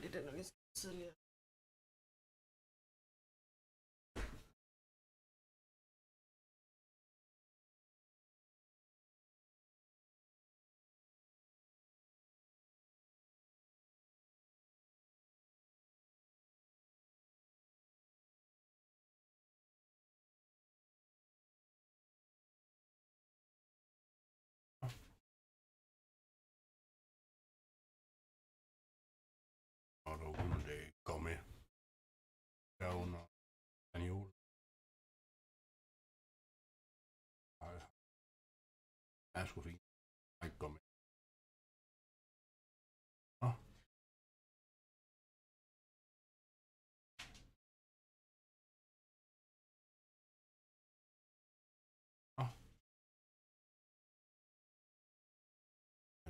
Det er den, der lige skal tidligere. Og der uden det går med. Der er under en jul. Det er sgu fint. Jeg ikke går med. Nå.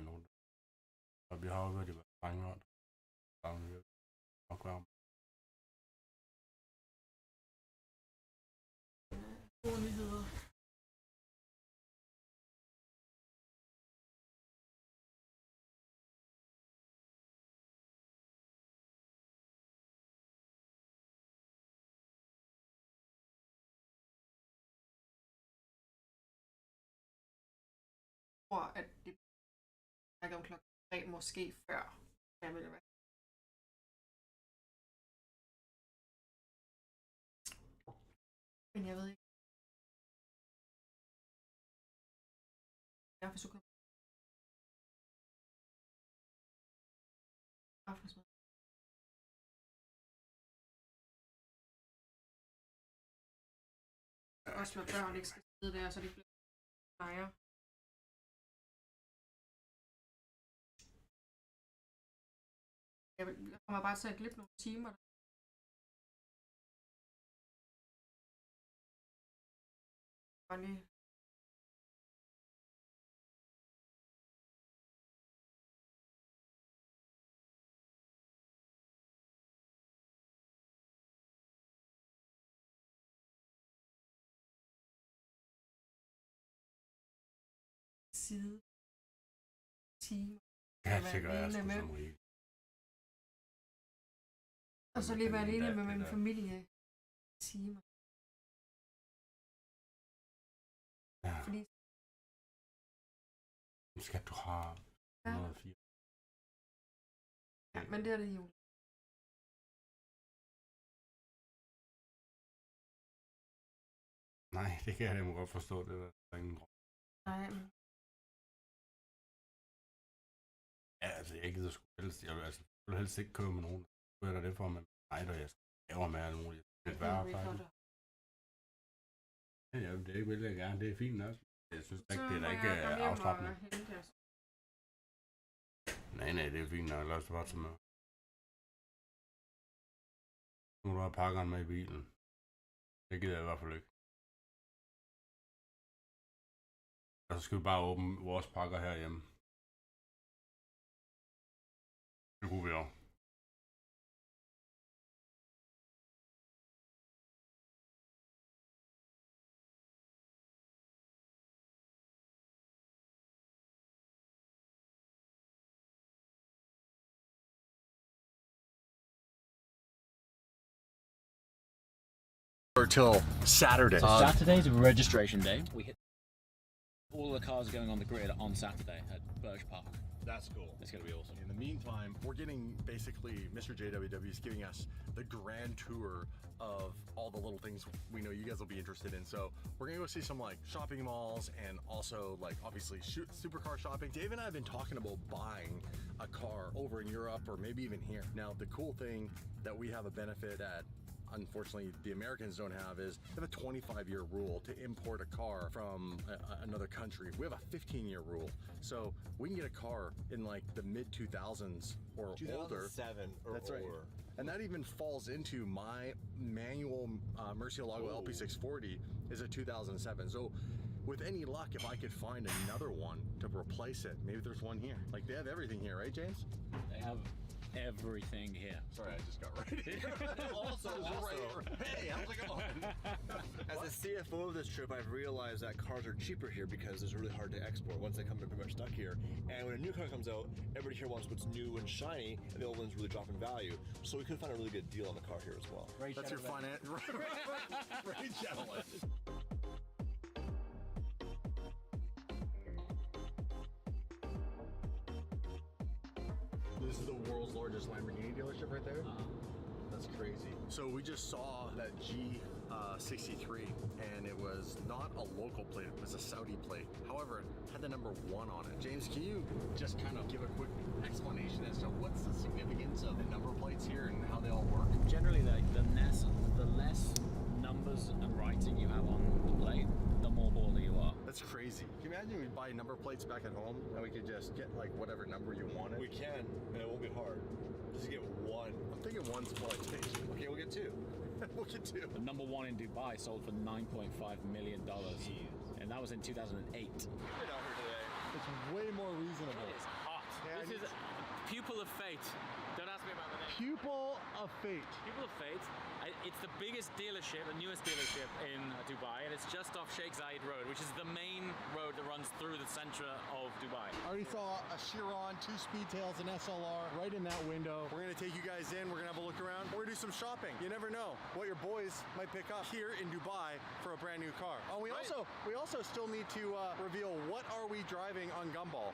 Nå. Og vi har jo været i Dragonflight. Gode nyheder. Jeg tror, at det er om klokken 3, måske før. Jeg vil være. Men jeg ved ikke. Jeg forsøger aftensmad. Også med børn ikke skal sidde der, så de bliver leger. Jeg kommer bare til at glippe nogle timer. Bare lige. Side. Timer. Ja, det gør jeg sgu som regel. Og så lige være alene med min familie. Timer. Ja. Fordi skal du have 104? Ja, men det er det jo. Nej, det kan jeg nemlig godt forstå, det der er ingen grund. Nej. Ja, altså jeg gider sgu helst, jeg vil helst ikke køre med nogen, der er det for, men nej, der jeg laver med alt muligt. Det er værre faktisk. Ja, det vil jeg gerne, det er fint nok. Jeg synes ikke, det er da ikke afslappende. Nej, det er fint nok, lad os bare tage med. Nu har du pakkeren med i bilen. Det gider jeg i hvert fald ikke. Og så skal vi bare åbne vores pakker herhjemme. Det kunne vi også. Till Saturday. Saturday's registration day. We hit all the cars going on the grid on Saturday at Birch Park. That's cool. It's going to be awesome. In the meantime, we're getting basically Mr. JWW is giving us the grand tour of all the little things we know you guys will be interested in. So we're gonna go see some like shopping malls and also like obviously supercar shopping. Dave and I have been talking about buying a car over in Europe or maybe even here. Now the cool thing that we have a benefit at, unfortunately the Americans don't have, is they have a 25-year rule to import a car from another country. We have a 15-year rule, so we can get a car in like the mid 2000s or 2007 older. or That's older. right. And that even falls into my manual Murcielago LP640 is a 2007. So with any luck, if I could find another one to replace it, maybe there's one here. Like they have everything here, right, James? They have everything here. Sorry, I just got ready. Also, Hey, how's it going? as a CFO of this trip, I've realized that cars are cheaper here because it's really hard to export once they come to pretty much stuck here. And when a new car comes out, everybody here wants what's new and shiny, and the old ones really drop in value. So we could find a really good deal on the car here as well. That's your finance. Right, Cadillac. This is the world's largest Lamborghini dealership right there. That's crazy. So we just saw that G63, and it was not a local plate, it was a Saudi plate. However, it had the number 1 on it. James, can you just kind of give a quick explanation as to what's the significance of the number plates here and how they all work? Generally, the less numbers and writing you have on the plate, the more baller you are. That's crazy. Can you imagine we buy number plates back at home and we could just get like whatever number you wanted? We can, and it won't be hard. Just get one. I'm thinking 1's polite station. Okay, we'll get 2. We'll get 2. The number 1 in Dubai sold for $9.5 million, and that was in 2008. We're out here today. It's way more reasonable. It's hot. Yeah, This is Pupil of Fate. Don't ask me about the name. Pupil of Fate. Pupil of Fate. It's the biggest dealership, the newest dealership in Dubai, and it's just off Sheikh Zayed Road, which is the main road that runs through the center of Dubai. I already saw a Chiron, 2 Speedtails, an SLR right in that window. We're gonna take you guys in, we're gonna have a look around. We're gonna do some shopping. You never know what your boys might pick up here in Dubai for a brand new car. Oh, we also still need to reveal what are we driving on Gumball.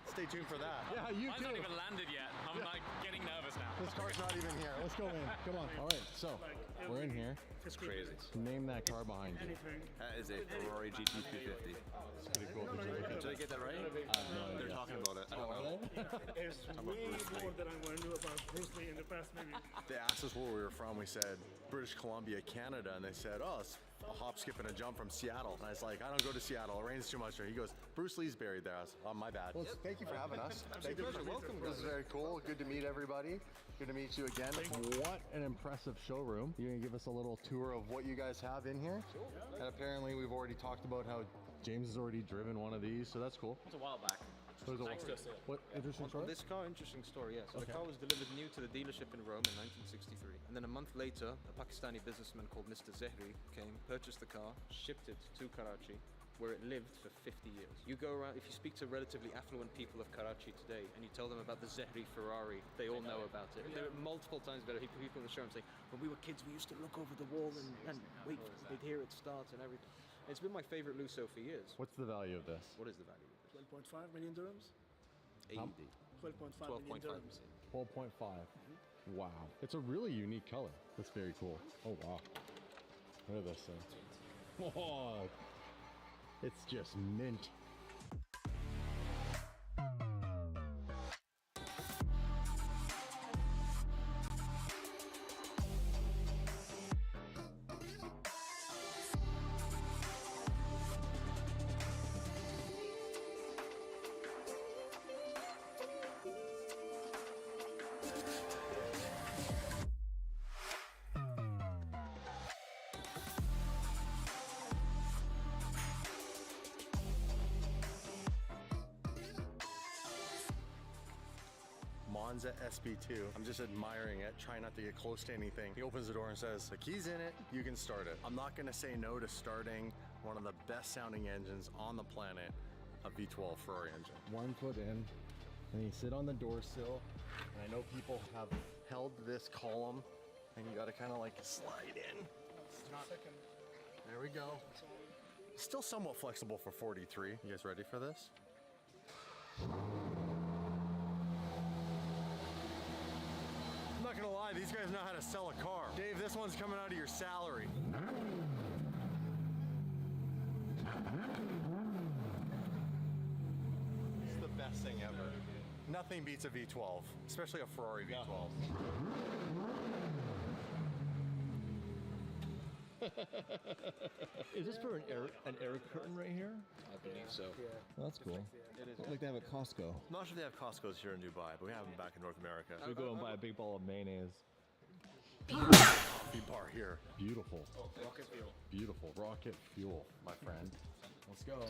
Stay tuned for that. Yeah, you Mine's not even landed yet. I'm like getting nervous now. This car's not even here. Let's go in. Come on. All right, so we're in here. It's crazy. Name that car behind you. That is a Ferrari GT350. It's pretty cool. Did I get that right? They're talking about it. I don't know. There's way more that I want to know about Bruce Lee in the past movie. They asked us where we were from. We said British Columbia, Canada, and they said, oh, it's a hop, skip, and a jump from Seattle. And I was like, I don't go to Seattle. It rains too much there. He goes, Bruce Lee's buried there. I was, oh, my bad. Well, thank you for having us. Thank you. Welcome. This is very cool. Good to meet everybody. Good to meet you again. What an impressive showroom. You're gonna give us a little tour of what you guys have in here? Sure. And apparently we've already talked about how James has already driven one of these, so that's cool. It was a while back. Thanks to us. What interesting story? This car, interesting story, yeah. So the car was delivered new to the dealership in Rome in 1963. And then a month later, a Pakistani businessman called Mr. Zehri came, purchased the car, shipped it to Karachi, where it lived for 50 years. You go around, if you speak to relatively affluent people of Karachi today and you tell them about the Zehri Ferrari, they all know about it. There are multiple times better people in the showroom say, when we were kids, we used to look over the wall and wait, they'd hear it start and everything. It's been my favorite Lusso for years. What's the value of this? What is the value of this? 12.5 million dirhams? AED. 12.5 million dirhams. 12.5. Wow. It's a really unique color. That's very cool. Oh, wow. Look at this thing. Oh, it's just mint. Monza SP2. I'm just admiring it, trying not to get close to anything. He opens the door and says, the key's in it, you can start it. I'm not gonna say no to starting one of the best sounding engines on the planet, a V12 Ferrari engine. 1 foot in, and you sit on the door sill, and I know people have held this column, and you gotta kind of like slide in. There we go. Still somewhat flexible for 43. You guys ready for this? I'm not gonna lie, these guys know how to sell a car. Dave, this one's coming out of your salary. It's the best thing ever. Nothing beats a V12, especially a Ferrari V12. Is this for an air curtain right here? I believe so. Oh, that's cool. It is. Like they have at Costco. I'm not sure they have Costco's here in Dubai, but we have them back in North America. We go and buy a big ball of mayonnaise. Coffee bar here. Beautiful. Rocket fuel. Beautiful. Rocket fuel, my friend. Let's go.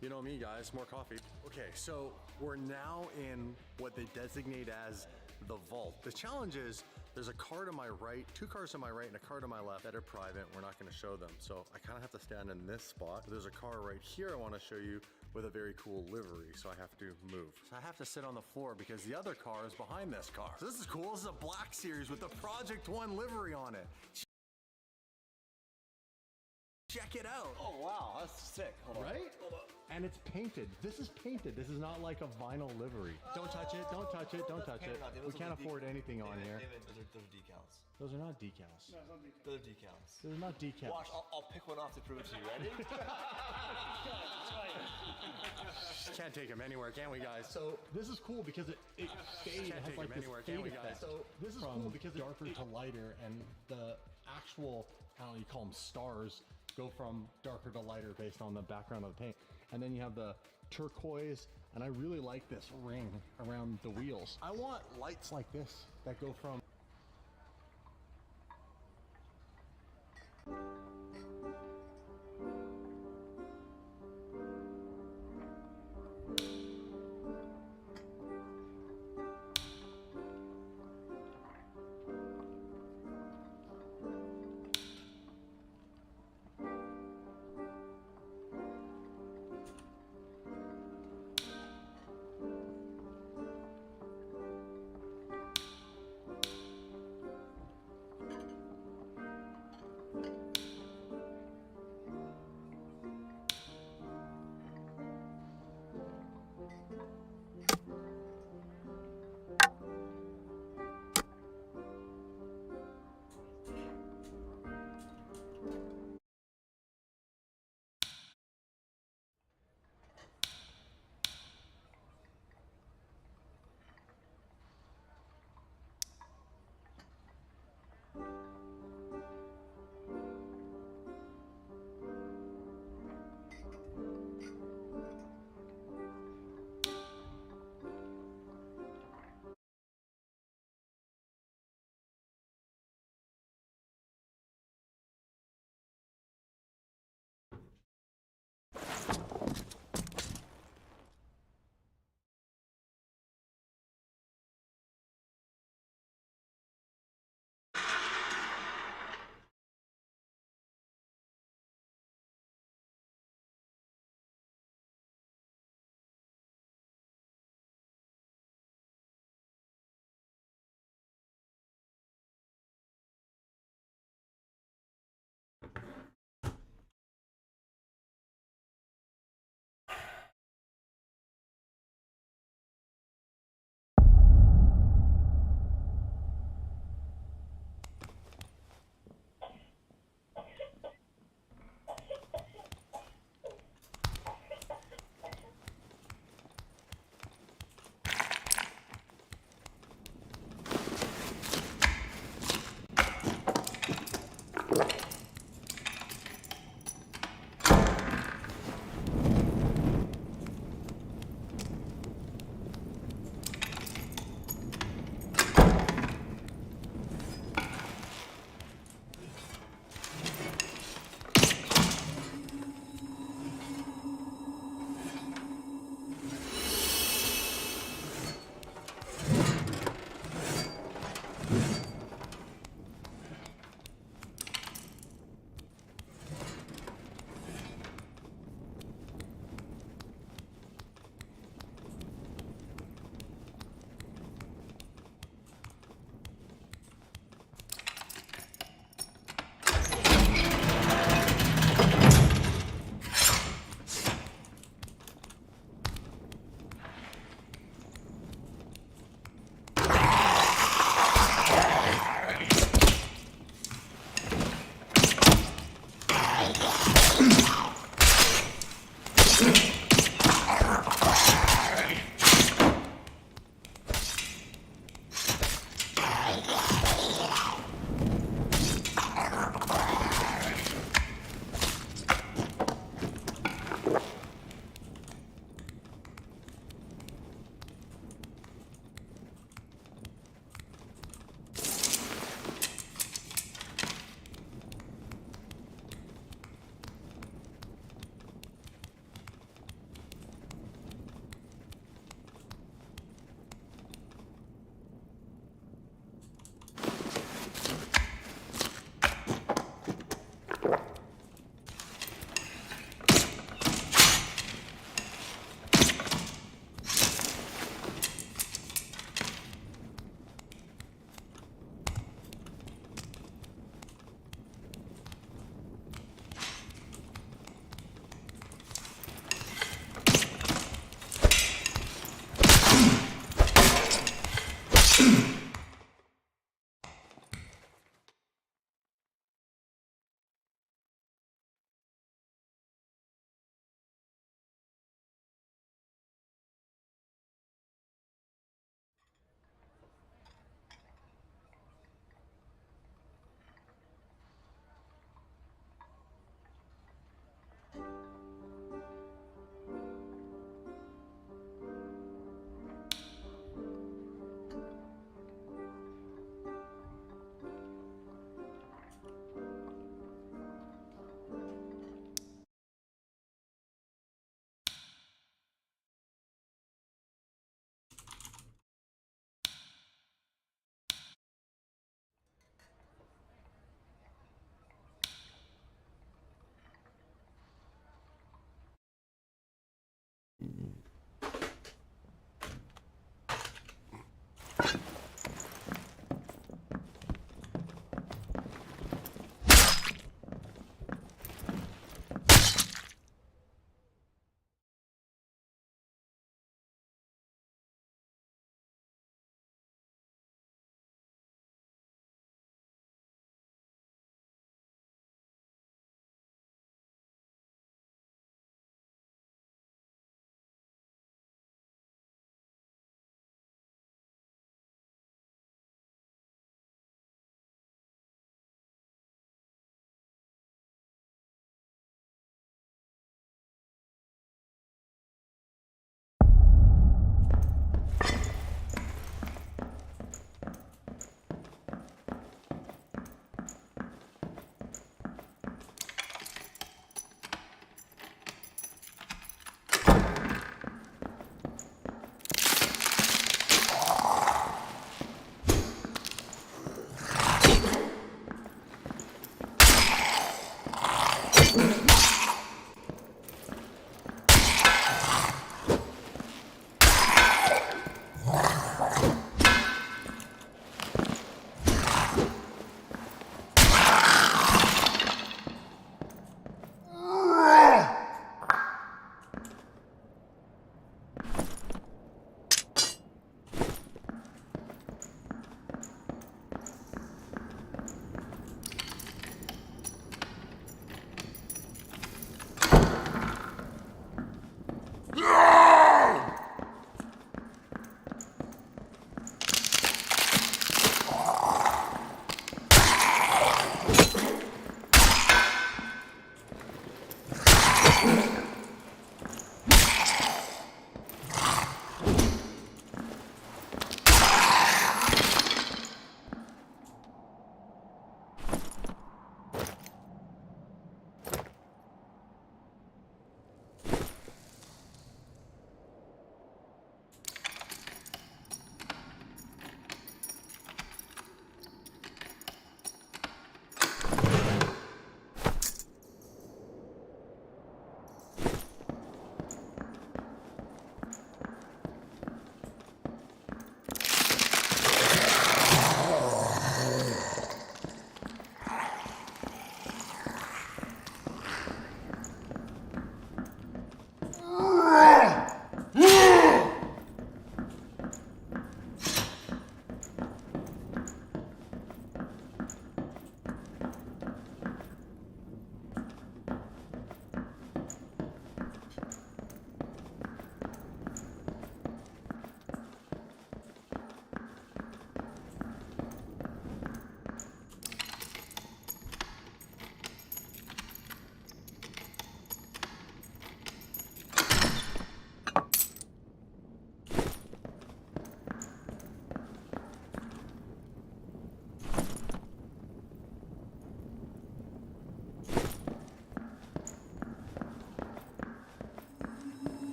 You know me, guys, more coffee. Okay, so we're now in what they designate as the vault. The challenge is there's a car to my right, 2 cars to my right and a car to my left that are private. We're not gonna show them. So I kind of have to stand in this spot. There's a car right here I wanna show you with a very cool livery, so I have to move. So I have to sit on the floor because the other car is behind this car. So this is cool. This is a Black Series with the Project One livery on it. Check it out. Oh wow, that's sick. Hold on. Right? And it's painted. This is painted. This is not like a vinyl livery. Don't touch it, don't touch it, don't touch it. We can't afford anything on here. David, those are decals. Those are not decals. Those are decals. Those are not decals. Watch, I'll pick one off to prove it to you. Ready? Can't take them anywhere, can we, guys? So this is cool because it fades. Can't It has take like them this anywhere, fade can we, effect. guys? So this is cool because darker to lighter, and the actual, I don't know, you call them stars, go from darker to lighter based on the background of the paint. And then you have the turquoise, and I really like this ring around the wheels. I want lights like this that go from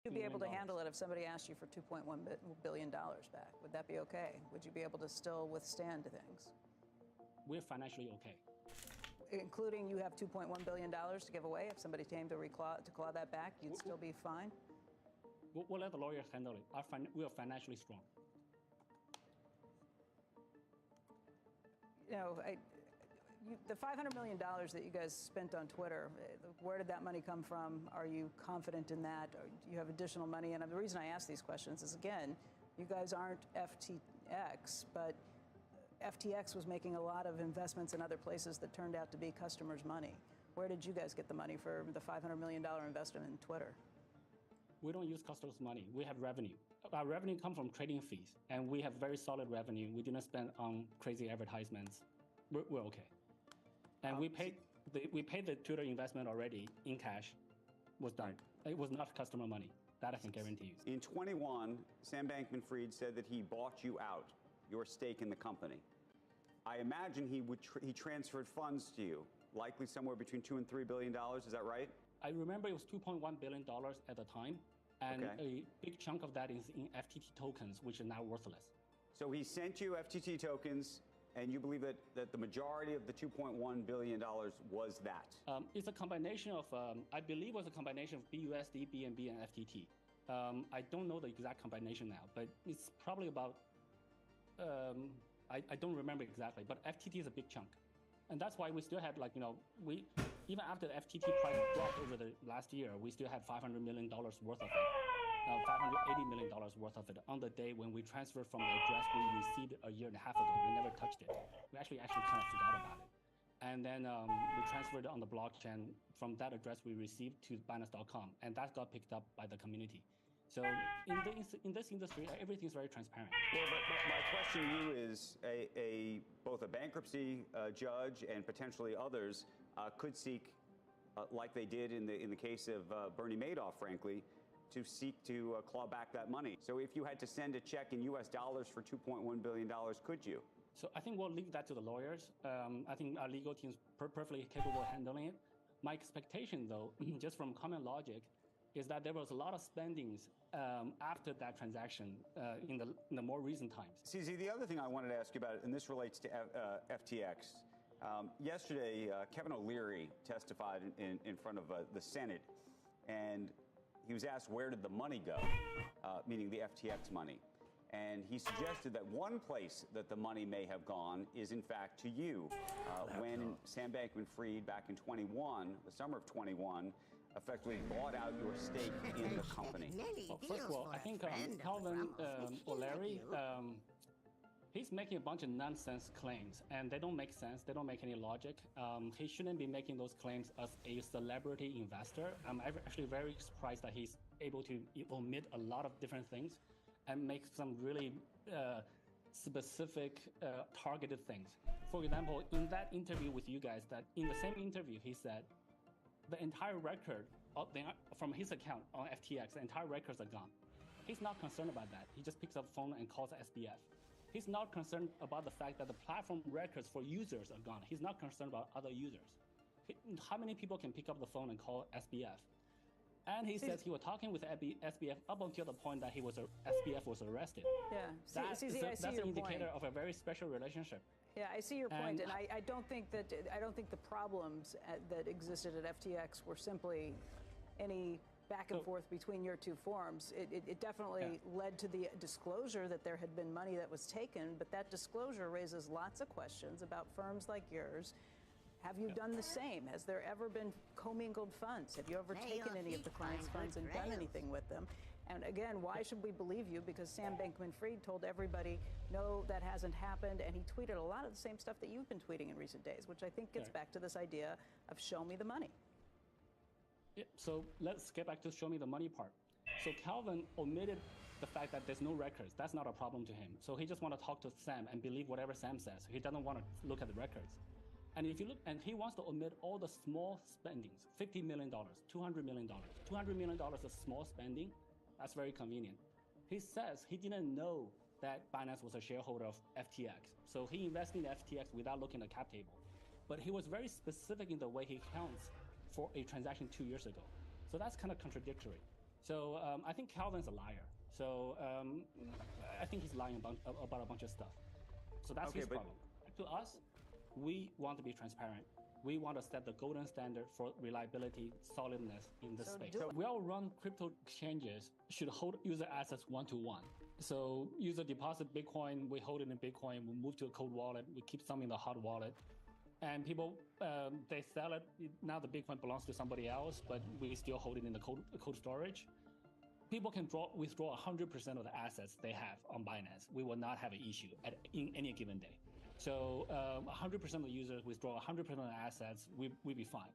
You'd be able to handle it if somebody asked you for $2.1 billion back. Would that be okay? Would you be able to still withstand things? We're financially okay. Including you have $2.1 billion to give away. If somebody came to claw that back, you'd still be fine? We'll let the lawyers handle it. We are financially strong. You know, the $500 million that you guys spent on Twitter, where did that money come from? Are you confident in that? Or do you have additional money? And the reason I ask these questions is, again, you guys aren't FTX, but FTX was making a lot of investments in other places that turned out to be customers' money. Where did you guys get the money for the $500 million investment in Twitter? We don't use customers' money. We have revenue. Our revenue comes from trading fees, and we have very solid revenue. We do not spend on crazy advertisements. We're okay. And we paid the Twitter investment already in cash. Was done. It was not customer money. That I can guarantee you. In 21, Sam Bankman-Fried said that he bought you out, your stake in the company. I imagine he transferred funds to you, likely somewhere between $2 and $3 billion. Is that right? I remember it was $2.1 billion at the time, and a big chunk of that is in FTT tokens, which are now worthless. So he sent you FTT tokens, and you believe that the majority of the $2.1 billion was that? It's a combination of, I believe it was a combination of BUSD, BNB, and FTT. I don't know the exact combination now, but it's probably about, I don't remember exactly, but FTT is a big chunk. And that's why we still had, like, you know, even after the FTT price dropped over the last year, we still had $500 million worth of it, $580 million worth of it on the day when we transferred from the address we received a year and a half ago. We never touched it. We actually kind of forgot about it. And then we transferred it on the blockchain from that address we received to Binance.com, and that got picked up by the community. So in this industry, everything's very transparent. Well, but my question to you is, both a bankruptcy judge and potentially others could seek, like they did in the case of Bernie Madoff, frankly, to seek to claw back that money. So if you had to send a check in US dollars for $2.1 billion, could you? So I think we'll leave that to the lawyers. I think our legal team is perfectly capable of handling it. My expectation, though, just from common logic, is that there was a lot of spendings after that transaction in the more recent times. CZ, the other thing I wanted to ask you about, and this relates to FTX. Yesterday, Kevin O'Leary testified in front of the Senate, and he was asked where did the money go, meaning the FTX money. And he suggested that one place that the money may have gone is, in fact, to you. When Sam Bankman-Fried, back in 21, the summer of 21, effectively bought out your stake in the company. Well, first of all, I think Calvin O'Leary, he's making a bunch of nonsense claims, and they don't make sense. They don't make any logic. He shouldn't be making those claims as a celebrity investor. I'm actually very surprised that he's able to omit a lot of different things and make some really specific, targeted things. For example, in that interview with you guys, that in the same interview, he said the entire record from his account on FTX, the entire records are gone. He's not concerned about that. He just picks up the phone and calls SBF. He's not concerned about the fact that the platform records for users are gone. He's not concerned about other users. How many people can pick up the phone and call SBF? And he says he was talking with SBF up until the point that SBF was arrested. Yeah, that's an indicator of a very special relationship. Yeah, I see your point, and I don't think the problems that existed at FTX were simply any back and forth between your two firms. It definitely led to the disclosure that there had been money that was taken, but that disclosure raises lots of questions about firms like yours. Have you done the same? Has there ever been commingled funds? Have you ever taken any of the clients' funds and done anything with them? And again, why should we believe you? Because Sam Bankman-Fried told everybody, no, that hasn't happened. And he tweeted a lot of the same stuff that you've been tweeting in recent days, which I think gets back to this idea of show me the money. Yeah, so let's get back to show me the money part. So Calvin omitted the fact that there's no records. That's not a problem to him. So he just want to talk to Sam and believe whatever Sam says. He doesn't want to look at the records. And if you look, and he wants to omit all the small spendings, $50 million, $200 million. $200 million is small spending. That's very convenient. He says he didn't know that Binance was a shareholder of FTX. So he invested in FTX without looking at the cap table. But he was very specific in the way he counts for a transaction 2 years ago. So that's kind of contradictory. So I think Calvin's a liar. So I think he's lying about a bunch of stuff. So that's his problem. To us, we want to be transparent. We want to set the golden standard for reliability, solidness in this space. Well-run crypto exchanges should hold user assets one-to-one. So user deposit Bitcoin, we hold it in Bitcoin, we move to a cold wallet, we keep some in the hot wallet. And people, they sell it, now the Bitcoin belongs to somebody else, but we still hold it in the cold storage. People can withdraw 100% of the assets they have on Binance. We will not have an issue in any given day. So 100% of the users withdraw 100% of the assets, we'll be fine.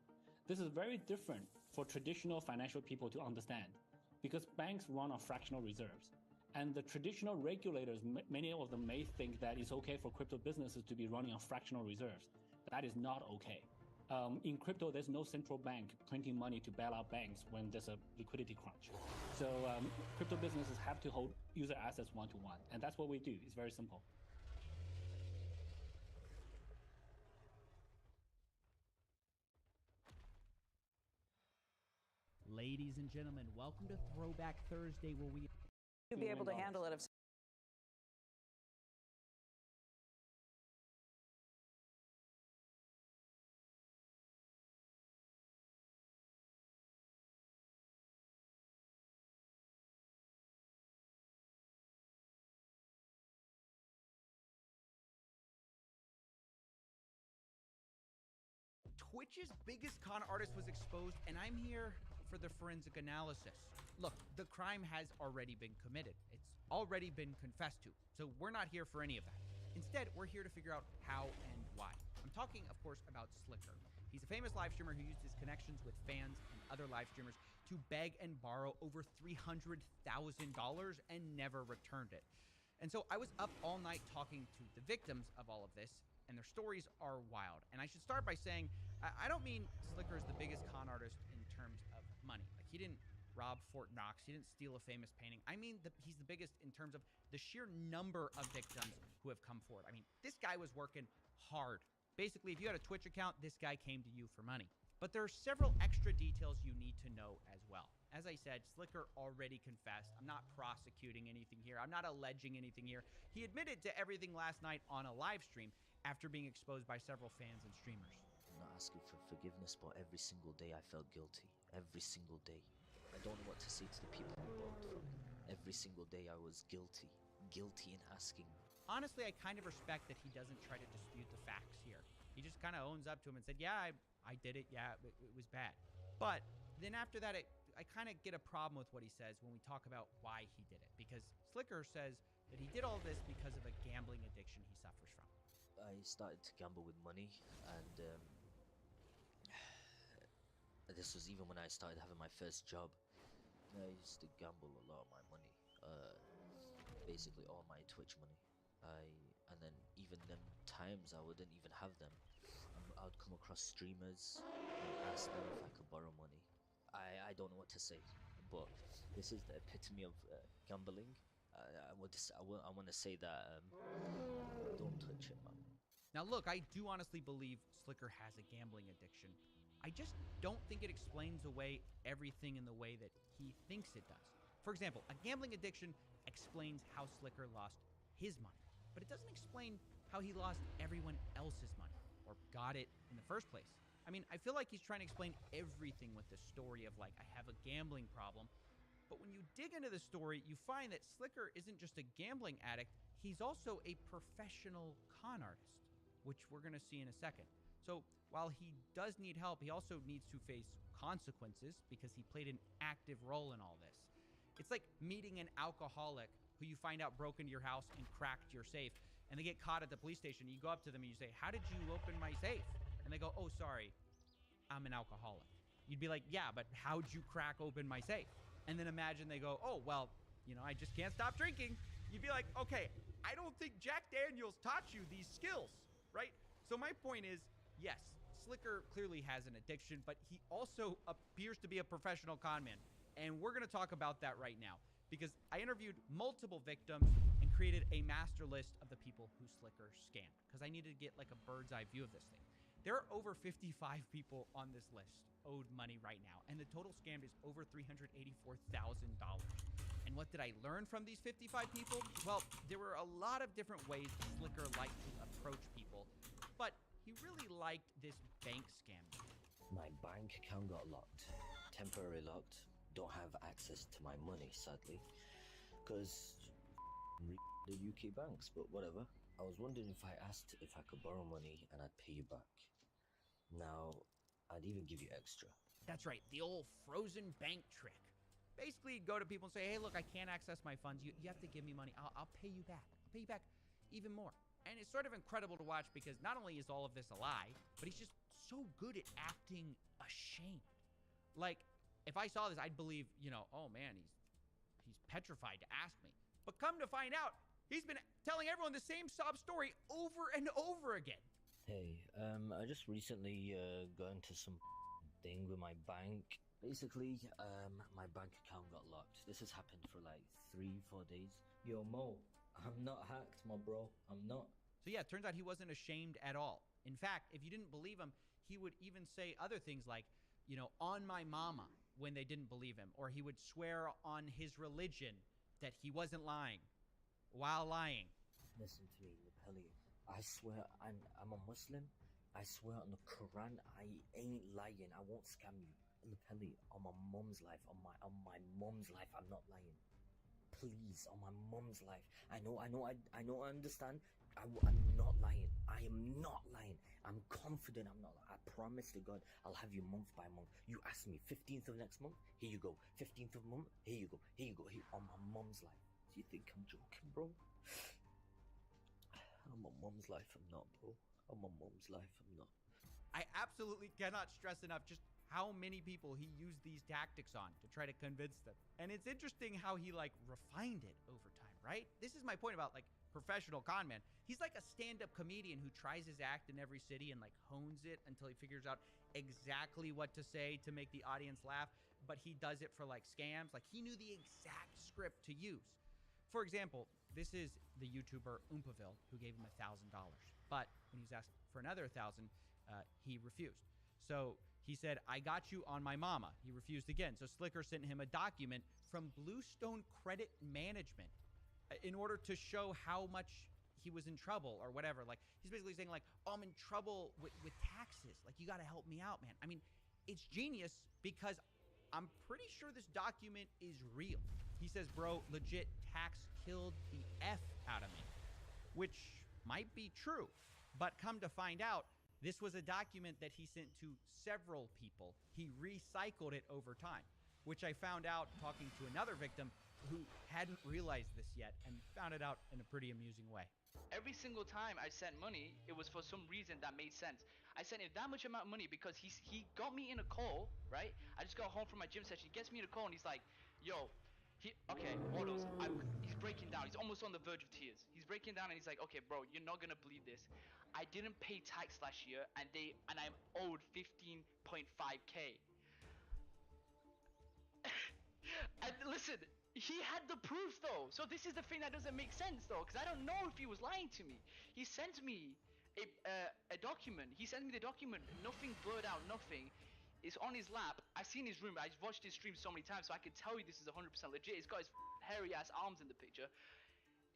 This is very different for traditional financial people to understand because banks run on fractional reserves. And the traditional regulators, many of them may think that it's okay for crypto businesses to be running on fractional reserves. That is not okay. In crypto, there's no central bank printing money to bail out banks when there's a liquidity crunch. So crypto businesses have to hold user assets one-to-one. And that's what we do. It's very simple. Ladies and gentlemen, welcome to Throwback Thursday, where we to be able to handle it. Twitch's biggest con artist was exposed, and I'm here for the forensic analysis. Look, the crime has already been committed. It's already been confessed to, so we're not here for any of that. Instead, we're here to figure out how and why. I'm talking, of course, about Slicker. He's a famous live streamer who used his connections with fans and other live streamers to beg and borrow over $300,000 and never returned it. And so I was up all night talking to the victims of all of this, and their stories are wild. And I should start by saying, I don't mean Slicker is the biggest con artist in terms of money. Like, he didn't rob Fort Knox, he didn't steal a famous painting. I mean, he's the biggest in terms of the sheer number of victims who have come forward. I mean, this guy was working hard. Basically, if you had a Twitch account, this guy came to you for money. But there are several extra details you need to know as well. As I said, Slicker already confessed. I'm not prosecuting anything here. I'm not alleging anything here. He admitted to everything last night on a live stream after being exposed by several fans and streamers. I'm not asking for forgiveness, but every single day I felt guilty. Every single day. I don't know what to say to the people who bought from me. Every single day I was guilty. Guilty in asking. Honestly, I kind of respect that he doesn't try to dispute the facts here. He just kind of owns up to him and said, yeah, I did it. Yeah, it was bad. But then after that, I kind of get a problem with what he says when we talk about why he did it. Because Slicker says that he did all this because of a gambling addiction he suffers from. I started to gamble with money, and this was even when I started having my first job. I used to gamble a lot of my money, basically all my Twitch money. And then even them times I wouldn't even have them. I would come across streamers and ask them if I could borrow money. I don't know what to say, but this is the epitome of gambling. I want to say that don't touch it, man. Now look, I do honestly believe Slicker has a gambling addiction. I just don't think it explains away everything in the way that he thinks it does. For example, a gambling addiction explains how Slicker lost his money, but it doesn't explain how he lost everyone else's money, or got it in the first place. I mean, I feel like he's trying to explain everything with the story of, like, I have a gambling problem. But when you dig into the story, you find that Slicker isn't just a gambling addict, he's also a professional con artist, which we're going to see in a second. So while he does need help, he also needs to face consequences because he played an active role in all this. It's like meeting an alcoholic who you find out broke into your house and cracked your safe, and they get caught at the police station. You go up to them and you say, how did you open my safe? And they go, oh, sorry, I'm an alcoholic. You'd be like, yeah, but how'd you crack open my safe? And then imagine they go, oh, well, you know, I just can't stop drinking. You'd be like, okay, I don't think Jack Daniels taught you these skills, right? So my point is, yes, Slicker clearly has an addiction, but he also appears to be a professional con man. And we're going to talk about that right now, because I interviewed multiple victims and created a master list of the people who Slicker scammed, because I needed to get like a bird's eye view of this thing. There are over 55 people on this list owed money right now, and the total scammed is over $384,000. And what did I learn from these 55 people? Well, there were a lot of different ways Slicker liked to approach people, but he really liked this bank scam. My bank account got locked. Temporarily locked. Don't have access to my money, sadly. Because the UK banks, but whatever. I was wondering if I asked if I could borrow money and I'd pay you back. Now, I'd even give you extra. That's right, the old frozen bank trick. Basically, go to people and say, hey, look, I can't access my funds. You have to give me money. I'll pay you back. I'll pay you back even more. And it's sort of incredible to watch because not only is all of this a lie, but he's just so good at acting ashamed. Like, if I saw this, I'd believe, you know, oh man, he's petrified to ask me. But come to find out, he's been telling everyone the same sob story over and over again. Hey, I just recently got into some thing with my bank. Basically, my bank account got locked. This has happened for like 3-4 days. Yo, Mo, I'm not hacked, my bro. I'm not. So yeah, it turns out he wasn't ashamed at all. In fact, if you didn't believe him, he would even say other things like, you know, on my mama, when they didn't believe him. Or he would swear on his religion that he wasn't lying while lying. Listen to me, Lapelli. I swear I'm a Muslim. I swear on the Quran, I ain't lying. I won't scam you. Lapelli, on my mum's life, on my mum's life, I'm not lying. Please, on my mum's life. I understand. I'm not lying. I am not lying. I'm confident I'm not lying. I promise to God, I'll have you month by month. You ask me, 15th of next month? Here you go. 15th of month? Here you go. Here you go. Here, on my mum's life. Do you think I'm joking, bro? On my mum's life, I'm not, bro. On my mum's life, I'm not. I absolutely cannot stress enough just how many people he used these tactics on to try to convince them. And it's interesting how he like refined it over time, right? This is my point about like professional con man. He's like a stand-up comedian who tries his act in every city and like hones it until he figures out exactly what to say to make the audience laugh, but he does it for like scams. Like he knew the exact script to use. For example, this is the YouTuber Oompaville who gave him $1,000, but when he was asked for another 1,000, he refused. So he said, I got you on my mama. He refused again. So Slicker sent him a document from Bluestone Credit Management in order to show how much he was in trouble or whatever. Like, he's basically saying like, oh, I'm in trouble with taxes. Like, you got to help me out, man. I mean, it's genius because I'm pretty sure this document is real. He says, bro, legit tax killed the F out of me, which might be true. But come to find out, this was a document that he sent to several people. He recycled it over time, which I found out talking to another victim who hadn't realized this yet and found it out in a pretty amusing way. Every single time I sent money, it was for some reason that made sense. I sent him that much amount of money because he got me in a call, right? I just got home from my gym session. He gets me in a call and he's like, yo, okay, Waddles, he's breaking down. He's almost on the verge of tears. He's breaking down and he's like, okay, bro, you're not gonna believe this. I didn't pay tax last year and I'm owed 15.5k. And listen, he had the proof though. So this is the thing that doesn't make sense though, because I don't know if he was lying to me. He sent me a document. He sent me the document. Nothing blurred out, nothing. It's on his lap. I've seen his room. I've watched his stream so many times, so I can tell you this is 100% legit. He's got his hairy ass arms in the picture.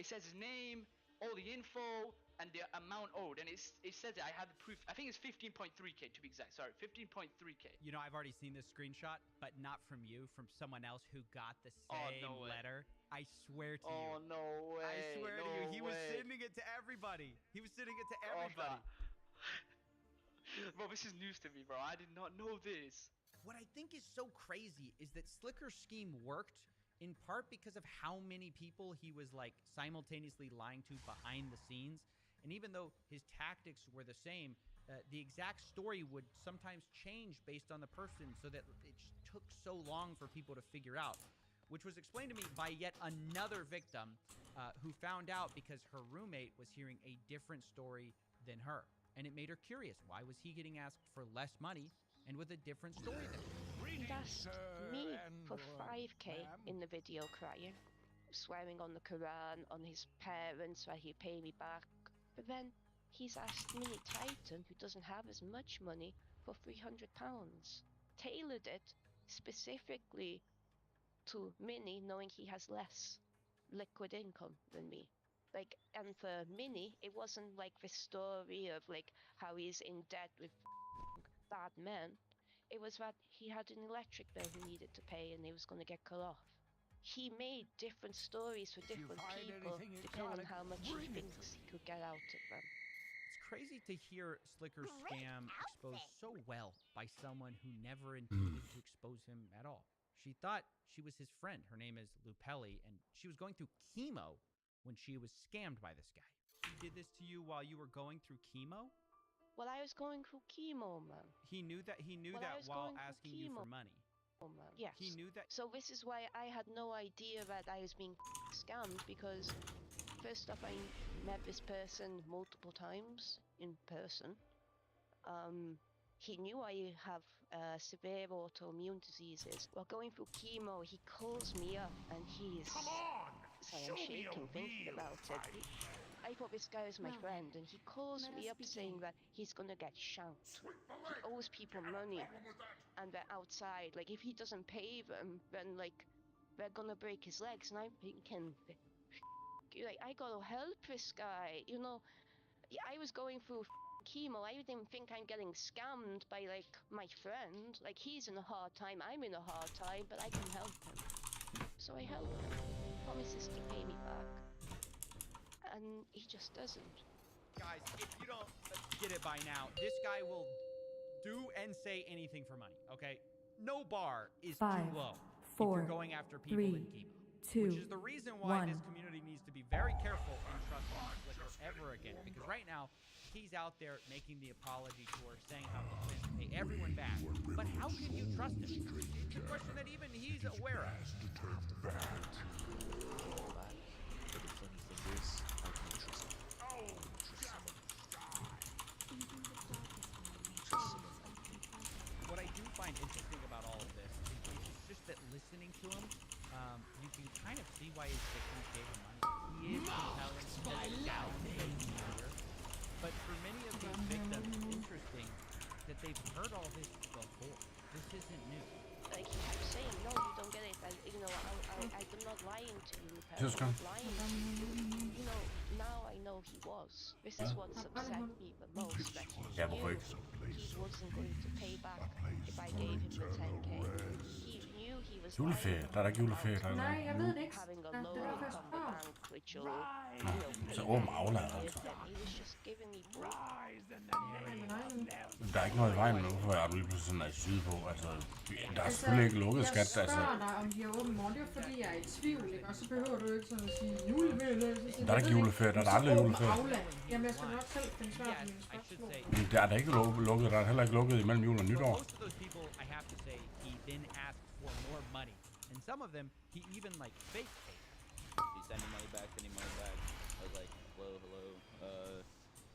It says his name, all the info, and the amount owed, and it says it. I have the proof. I think it's 15.3k to be exact. Sorry, 15.3k. You know, I've already seen this screenshot, but not from you, from someone else who got the same letter. I swear to you. Oh, no way. I swear to you, he was sending it to everybody. He was sending it to everybody. Bro, this is news to me, bro. I did not know this. What I think is so crazy is that Slicker's scheme worked in part because of how many people he was like simultaneously lying to behind the scenes. And even though his tactics were the same, the exact story would sometimes change based on the person, so that it took so long for people to figure out, which was explained to me by yet another victim who found out because her roommate was hearing a different story than her. And it made her curious. Why was he getting asked for less money and with a different story than her? He asked me for 5k in the video crying, swearing on the Quran, on his parents, where he'd pay me back. But then he's asked Mini Titan, who doesn't have as much money, for £300. Tailored it specifically to Mini, knowing he has less liquid income than me. Like, and for Mini, it wasn't like the story of like how he's in debt with bad men. It was that he had an electric bill he needed to pay and he was going to get cut off. He made different stories for different people depending on how much he thinks he could get out of them. It's crazy to hear Slicker's scam exposed so well by someone who never intended to expose him at all. She thought she was his friend. Her name is Lupelli, and she was going through chemo when she was scammed by this guy. He did this to you while you were going through chemo? Well, I was going through chemo, man. He knew that while asking you for money. Yes. He knew that. So this is why I had no idea that I was being scammed, because first off, I met this person multiple times in person. He knew I have severe autoimmune diseases. While going through chemo, he calls me up and he's... Come on! Sorry, I'm shaking thinking about it. I thought this guy was my friend, and he calls me up saying that he's gonna get shanked. He owes people money, and they're outside. Like, if he doesn't pay them, then, like, they're gonna break his legs. And I'm thinking, like, I gotta help this guy, you know? I was going through chemo. I didn't think I'm getting scammed by, like, my friend. Like, he's in a hard time, I'm in a hard time, but I can help him. So I help him. Promises to pay me back. And he just doesn't. Guys, if you don't get it by now, this guy will do and say anything for money, okay? No bar is too low if you're going after people in chemo. Which is the reason why this community needs to be very careful and trusting Slicker ever again. Because right now, he's out there making the apology tour, saying how he plans to pay everyone back. But how can you trust him? It's a question that even he's aware of. What I do find interesting about all of this is just that listening to him, you can kind of see why his victims gave him money. He is compelling, he does downplay fear. But for many of these victims, it's interesting that they've heard all this before. This isn't new. Like, he kept saying, no, you don't get it. I'm not lying to you. I'm not lying to you. You know, now I know he was. This is what's upset me the most. That he wasn't going to pay back if I gave him the 10k. He knew he was Juleferie? Der er ikke juleferie, der er Nej, jeg ved det ikke. having a Det low er derfor, jeg income spørger. bank, which will, Så åben aflad, altså. he was just giving me Der er ikke noget i vejen nu, for jeg er lige pludselig sådan at syde på. Altså, der er selvfølgelig ikke lukket skat. Jeg spørger dig, om de har åben morgen. Det er jo fordi, jeg er i tvivl, ikke? Og så behøver du ikke sådan at sige juleferie. Der er ikke juleferie, der er aldrig juleferie. Jamen, jeg skal nok selv finde svar på mine spørgsmål. Men der er da ikke lukket, der er heller ikke lukket imellem jul og nytår. Most of those people, I have to say, he then asked for more money. And some of them, he even like fake paid. He sent me money back, I was like, hello.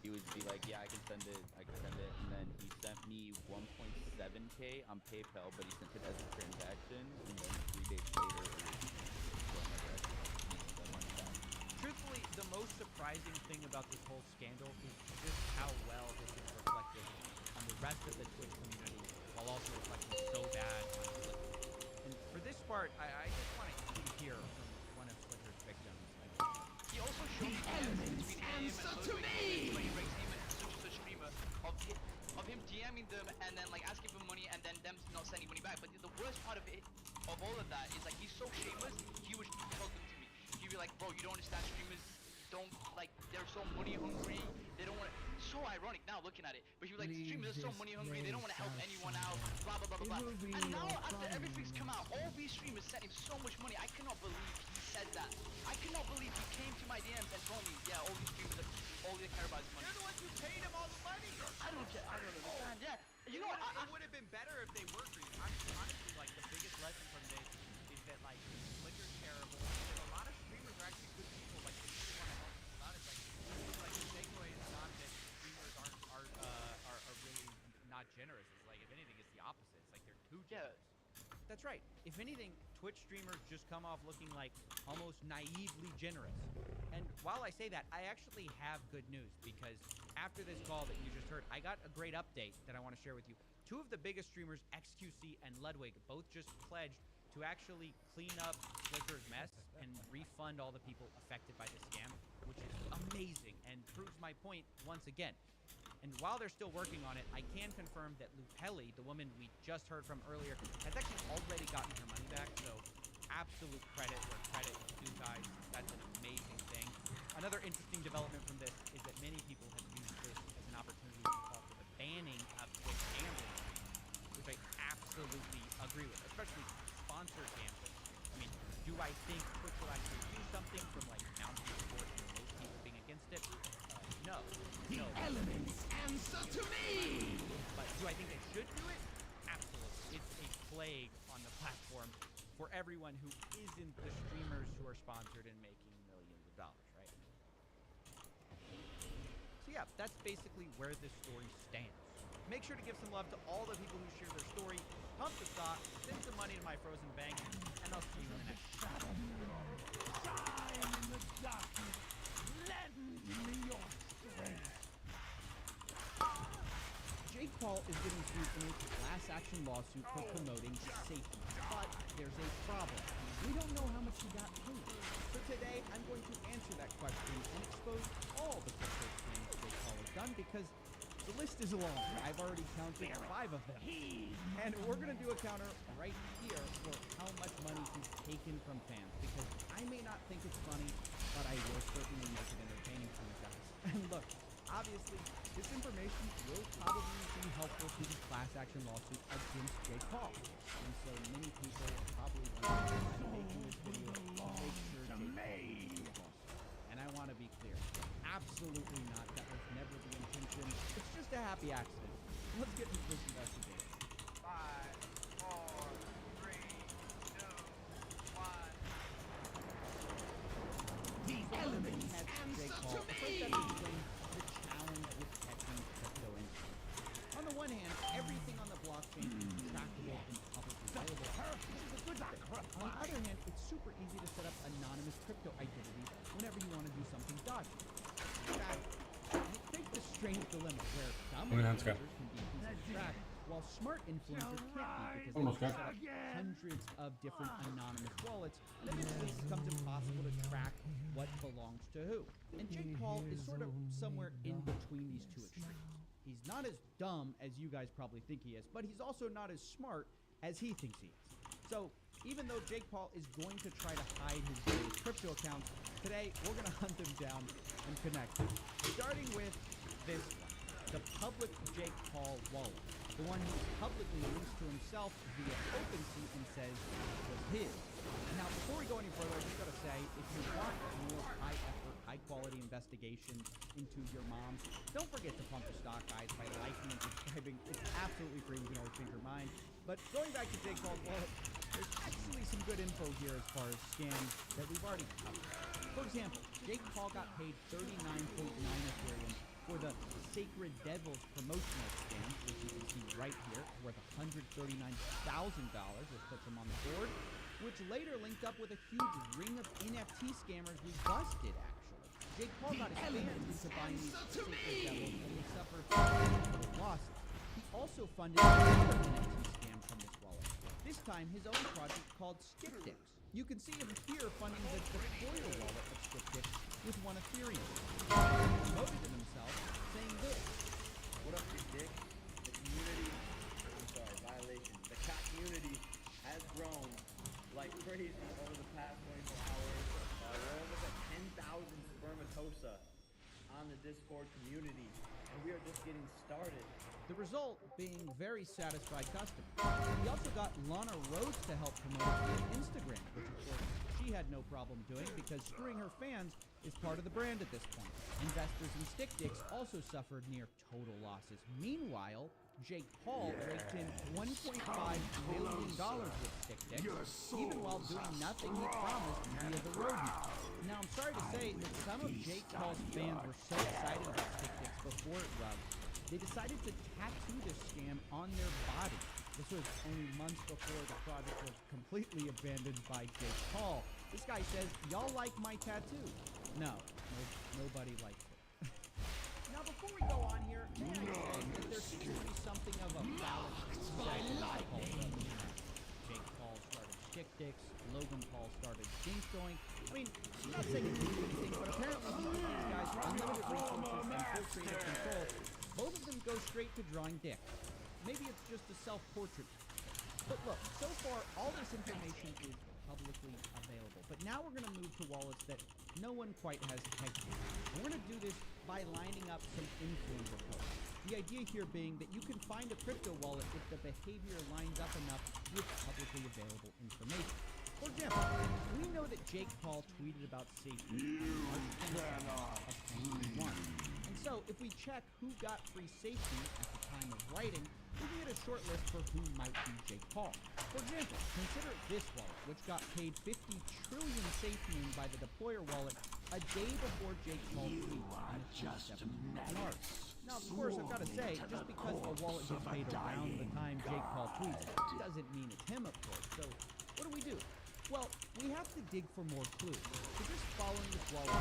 He would be like, yeah, I can send it. And then he sent me 1.7k on PayPal, but he sent it as a transaction. And then 3 days later, it was Truthfully, the most surprising thing about this whole scandal is just how well this is reflected on the rest of the Twitch community, while also reflecting so bad on Slicker. And for this part, I just want to hear from one of Slicker's victims. He also showed me elements answer to me when he breaks him and such a streamer of him DMing them and then like asking for money and then them not sending money back. But the worst part of it, of all of that, is like he's so shameless. He would tell them to me. He'd be like, bro, you don't understand, streamers don't, like, they're so money hungry, they don't want to, so ironic now looking at it, but he was like, streamers are so money hungry, they don't want to help anyone out, blah blah blah blah blah. And now after everything's come out, all these streamers sent him so much money. I cannot believe he said that. I cannot believe he came to my DMs and told me, yeah, all these streamers, all they care about is money. You're the ones who paid him all the money. I don't understand. Yeah, you know, it would have been better if they worked for you. Honestly, like, the biggest lesson from this is that, like, Slicker's terrible, and a lot of streamers are actually good people, like, they really want to help people out. It's like the takeaway is not that streamers are really not generous. It's like, if anything, it's the opposite. It's like they're too generous. That's right. If anything, Twitch streamers just come off looking like almost naively generous. And while I say that, I actually have good news, because after this call that you just heard, I got a great update that I want to share with you. Two of the biggest streamers, XQC and Ludwig, both just pledged to actually clean up Slicker's mess and refund all the people affected by the scam, which is amazing and proves my point once again. And while they're still working on it, I can confirm that Lupelli, the woman we just heard from earlier, has actually already gotten her money back, so absolute credit where credit is due, guys. That's an amazing thing. Another interesting development from this is that many people have used this as an opportunity to call for the banning of Twitch gambling, which I absolutely agree with, especially sponsored gambling. I mean, do I think Twitch will actually do something from like mounting support and most people being against it? No. The elements answer to me! But do I think they should do it? Absolutely. It's a plague on the platform for everyone who isn't the streamers who are sponsored and making millions of dollars, right? So yeah, that's basically where this story stands. Make sure to give some love to all the people who share their story, pump the stock, send some money to my frozen bank, and I'll see you in the next shadow. Shine in the darkness. Lend me your strength. Jake Paul is getting sued in a class action lawsuit for promoting safety, but there's a problem. We don't know how much he got paid. So today, I'm going to answer that question and expose all the crypto scams Jake Paul has done, because the list is long. I've already counted 5 of them. And we're going to do a counter right here for how much money he's taken from fans, because I may not think it's funny, but I will certainly make it entertaining for you guys. And look, obviously, this information will probably be helpful to the class action lawsuit against Jake Paul. And so many people probably want to be making this video to make sure Jake Paul. And I want to be clear, absolutely not. That was never the intention. It's just a happy accident. Let's get into this investigation. 5, 4, 3, 2, 1. The elements answer to me! The challenge with catching crypto entries. On the one hand, everything on the blockchain is trackable and publicly available. This is a good thing. On the other hand, it's super easy to set up anonymous crypto identities whenever you want to do something dodgy. In fact, it creates this strange dilemma where dumb influencers can be easily tracked, while smart influencers can't be, because they can set up hundreds of different anonymous wallets, and eventually it becomes impossible to track what belongs to who. And Jake Paul is sort of somewhere in between these two extremes. He's not as dumb as you guys probably think he is, but he's also not as smart as he thinks he is. So even though Jake Paul is going to try to hide his various crypto accounts, today we're going to hunt him down and connect him. Starting with this one, the public Jake Paul wallet. The one he publicly links to himself via OpenSea and says was his. Now, before we go any further, I just gotta say, if you want more high-effort, high-quality investigations into your moms, don't forget to pump the stock, guys, by liking and subscribing. It's absolutely free. You can always change your mind. But going back to Jake Paul's wallet, there's actually some good info here as far as scams that we've already covered. For example, Jake Paul got paid 39.9 Ethereum for the Sacred Devils promotional scam, which you can see right here, worth $139,000, which puts him on the board, which later linked up with a huge ring of NFT scammers we busted, actually. Jake Paul got his fans into buying these Sacred Devils, and they suffered losses. He also funded another NFT scam from this wallet, this time his own project called StickDix. You can see him here funding the foil wallet of StickDix with 1 Ethereum. He promoted it himself, saying this. What up, Big Dick? The community, violation. The cat community has grown like crazy over the past 24 hours. We're almost at 10,000 spermatosa on the Discord community, and we are just getting started. The result being very satisfied customers. He also got Lana Rhodes to help promote it via Instagram, which of course she had no problem doing because screwing her fans is part of the brand at this point. Investors in StickDix also suffered near total losses. Meanwhile, Jake Paul raked in $1.5 million with StickDix, even while doing nothing he promised via the roadmap. Now, I'm sorry to say that some of Jake Paul's fans were so excited about StickDix before it rubbed, they decided to tattoo this scam on their body. This was only months before the project was completely abandoned by Jake Paul. This guy says, y'all like my tattoo? No, nobody likes it. Now, before we go on here, may I say that there seems to be something of a balance Jake Paul started Stick Dicks, Logan Paul started Dink Doink. I mean, I'm not saying it's anything, but apparently these guys with unlimited resources and full creative control, both of them go straight to drawing dicks. Maybe it's just a self-portrait. But look, so far, all this information is publicly available. But now we're going to move to wallets that no one quite has pegged yet. And we're going to do this by lining up some influencer posts. The idea here being that you can find a crypto wallet if the behavior lines up enough with publicly available information. For example, we know that Jake Paul tweeted about safety on March 10th of 2021. And so, if we check who got free safety at the time of writing, we can get a short list for who might be Jake Paul. For example, consider this wallet, which got paid 50 trillion safety by the deployer wallet a day before Jake Paul tweeted on the 27th of March. Now, of course, I've got to say, just because a wallet gets paid around the time Jake Paul tweets doesn't mean it's him, of course. So, what do? Well, we have to dig for more clues. So just following this wallet,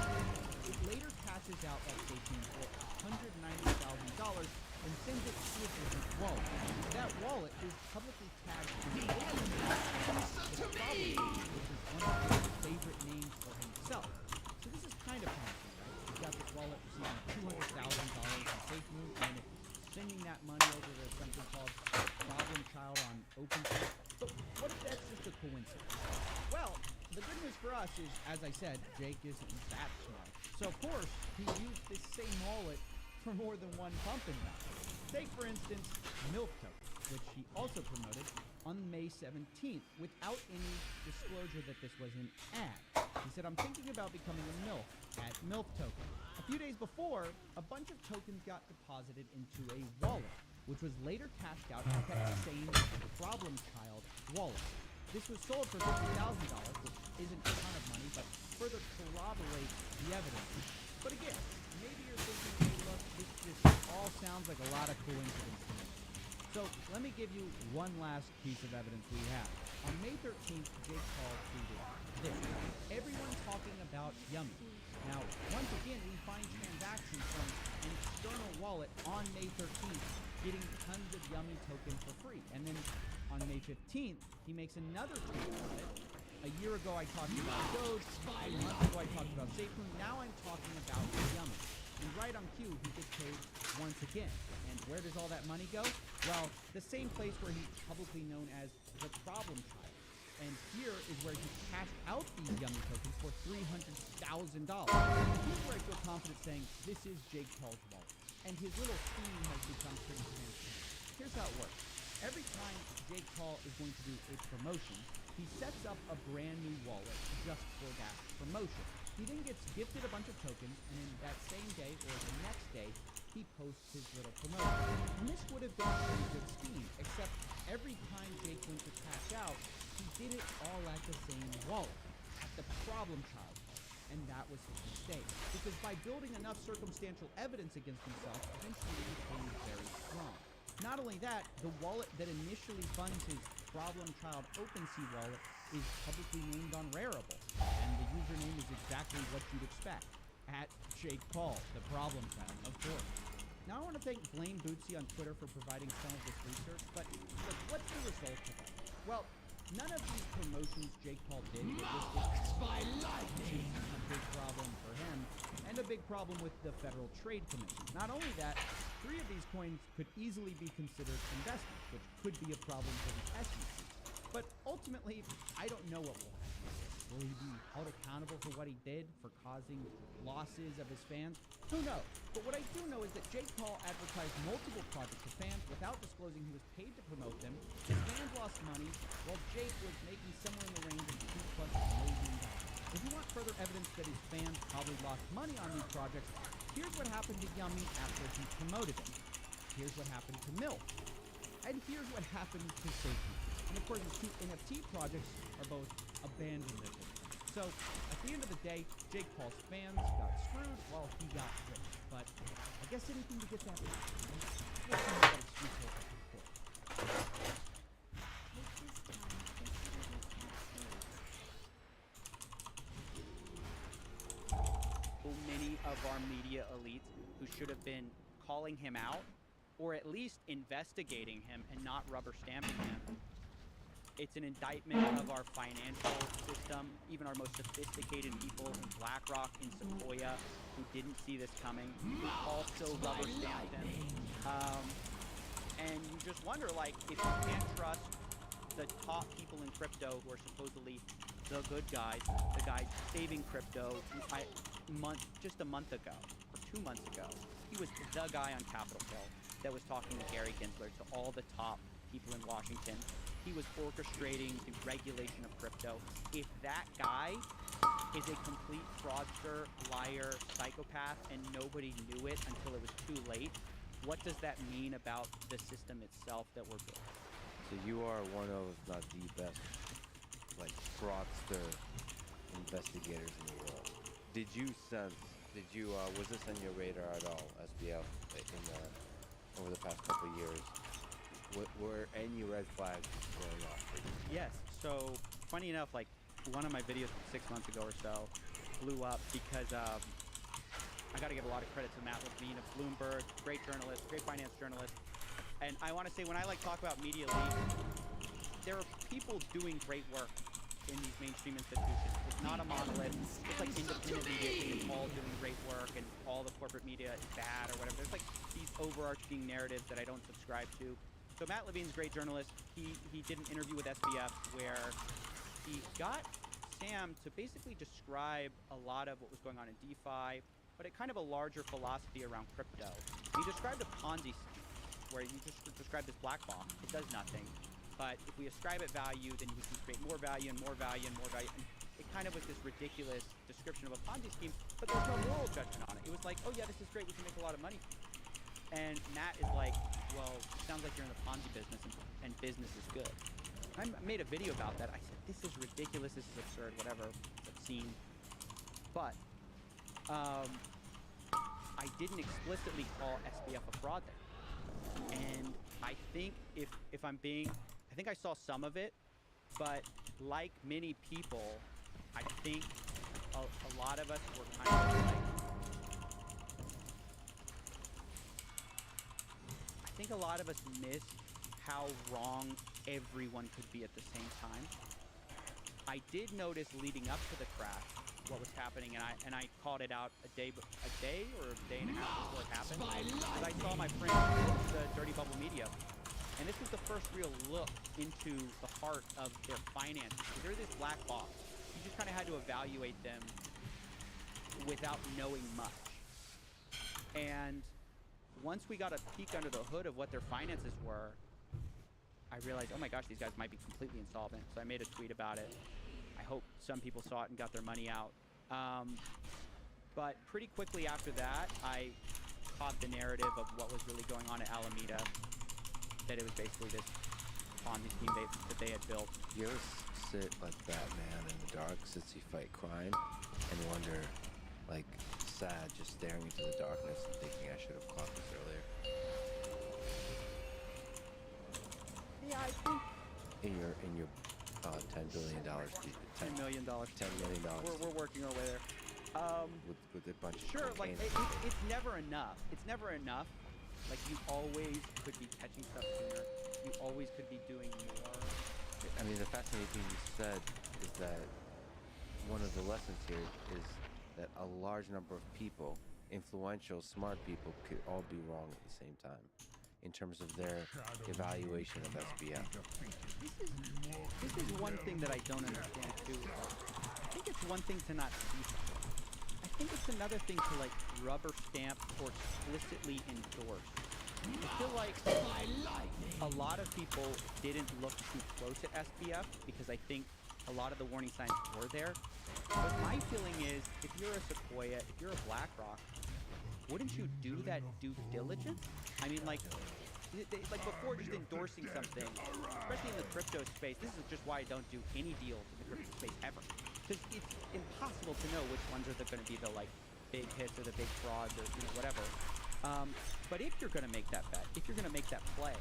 it later cashes out that safety for $190,000 and sends it to a different wallet. That wallet is publicly tagged as the problem, which is one of his favorite names for himself. So this is kind of promising, right? He's got this wallet receiving $200,000 in safe move, and it's sending that money over to something called Problem Child on OpenSea. But what if that's just a coincidence? Well, the good news for us is, as I said, Jake isn't that smart. So, of course, he used this same wallet for more than one pump investment. Take, for instance, MILF Token, which he also promoted on May 17th without any disclosure that this was an ad. He said, I'm thinking about becoming a MILF at MILF Token. A few days before, a bunch of tokens got deposited into a wallet, which was later cashed out at that same Problem Child wallet. This was sold for $50,000, which isn't a ton of money, but further corroborates the evidence. But again, maybe you're thinking, hey, look, this just all sounds like a lot of coincidence to me. So let me give you one last piece of evidence we have. On May 13th, Jake Paul tweeted this: everyone's talking about Yummy. Now, once again, we find transactions from an external wallet on May 13th getting tons of Yummy token for free. And then on May 15th, he makes another tweet about it. A year ago, I talked about Doge. A month ago, I talked about SafeMoon. Now I'm talking about Yummy. And right on cue, he gets paid once again. And where does all that money go? Well, the same place where he's publicly known as the Problem Child. And here is where he cashed out these Yummy tokens for $300,000. Here's where I feel confident saying this is Jake Paul's wallet. And his little scheme has become pretty transparent. Here's how it works. Every time Jake Paul is going to do a promotion, he sets up a brand new wallet just for that promotion. He then gets gifted a bunch of tokens, and in that same day or the next day, he posts his little promotion. And this would have been a pretty good scheme, except every time Jake went to cash out, he did it all at the same wallet, at the Problem Child. And that was his mistake. Because by building enough circumstantial evidence against himself, eventually he became very strong. Not only that, the wallet that initially funds his Problem Child OpenSea wallet is publicly named on Rarible. And the username is exactly what you'd expect. At Jake Paul, the Problem Child, of course. Now I want to thank Blaine Bootsy on Twitter for providing some of this research, but look, what's the result of it? Well, none of these promotions Jake Paul did were listed a big problem for him, and a big problem with the Federal Trade Commission. Not only that, 3 of these coins could easily be considered investments, which could be a problem for the SEC. But ultimately, I don't know what will happen. Will he be held accountable for what he did, for causing losses of his fans? Who knows? But what I do know is that Jake Paul advertised multiple projects to fans without disclosing he was paid to promote them. His fans lost money, while Jake was making somewhere in the range of $2+ million. If you want further evidence that his fans probably lost money on these projects, here's what happened to Yummy after he promoted him. Here's what happened to MILF. And here's what happened to Safety. And of course, his 2 NFT projects are both abandoned at this point. So, at the end of the day, Jake Paul's fans got screwed while he got rich. But I guess anything to get that back. We'll see what excuse he'll have to quit. our media elites who should have been calling him out, or at least investigating him and not rubber stamping him. It's an indictment of our financial system, even our most sophisticated people in BlackRock, in Sequoia, who didn't see this coming, who also rubber stamped him. And you just wonder, like, if you can't trust the top people in crypto who are supposedly the good guys, the guy saving crypto, just a month ago, or 2 months ago, he was the guy on Capitol Hill that was talking to Gary Gensler, to all the top people in Washington. He was orchestrating the regulation of crypto. If that guy is a complete fraudster, liar, psychopath, and nobody knew it until it was too late, what does that mean about the system itself that we're building? So you are one of, if not the best, like, fraudster investigators in the world. Did you sense, was this on your radar at all, SBF, over the past couple of years? Were any red flags going off? Yes. So, funny enough, like, one of my videos from 6 months ago or so blew up because I got to give a lot of credit to Matt Levine of Bloomberg, great journalist, great finance journalist. And I want to say, when I talk about media leaks, there are people doing great work in these mainstream institutions. It's not a monolith. It's like independent media isn't all doing great work and all the corporate media is bad or whatever. There's like these overarching narratives that I don't subscribe to. So Matt Levine's a great journalist. He did an interview with SBF where he got Sam to basically describe a lot of what was going on in DeFi, but a kind of a larger philosophy around crypto. He described a Ponzi scheme where you just describe this black box. It does nothing. But if we ascribe it value, then we can create more value and more value and more value. And it kind of was this ridiculous description of a Ponzi scheme, but there's no moral judgment on it. It was like, oh yeah, this is great, we can make a lot of money. And Matt is like, well, it sounds like you're in the Ponzi business and business is good. I made a video about that. I said, this is ridiculous, this is absurd, whatever, it's obscene. But I didn't explicitly call SBF a fraud there. And I think if I'm being, I think I saw some of it, but like many people, I think a lot of us were kind of like, I think a lot of us missed how wrong everyone could be at the same time. I did notice leading up to the crash what was happening, and I called it out a day or a day and a half before it happened. Because I saw my friend, the Dirty Bubble Media, and this was the first real look into the heart of their finances. They're this black box. You just kind of had to evaluate them without knowing much. And once we got a peek under the hood of what their finances were, I realized, oh my gosh, these guys might be completely insolvent. So I made a tweet about it. I hope some people saw it and got their money out. But pretty quickly after that, I caught the narrative of what was really going on at Alameda, that it was basically this Ponzi scheme that they had built. You ever sit like Batman in the dark, since you fight crime, and wonder, like, sad, just staring into the darkness and thinking I should have caught this earlier? Yeah, I think in your $10 billion, $10 million. $10 million. We're working our way there. With a bunch of sure, like cocaine. it's never enough. It's never enough. Like, you always could be catching stuff sooner. You always could be doing more. I mean, the fascinating thing you said is that one of the lessons here is that a large number of people, influential, smart people, could all be wrong at the same time in terms of their evaluation of SBF. This is one thing that I don't understand too. I think it's one thing to not see something. I think it's another thing to, like, rubber stamp or explicitly endorse. I feel like a lot of people didn't look too close at SBF because I think a lot of the warning signs were there. But my feeling is, if you're a Sequoia, if you're a BlackRock, wouldn't you do that due diligence? I mean, like before just endorsing something, especially in the crypto space, this is just why I don't do any deals in the crypto space ever. Because it's impossible to know which ones are going to be the, like, big hits or the big frauds or, you know, whatever. But if you're going to make that bet, if you're going to make that play,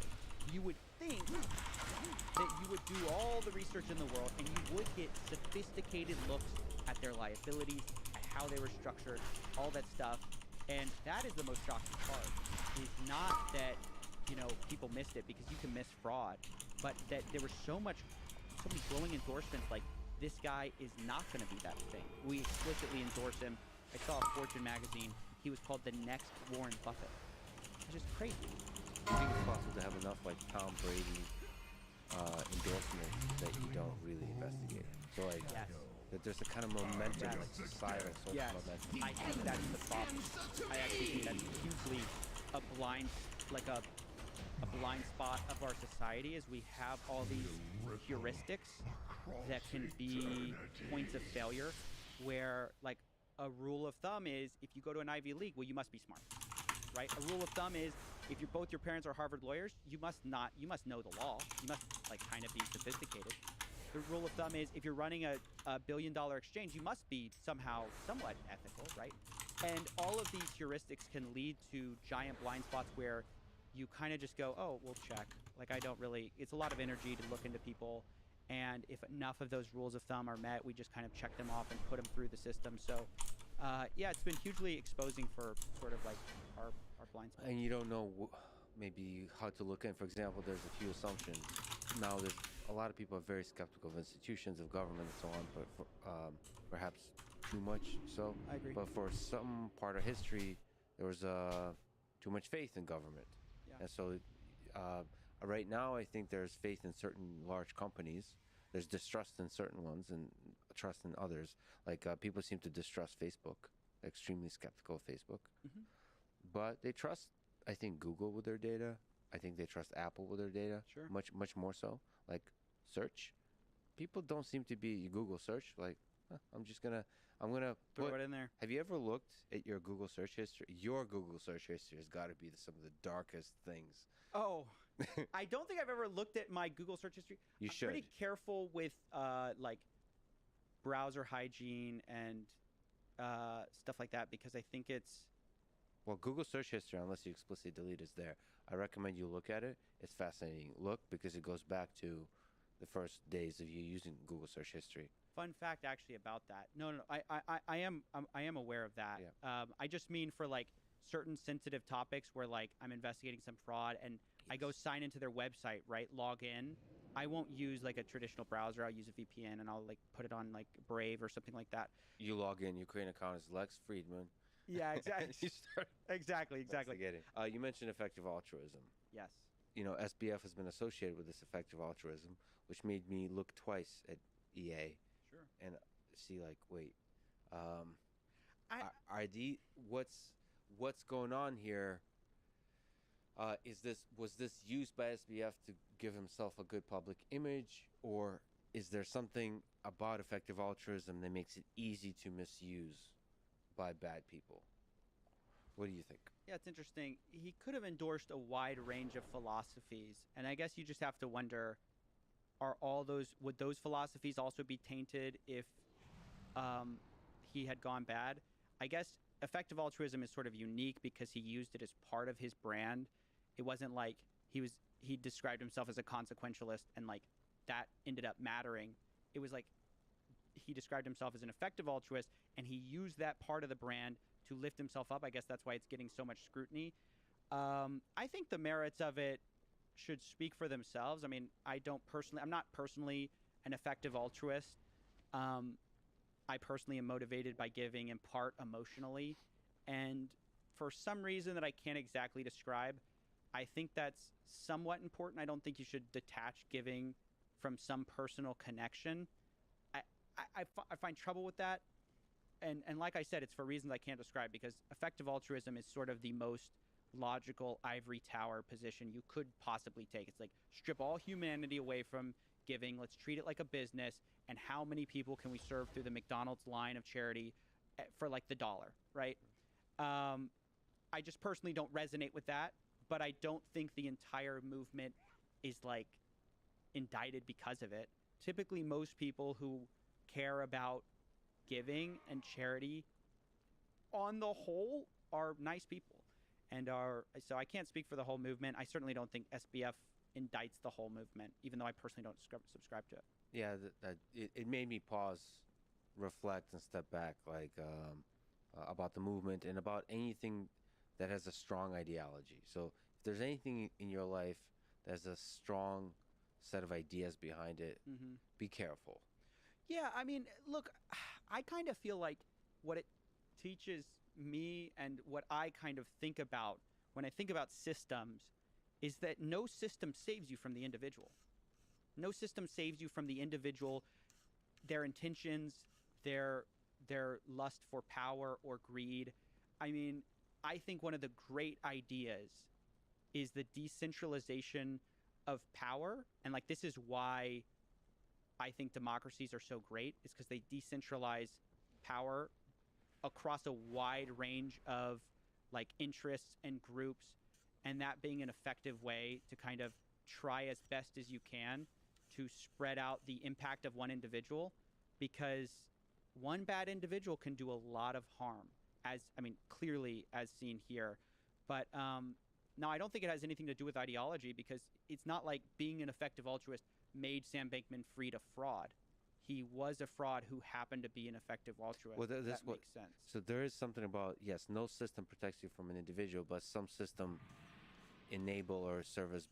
you would think that you would do all the research in the world and you would get sophisticated looks at their liabilities, at how they were structured, all that stuff. And that is the most shocking part, is not that, people missed it, because you can miss fraud, but that there was so many glowing endorsements, like, this guy is not going to be that thing. We explicitly endorse him. I saw Fortune magazine. He was called the next Warren Buffett. It's just crazy. I think it's possible to have enough like Tom Brady endorsements that you don't really investigate. So like that there's a kind of momentum, like societal sort of momentum. I think that's the problem. I actually think that's hugely a blind spot of our society, is we have all these heuristics that can be points of failure, where like a rule of thumb is, if you go to an Ivy League, well, you must be smart, right? A rule of thumb is, if both your parents are Harvard lawyers, you must know the law. You must like kind of be sophisticated. The rule of thumb is, if you're running a $1 billion exchange, you must be somewhat ethical, right? And all of these heuristics can lead to giant blind spots where you kind of just go, oh, we'll check. Like, it's a lot of energy to look into people. And if enough of those rules of thumb are met, we just kind of check them off and put them through the system. So, it's been hugely exposing for sort of like our blind spots. And you don't know maybe how to look at. For example, there's a few assumptions. Now, there's a lot of people are very skeptical of institutions, of government, and so on, but perhaps too much so. I agree. But for some part of history, there was too much faith in government. Yeah. And so right now, I think there's faith in certain large companies. There's distrust in certain ones and trust in others. Like people seem to distrust Facebook, extremely skeptical of Facebook. Mm-hmm. But they trust, I think, Google with their data. I think they trust Apple with their data. Sure. Much more so. Like search. People don't seem to be Google search. Like, I'm gonna Throw it in there. Have you ever looked at your Google search history? Your Google search history has got to be some of the darkest things. Oh, I don't think I've ever looked at my Google search history. You should. I'm pretty careful with like browser hygiene and stuff like that, because I think it's... Well, Google search history, unless you explicitly delete, is there. I recommend you look at it. It's fascinating. Look, because it goes back to the first days of you using Google search history. Fun fact, actually, about that. No, I am aware of that. Yeah. I just mean for like certain sensitive topics where like I'm investigating some fraud and I go sign into their website, right? Log in. I won't use like a traditional browser. I'll use a VPN and I'll like put it on like Brave or something like that. You log in, you create an account as Lex Friedman. Yeah, exactly. You start exactly. investigating. You mentioned effective altruism. Yes. SBF has been associated with this effective altruism, which made me look twice at EA. Sure. And see, like, wait, what's going on here? Was this used by SBF to give himself a good public image, or is there something about effective altruism that makes it easy to misuse by bad people? What do you think? Yeah, it's interesting. He could have endorsed a wide range of philosophies, and I guess you just have to wonder, would those philosophies also be tainted if he had gone bad? I guess effective altruism is sort of unique because he used it as part of his brand. It wasn't like he described himself as a consequentialist and like that ended up mattering. It was like he described himself as an effective altruist and he used that part of the brand to lift himself up. I guess that's why it's getting so much scrutiny. I think the merits of it should speak for themselves. I mean, I'm not personally an effective altruist. I personally am motivated by giving in part emotionally. And for some reason that I can't exactly describe, I think that's somewhat important. I don't think you should detach giving from some personal connection. I find trouble with that. And like I said, it's for reasons I can't describe, because effective altruism is sort of the most logical ivory tower position you could possibly take. It's like, strip all humanity away from giving. Let's treat it like a business. And how many people can we serve through the McDonald's line of charity for like the dollar, right? I just personally don't resonate with that, but I don't think the entire movement is like indicted because of it. Typically, most people who care about giving and charity on the whole are nice people so I can't speak for the whole movement. I certainly don't think SBF indicts the whole movement, even though I personally don't subscribe to it. Yeah, it made me pause, reflect, and step back. Like, about the movement, and about anything that has a strong ideology. So if there's anything in your life that has a strong set of ideas behind it, be careful. Yeah, I mean, look, I kind of feel like what it teaches me and what I kind of think about when I think about systems is that no system saves you from the individual. No system saves you from the individual, their intentions, their lust for power or greed. I mean, I think one of the great ideas is the decentralization of power, and like this is why I think democracies are so great, is because they decentralize power across a wide range of like interests and groups, and that being an effective way to kind of try as best as you can to spread out the impact of one individual, because one bad individual can do a lot of harm, as I mean clearly as seen here. But no, I don't think it has anything to do with ideology, because it's not like being an effective altruist made Sam Bankman-Fried a fraud. He was a fraud who happened to be an effective altruist. Well, that makes sense. So there is something about, yes, no system protects you from an individual, but some system enable or serve as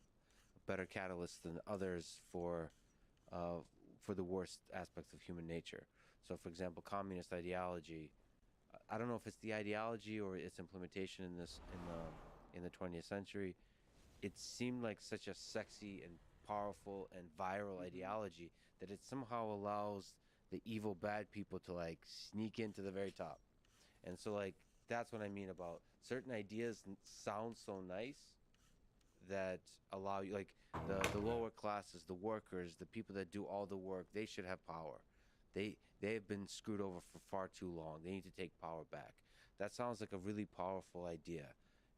better catalysts than others for the worst aspects of human nature. So, for example, communist ideology. I don't know if it's the ideology or its implementation in the 20th century. It seemed like such a sexy and powerful and viral ideology that it somehow allows the evil bad people to like sneak into the very top. And so like that's what I mean about certain ideas sound so nice that allow you, like the lower classes, the workers, the people that do all the work, they should have power. They have been screwed over for far too long. They need to take power back. That sounds like a really powerful idea.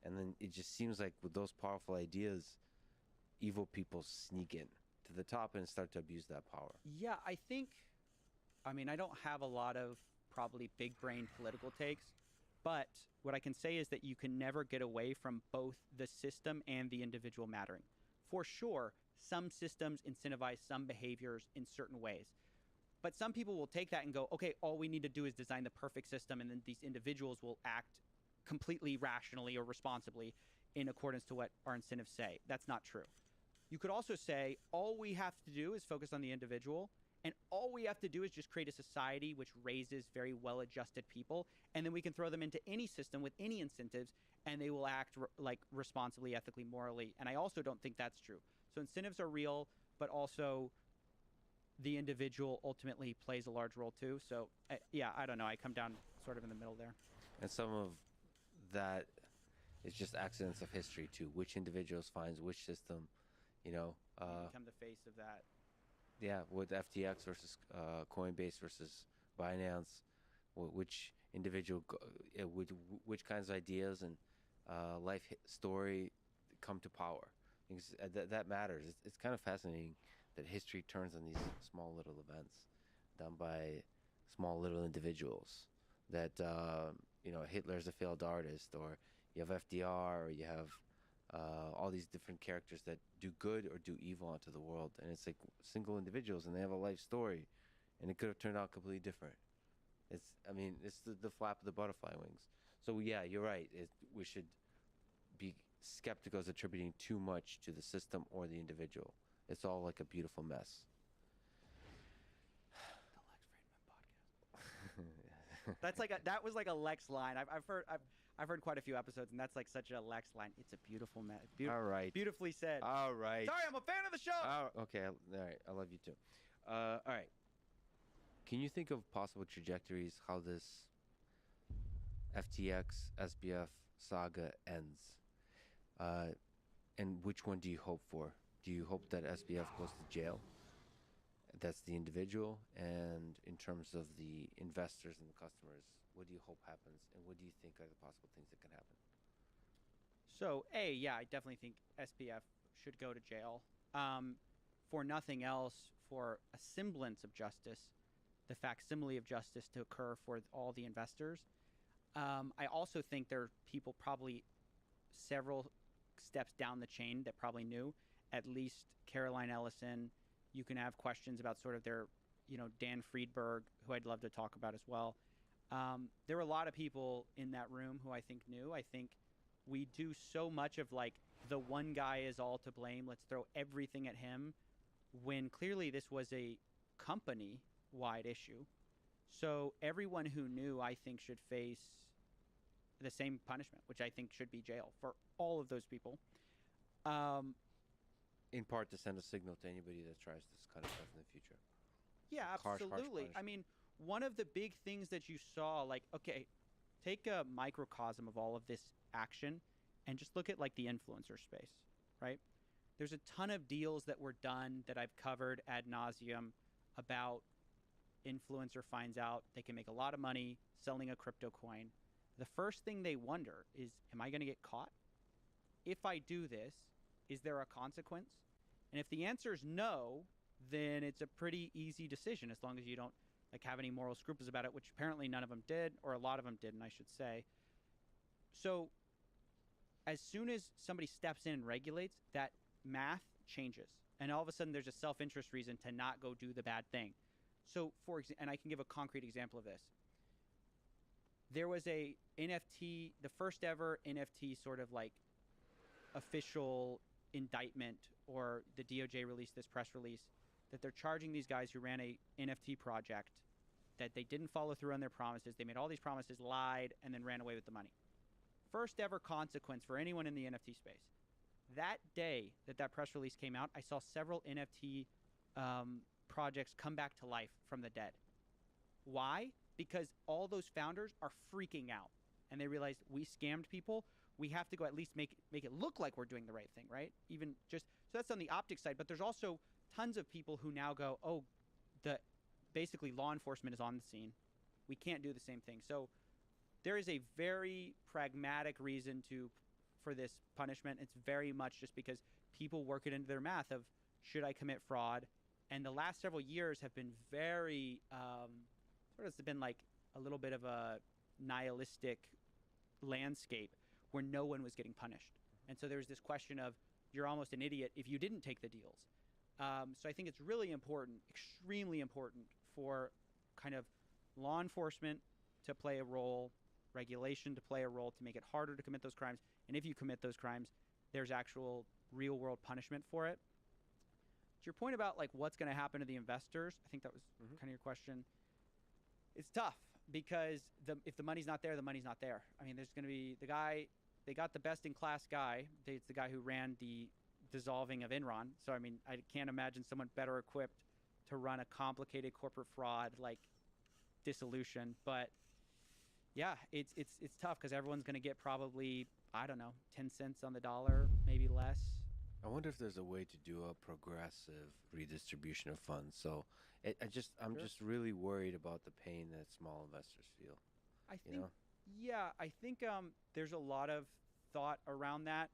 And then it just seems like with those powerful ideas, evil people sneak in to the top and start to abuse that power. Yeah, I mean, I don't have a lot of probably big brain political takes, but what I can say is that you can never get away from both the system and the individual mattering. For sure, some systems incentivize some behaviors in certain ways, but some people will take that and go, okay, all we need to do is design the perfect system, and then these individuals will act completely rationally or responsibly in accordance to what our incentives say. That's not true. You could also say all we have to do is focus on the individual, and all we have to do is just create a society which raises very well-adjusted people, and then we can throw them into any system with any incentives, and they will act like responsibly, ethically, morally. And I also don't think that's true. So incentives are real, but also the individual ultimately plays a large role too. So yeah, I don't know. I come down sort of in the middle there. And some of that is just accidents of history too. Which individuals finds which system, you know. Become the face of that. Yeah, with FTX versus Coinbase versus Binance, which individual, which kinds of ideas and life story come to power. Because that matters. It's kind of fascinating that history turns on these small little events done by small little individuals. That you know, Hitler's a failed artist, or you have FDR, or you have all these different characters that do good or do evil onto the world, and it's like single individuals, and they have a life story, and it could have turned out completely different. It's the flap of the butterfly wings. So yeah, you're right. We should be skeptical of attributing too much to the system or the individual. It's all like a beautiful mess. That's like that was like a Lex line. I've heard quite a few episodes, and that's like such a Lex line. It's a beautiful mess. All right. Beautifully said. All right. Sorry, I'm a fan of the show. Okay. All right. I love you too. All right. Can you think of possible trajectories how this FTX SBF saga ends? And which one do you hope for? Do you hope that SBF goes to jail? That's the individual. And in terms of the investors and the customers, what do you hope happens? And what do you think are the possible things that can happen? So, yeah, I definitely think SBF should go to jail. For nothing else, for a semblance of justice, the facsimile of justice to occur for all the investors. I also think there are people probably several steps down the chain that probably knew, at least Caroline Ellison. You can have questions about sort of their, Dan Friedberg, who I'd love to talk about as well. There were a lot of people in that room who I think knew. I think we do so much of like the one guy is all to blame. Let's throw everything at him, when clearly this was a company-wide issue. So everyone who knew, I think, should face the same punishment, which I think should be jail for all of those people. In part to send a signal to anybody that tries this kind of stuff in the future. Yeah, Harsh absolutely. I mean, one of the big things that you saw, like, okay, take a microcosm of all of this action and just look at like the influencer space, right? There's a ton of deals that were done that I've covered ad nauseum about influencer finds out they can make a lot of money selling a crypto coin. The first thing they wonder is, am I going to get caught? If I do this, is there a consequence? And if the answer is no, then it's a pretty easy decision as long as you don't like have any moral scruples about it, which apparently none of them did, or a lot of them didn't, I should say. So as soon as somebody steps in and regulates, that math changes. And all of a sudden there's a self-interest reason to not go do the bad thing. So for example, and I can give a concrete example of this. There was a NFT, the first ever NFT sort of like official indictment, or the DOJ released this press release that they're charging these guys who ran a NFT project that they didn't follow through on their promises. They made all these promises, lied, and then ran away with the money. First ever consequence for anyone in the NFT space. That day that that press release came out, I saw several NFT projects come back to life from the dead. Why? Because all those founders are freaking out, and they realized we scammed people. We have to go at least make it look like we're doing the right thing, right? Even just so that's on the optics side, but there's also tons of people who now go, oh, basically law enforcement is on the scene. We can't do the same thing. So there is a very pragmatic reason for this punishment. It's very much just because people work it into their math of, should I commit fraud? And the last several years have been very sort of been like a little bit of a nihilistic landscape where no one was getting punished. And so there's this question of, you're almost an idiot if you didn't take the deals. So I think it's really important, extremely important, for kind of law enforcement to play a role, regulation to play a role, to make it harder to commit those crimes. And if you commit those crimes, there's actual real world punishment for it. To your point about like what's going to happen to the investors, I think that was kind of your question. It's tough because if the money's not there, the money's not there. I mean, there's going to be the guy, they got the best in class guy. It's the guy who ran the dissolving of Enron. So, I mean, I can't imagine someone better equipped to run a complicated corporate fraud like dissolution. But yeah, it's tough because everyone's going to get probably, I don't know, 10 cents on the dollar, maybe less. I wonder if there's a way to do a progressive redistribution of funds. So I'm just really worried about the pain that small investors feel. I think there's a lot of thought around that.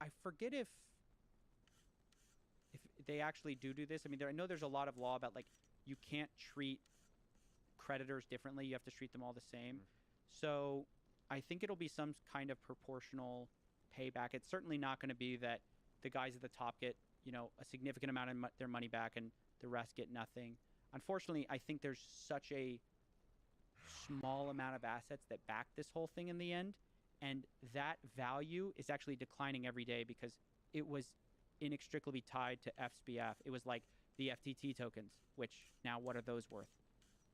I forget if they actually do this. I mean, I know there's a lot of law about like you can't treat creditors differently. You have to treat them all the same. So I think it'll be some kind of proportional payback. It's certainly not going to be that the guys at the top get, a significant amount of their money back and the rest get nothing. Unfortunately, I think there's such a small amount of assets that back this whole thing in the end. And that value is actually declining every day because it was inextricably tied to FSBF. It was like the FTT tokens, which now what are those worth?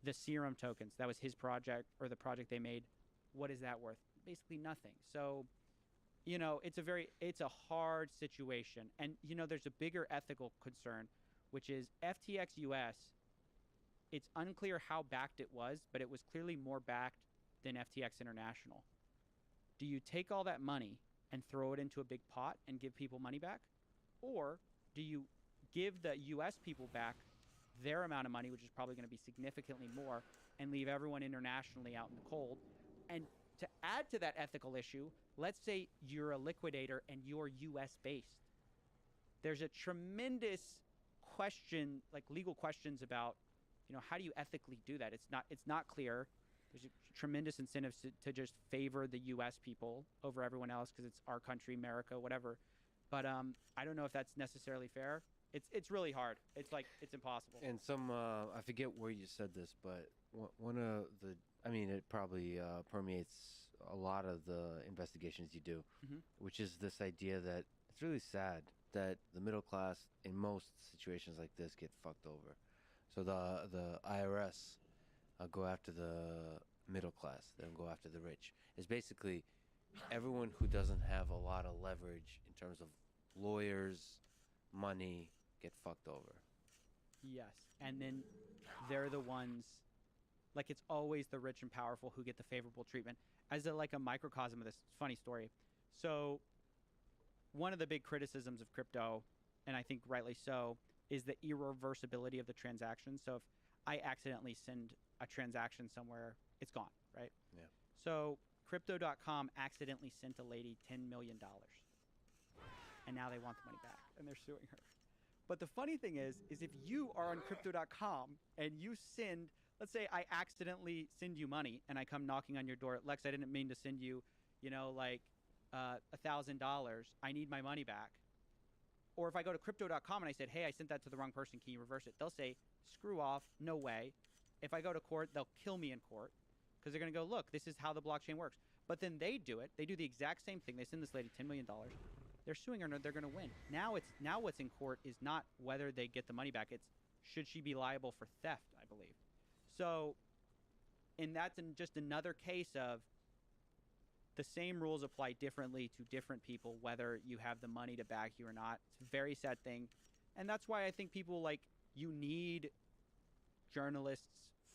The Serum tokens, that was his project or the project they made. What is that worth? Basically nothing. So, it's a hard situation. And, there's a bigger ethical concern, which is FTX US. It's unclear how backed it was, but it was clearly more backed than FTX International. Do you take all that money and throw it into a big pot and give people money back? Or do you give the US people back their amount of money, which is probably going to be significantly more, and leave everyone internationally out in the cold? And to add to that ethical issue, let's say you're a liquidator and you're US based. There's a tremendous question, like legal questions about, how do you ethically do that? It's not clear. There's a tremendous incentive to just favor the US people over everyone else because it's our country, America, whatever. But I don't know if that's necessarily fair. It's really hard. It's like it's impossible. And some, I forget where you said this, but one of the, I mean, it probably permeates a lot of the investigations you do, which is this idea that it's really sad that the middle class in most situations like this get fucked over. So the IRS go after the middle class, they don't go after the rich. It's basically everyone who doesn't have a lot of leverage in terms of lawyers, money, get fucked over. Yes, and then they're the ones, like it's always the rich and powerful who get the favorable treatment. As a microcosm of this funny story. So one of the big criticisms of crypto, and I think rightly so, is the irreversibility of the transaction. So if I accidentally send a transaction somewhere, it's gone, right? Yeah. So Crypto.com accidentally sent a lady $10 million. And now they want the money back, and they're suing her. But the funny thing is if you are on Crypto.com and you send, let's say I accidentally send you money, and I come knocking on your door, Lex, I didn't mean to send you, $1,000. I need my money back. Or if I go to Crypto.com and I said, hey, I sent that to the wrong person, can you reverse it? They'll say, screw off, no way. If I go to court, they'll kill me in court because they're going to go, look, this is how the blockchain works. But then they do it. They do the exact same thing. They send this lady $10 million. They're suing her, and they're going to win. Now what's in court is not whether they get the money back. It's should she be liable for theft, I believe. So, and that's just another case of the same rules apply differently to different people, whether you have the money to back you or not. It's a very sad thing. And that's why I think people you need journalists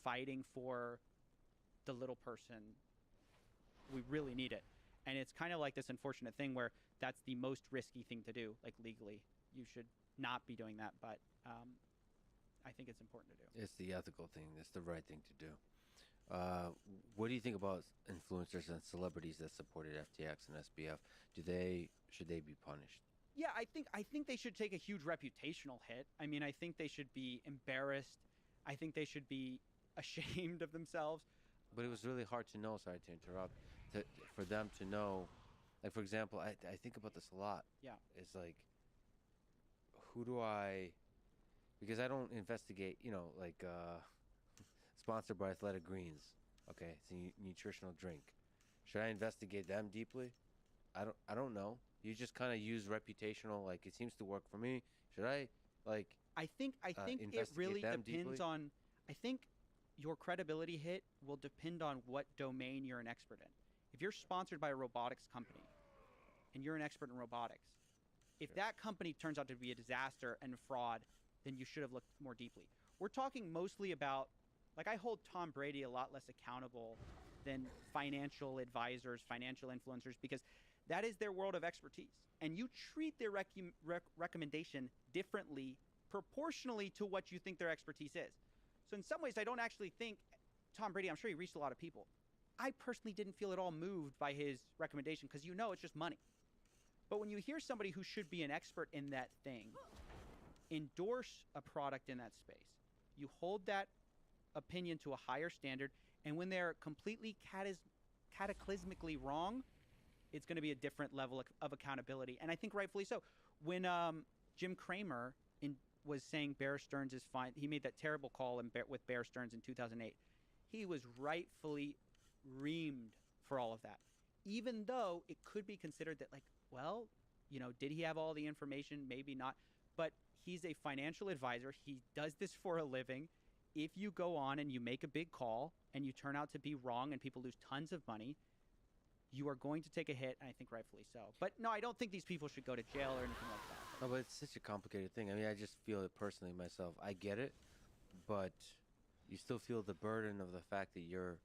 fighting for the little person. We really need it. And it's kind of like this unfortunate thing where that's the most risky thing to do, legally. You should not be doing that, but I think it's important to do. It's the ethical thing. It's the right thing to do. What do you think about influencers and celebrities that supported FTX and SBF? Should they be punished? Yeah, I think they should take a huge reputational hit. I mean, I think they should be embarrassed. I think they should be ashamed of themselves. But it was really hard to know, sorry to interrupt, for them to know. Like, for example, I think about this a lot. Yeah. It's like, who do I, because I don't investigate, sponsored by Athletic Greens. Okay, it's a nutritional drink. Should I investigate them deeply? I don't know. You just kind of use reputational, it seems to work for me. Should I, I think it really depends on, I think your credibility hit will depend on what domain you're an expert in. If you're sponsored by a robotics company and you're an expert in robotics, if that company turns out to be a disaster and fraud, then you should have looked more deeply. We're talking mostly about, I hold Tom Brady a lot less accountable than financial advisors, financial influencers, because that is their world of expertise. And you treat their recommendation differently proportionally to what you think their expertise is. So in some ways, I don't actually think Tom Brady, I'm sure he reached a lot of people. I personally didn't feel at all moved by his recommendation because it's just money. But when you hear somebody who should be an expert in that thing endorse a product in that space, you hold that opinion to a higher standard, and when they're completely cataclysmically wrong, it's going to be a different level of accountability. And I think rightfully so. When Jim Cramer was saying Bear Stearns is fine, he made that terrible call with Bear Stearns in 2008. He was rightfully reamed for all of that, even though it could be considered that did he have all the information? Maybe not. But he's a financial advisor. He does this for a living. If you go on and you make a big call and you turn out to be wrong and people lose tons of money, you are going to take a hit, and I think rightfully so. But no, I don't think these people should go to jail or anything like that. No, but it's such a complicated thing. I mean, I just feel it personally myself. I get it, but you still feel the burden of the fact that your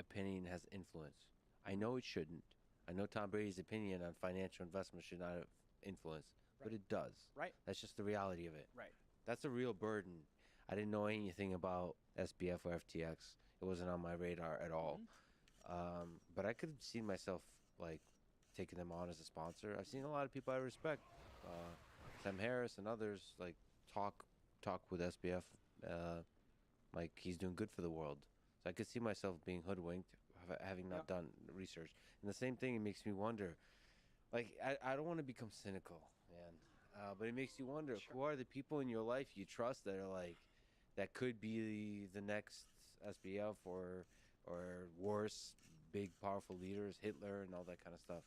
opinion has influence. I know it shouldn't. I know Tom Brady's opinion on financial investment should not have influence, but it does. Right. That's just the reality of it. Right. That's a real burden. I didn't know anything about SBF or FTX. It wasn't on my radar at all. But I could have seen myself taking them on as a sponsor. I've seen a lot of people I respect, Sam Harris and others, talk with SBF, he's doing good for the world. So I could see myself being hoodwinked, having not done research. And the same thing, it makes me wonder, I don't want to become cynical, man. But it makes you wonder, who are the people in your life you trust that are like, that could be the next SBF or worse, big powerful leaders, Hitler and all that kind of stuff.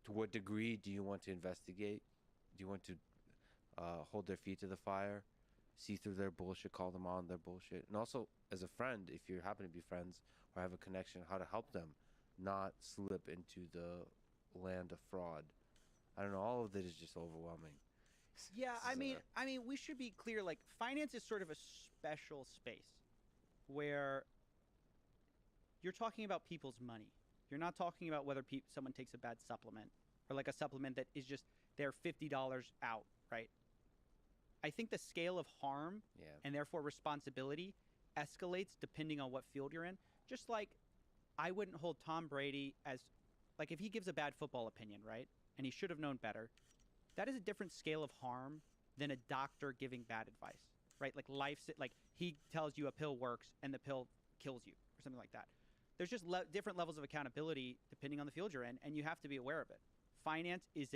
To what degree do you want to investigate? Do you want to hold their feet to the fire, see through their bullshit, call them on their bullshit? And also, as a friend, if you happen to be friends or have a connection, how to help them not slip into the land of fraud. I don't know, all of it is just overwhelming. Yeah, I mean, we should be clear. Like, finance is sort of a special space where you're talking about people's money. You're not talking about whether someone takes a bad supplement or like a supplement that is just they're $50 out, right? I think the scale of harm and therefore responsibility escalates depending on what field you're in. Just like I wouldn't hold Tom Brady as, like, if he gives a bad football opinion, right, and he should have known better, that is a different scale of harm than a doctor giving bad advice, right? Like like he tells you a pill works and the pill kills you or something like that. There's just different levels of accountability depending on the field you're in, and you have to be aware of it. Finance is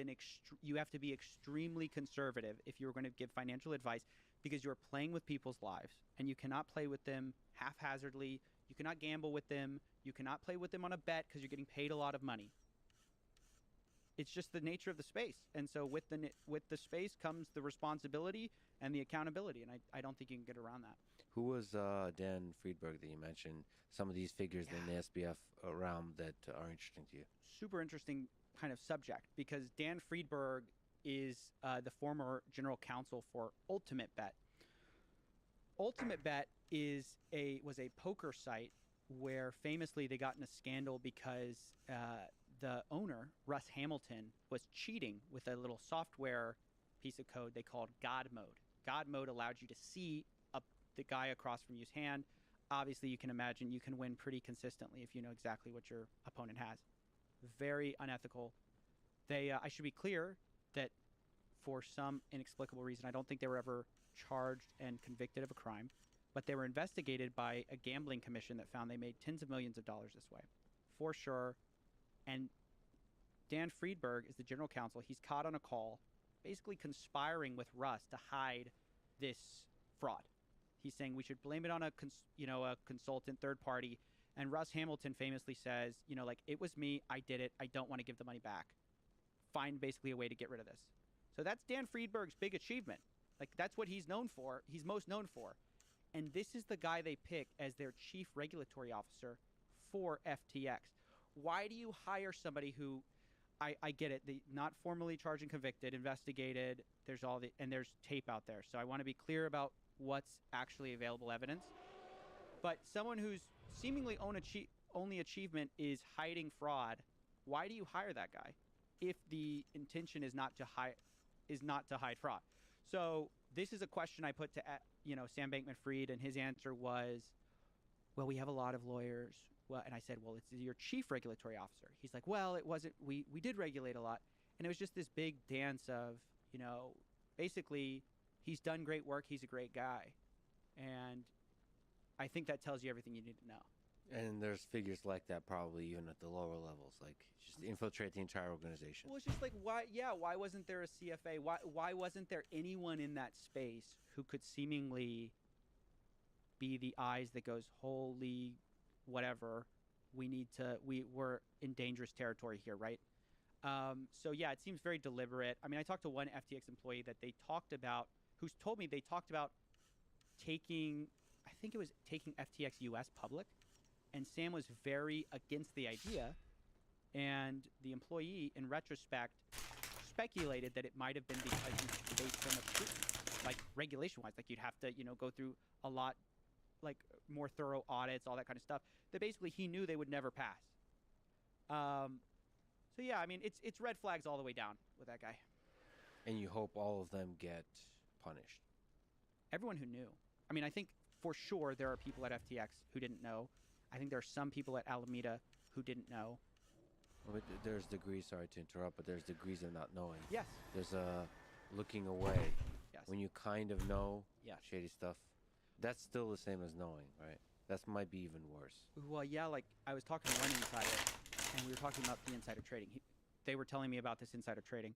you have to be extremely conservative if you're going to give financial advice, because you're playing with people's lives and you cannot play with them haphazardly. You cannot gamble with them. You cannot play with them on a bet because you're getting paid a lot of money. It's just the nature of the space. And so with the space comes the responsibility and the accountability, and I don't think you can get around that. Who was Dan Friedberg that you mentioned? Some of these figures in the SBF realm that are interesting to you. Super interesting kind of subject, because Dan Friedberg is the former general counsel for Ultimate Bet. Ultimate Bet was a poker site where famously they got in a scandal because the owner, Russ Hamilton, was cheating with a little software piece of code they called God Mode. God Mode allowed you to see the guy across from you's hand. Obviously, you can imagine you can win pretty consistently if you know exactly what your opponent has. Very unethical. I should be clear that for some inexplicable reason, I don't think they were ever charged and convicted of a crime, but they were investigated by a gambling commission that found they made tens of millions of dollars this way, for sure. And Dan Friedberg is the general counsel. He's caught on a call, basically conspiring with Russ to hide this fraud. He's saying we should blame it on a consultant, third party. And Russ Hamilton famously says, like, it was me, I did it, I don't want to give the money back. Find basically a way to get rid of this. So that's Dan Friedberg's big achievement. Like, that's what he's known for. He's most known for. And this is the guy they pick as their chief regulatory officer for FTX. Why do you hire somebody who, I get it, not formally charged and convicted, investigated, there's tape out there. So I want to be clear about what's actually available evidence. But someone whose seemingly only achievement is hiding fraud, why do you hire that guy if the intention is not to hide fraud? So this is a question I put to Sam Bankman-Fried, and his answer was, well, we have a lot of lawyers. Well, and I said, well, it's your chief regulatory officer. He's like, well, it wasn't. We did regulate a lot, and it was just this big dance of, basically, he's done great work. He's a great guy, and I think that tells you everything you need to know. And there's figures like that probably even at the lower levels, like just infiltrate the entire organization. Well, it's just like, why wasn't there a CFA? Why wasn't there anyone in that space who could seemingly be the eyes that goes, holy whatever, we're in dangerous territory here, right? So yeah, it seems very deliberate. I mean, I talked to one FTX employee that they talked about, who's told me they talked about taking FTX US public, and Sam was very against the idea, and the employee, in retrospect, speculated that it might have been because you faced so much scrutiny, like regulation-wise, like you'd have to, go through a lot, like more thorough audits, all that kind of stuff, that basically he knew they would never pass. So yeah, I mean, it's red flags all the way down with that guy. And you hope all of them get punished. Everyone who knew. I mean, I think for sure there are people at FTX who didn't know. I think there are some people at Alameda who didn't know. But there's degrees, sorry to interrupt, but there's degrees of not knowing. Yes. There's looking away. Yes. When you kind of know shady stuff, that's still the same as knowing, right? That might be even worse. Well, yeah, like I was talking to one insider, and we were talking about the insider trading. They were telling me about this insider trading.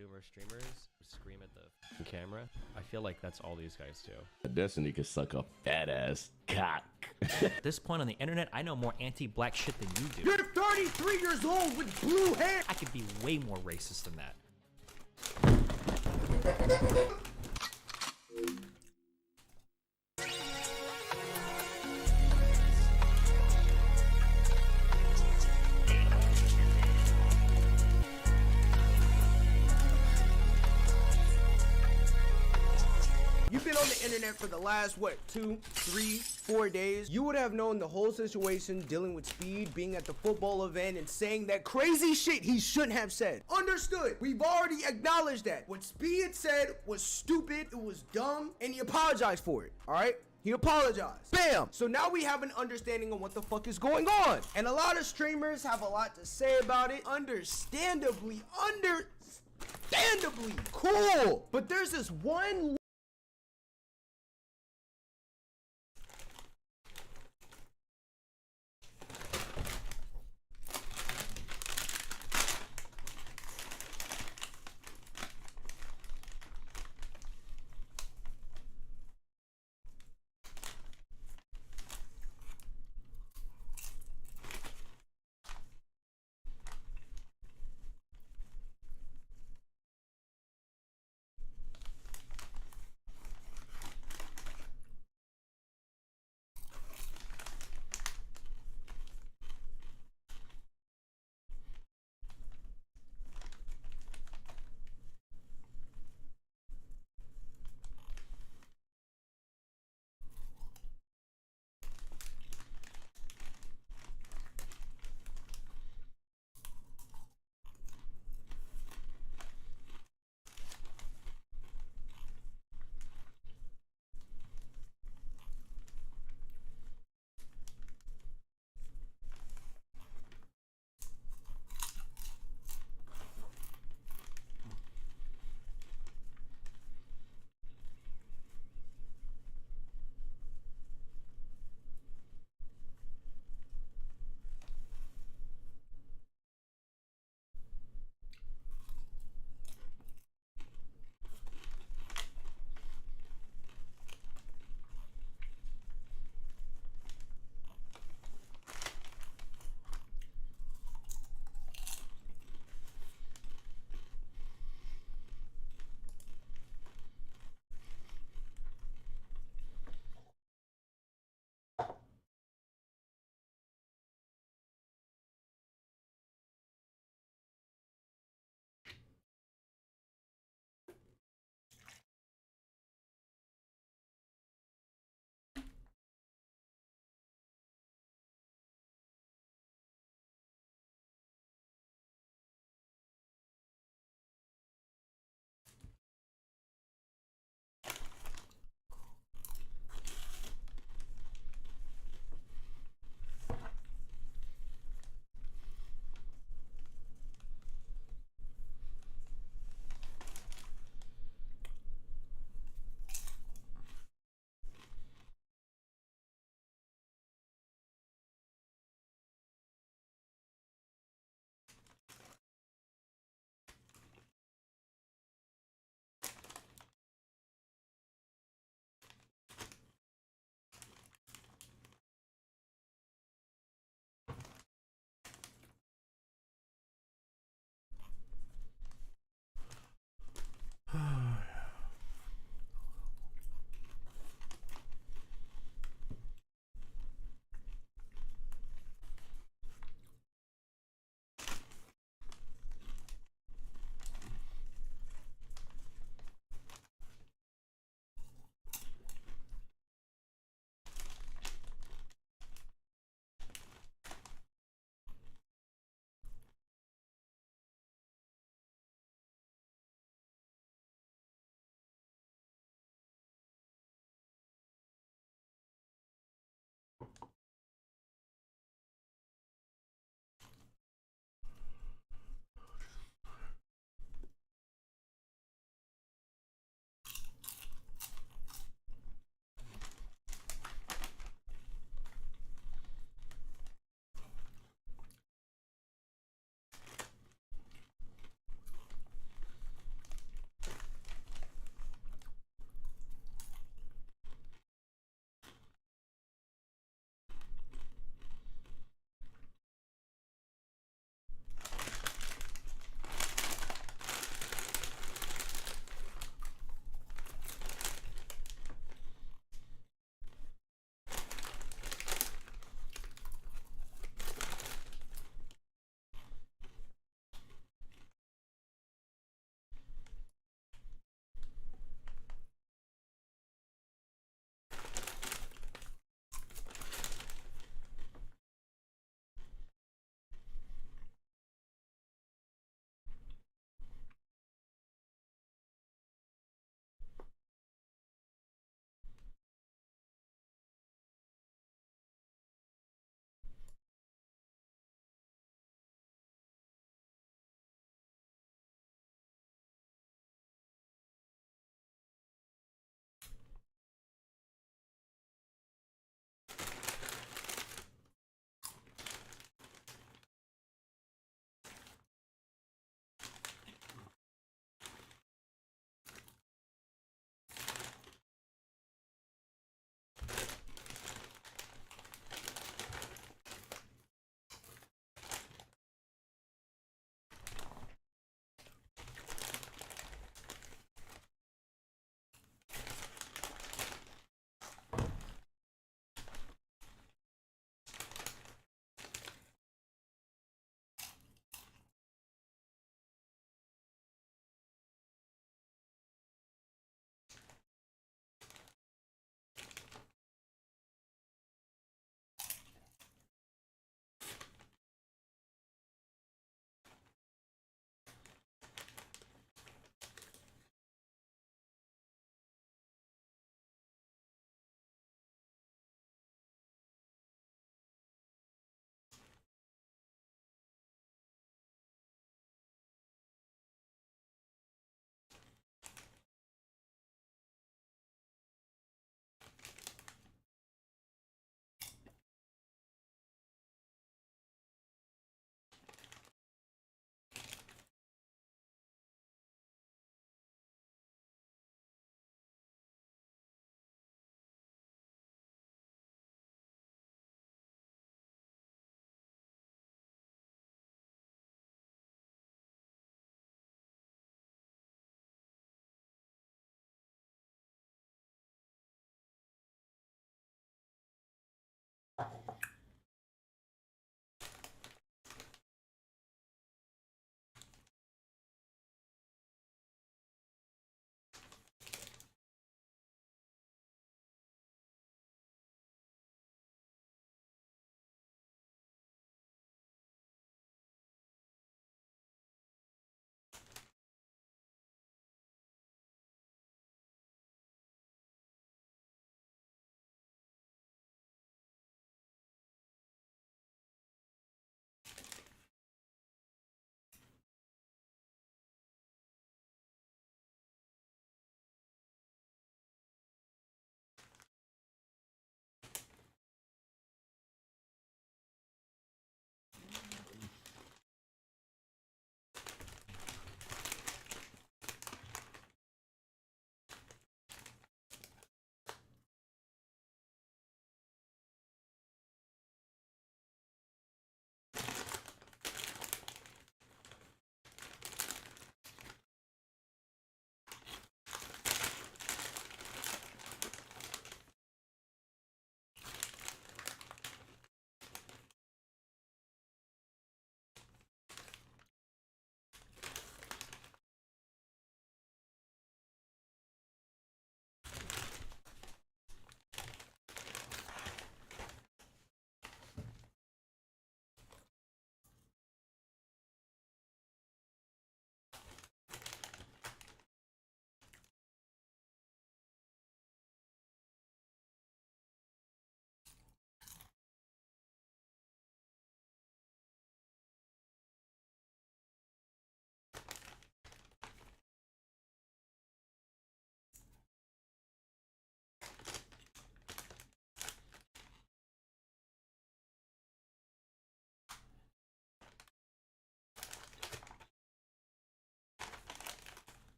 Zoomer streamers who scream at the camera. I feel like that's all these guys do. Destiny could suck a fat ass cock. At this point on the internet, I know more anti-black shit than you do. You're 33 years old with blue hair. I could be way more racist than that. You've been on the internet for the last, what, 2, 3, 4 days? You would have known the whole situation dealing with Speed being at the football event and saying that crazy shit he shouldn't have said. Understood. We've already acknowledged that. What Speed said was stupid, it was dumb, and he apologized for it, alright? He apologized. Bam! So now we have an understanding of what the fuck is going on. And a lot of streamers have a lot to say about it. Understandably cool. But there's this one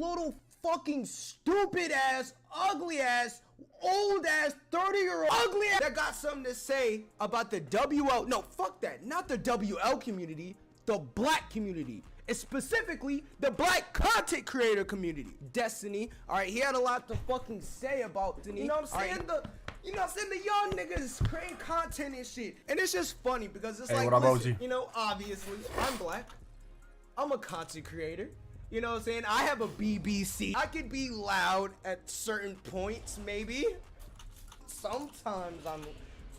little fucking stupid ass, ugly ass, old ass, 30-year-old ugly ass that got something to say about the WL. No, fuck that. Not the WL community, the black community. And specifically, the black content creator community. Destiny, alright, he had a lot to fucking say about Destiny. You know what I'm saying? You know what I'm saying? The young niggas creating content and shit. And it's just funny because it's like, listen, you know, obviously, I'm black. I'm a content creator. You know what I'm saying? I have a BBC. I can be loud at certain points, maybe. Sometimes I'm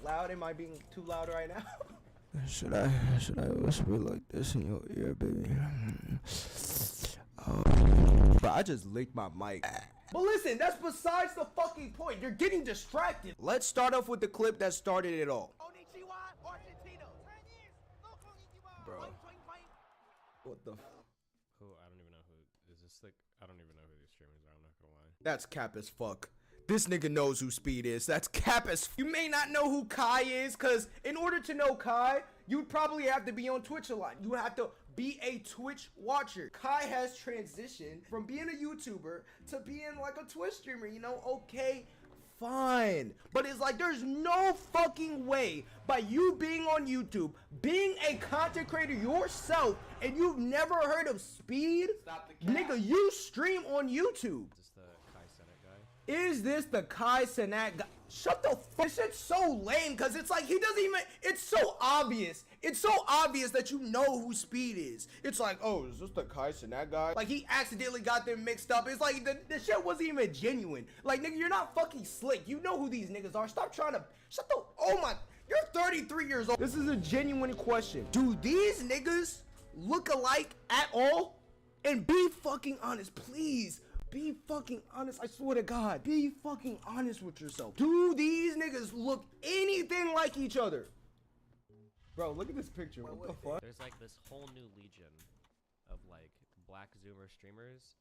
loud. Am I being too loud right now? Should I whisper like this in your ear, baby? But I just licked my mic. But listen, that's besides the fucking point. You're getting distracted. Let's start off with the clip that started it all. Bro. What the? Who? I don't even know who. Is this like? I don't even know who these streamers are. I'm not gonna lie. That's cap as fuck. This nigga knows who Speed is. That's cap as You may not know who Kai is, cause in order to know Kai, you'd probably have to be on Twitch a lot. You have to be a Twitch watcher. Kai has transitioned from being a YouTuber to being like a Twitch streamer, you know? Okay, fine. But it's like there's no fucking way by you being on YouTube, being a content creator yourself, and you've never heard of Speed? Nigga, you stream on YouTube. Is this the Kai Cenat guy? Shut the fuck. This shit's so lame because it's like he doesn't even. It's so obvious. It's so obvious that you know who Speed is. It's like, oh, is this the Kai Cenat guy? Like he accidentally got them mixed up. It's like the shit wasn't even genuine. Like nigga, you're not fucking slick. You know who these niggas are. Stop trying to. Shut the. Oh my. You're 33 years old. This is a genuine question. Do these niggas look alike at all? And be fucking honest, please. Be fucking honest, I swear to God. Be fucking honest with yourself. Do these niggas look anything like each other? Bro, look at this picture. What the fuck? There's like this whole new legion of like black Zoomer streamers,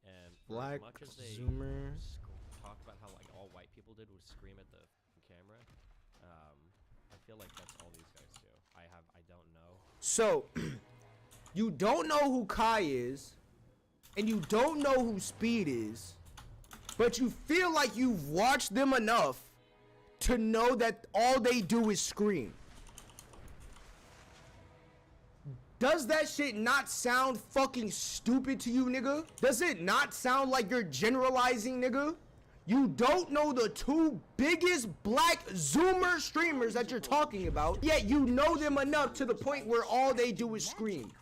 and for Black as much as they talked about how like all white people did was scream at the camera, I feel like that's all these guys do. I don't know. So, you don't know who Kai is. And you don't know who Speed is, but you feel like you've watched them enough to know that all they do is scream. Does that shit not sound fucking stupid to you, nigga? Does it not sound like you're generalizing, nigga? You don't know the two biggest black Zoomer streamers that you're talking about, yet you know them enough to the point where all they do is scream.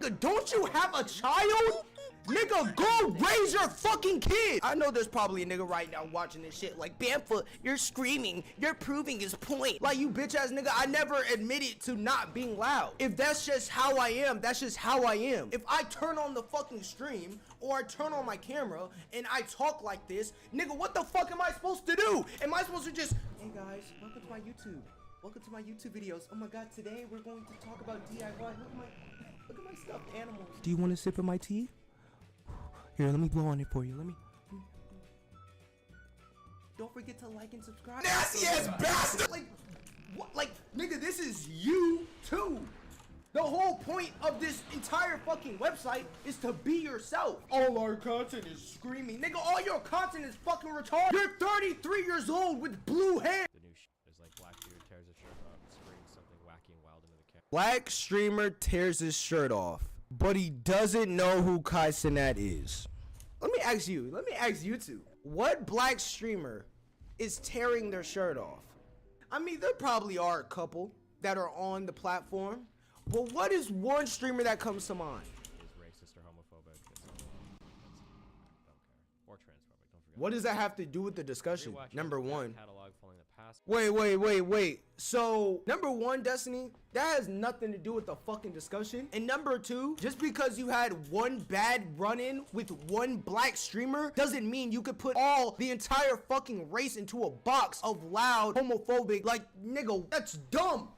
Nigga, don't you have a child? Nigga, go raise your fucking kid. I know there's probably a nigga right now watching this shit like, Bamfa, you're screaming. You're proving his point. Like, you bitch ass nigga, I never admitted to not being loud. If that's just how I am, that's just how I am. If I turn on the fucking stream or I turn on my camera and I talk like this, nigga, what the fuck am I supposed to do? Am I supposed to just, hey guys, welcome to my YouTube. Welcome to my YouTube videos. Oh my God, today we're going to talk about DIY. Look at my stuffed animals. Do you want a sip of my tea? Here, let me blow on it for you. Let me. Don't forget to like and subscribe. Nasty ass bastard! Like, what? Like, nigga, this is you too. The whole point of this entire fucking website is to be yourself. All our content is screaming. Nigga, all your content is fucking retarded. You're 33 years old with blue hair. The new shit is like black dude tears his shirt off and screams something wacky and wild into the camera. Black streamer tears his shirt off, but he doesn't know who Kai Cenat is. Let me ask you two. What black streamer is tearing their shirt off? I mean, there probably are a couple that are on the platform, but what is one streamer that comes to mind? Is racist or homophobic. Don't care. Or transphobic, don't forget. What does that have to do with the discussion? Number one. Catalog following the past. Wait. So, number one, Destiny, that has nothing to do with the fucking discussion. And number two, just because you had one bad run-in with one black streamer doesn't mean you could put the entire fucking race into a box of loud, homophobic, like, nigga, that's dumb.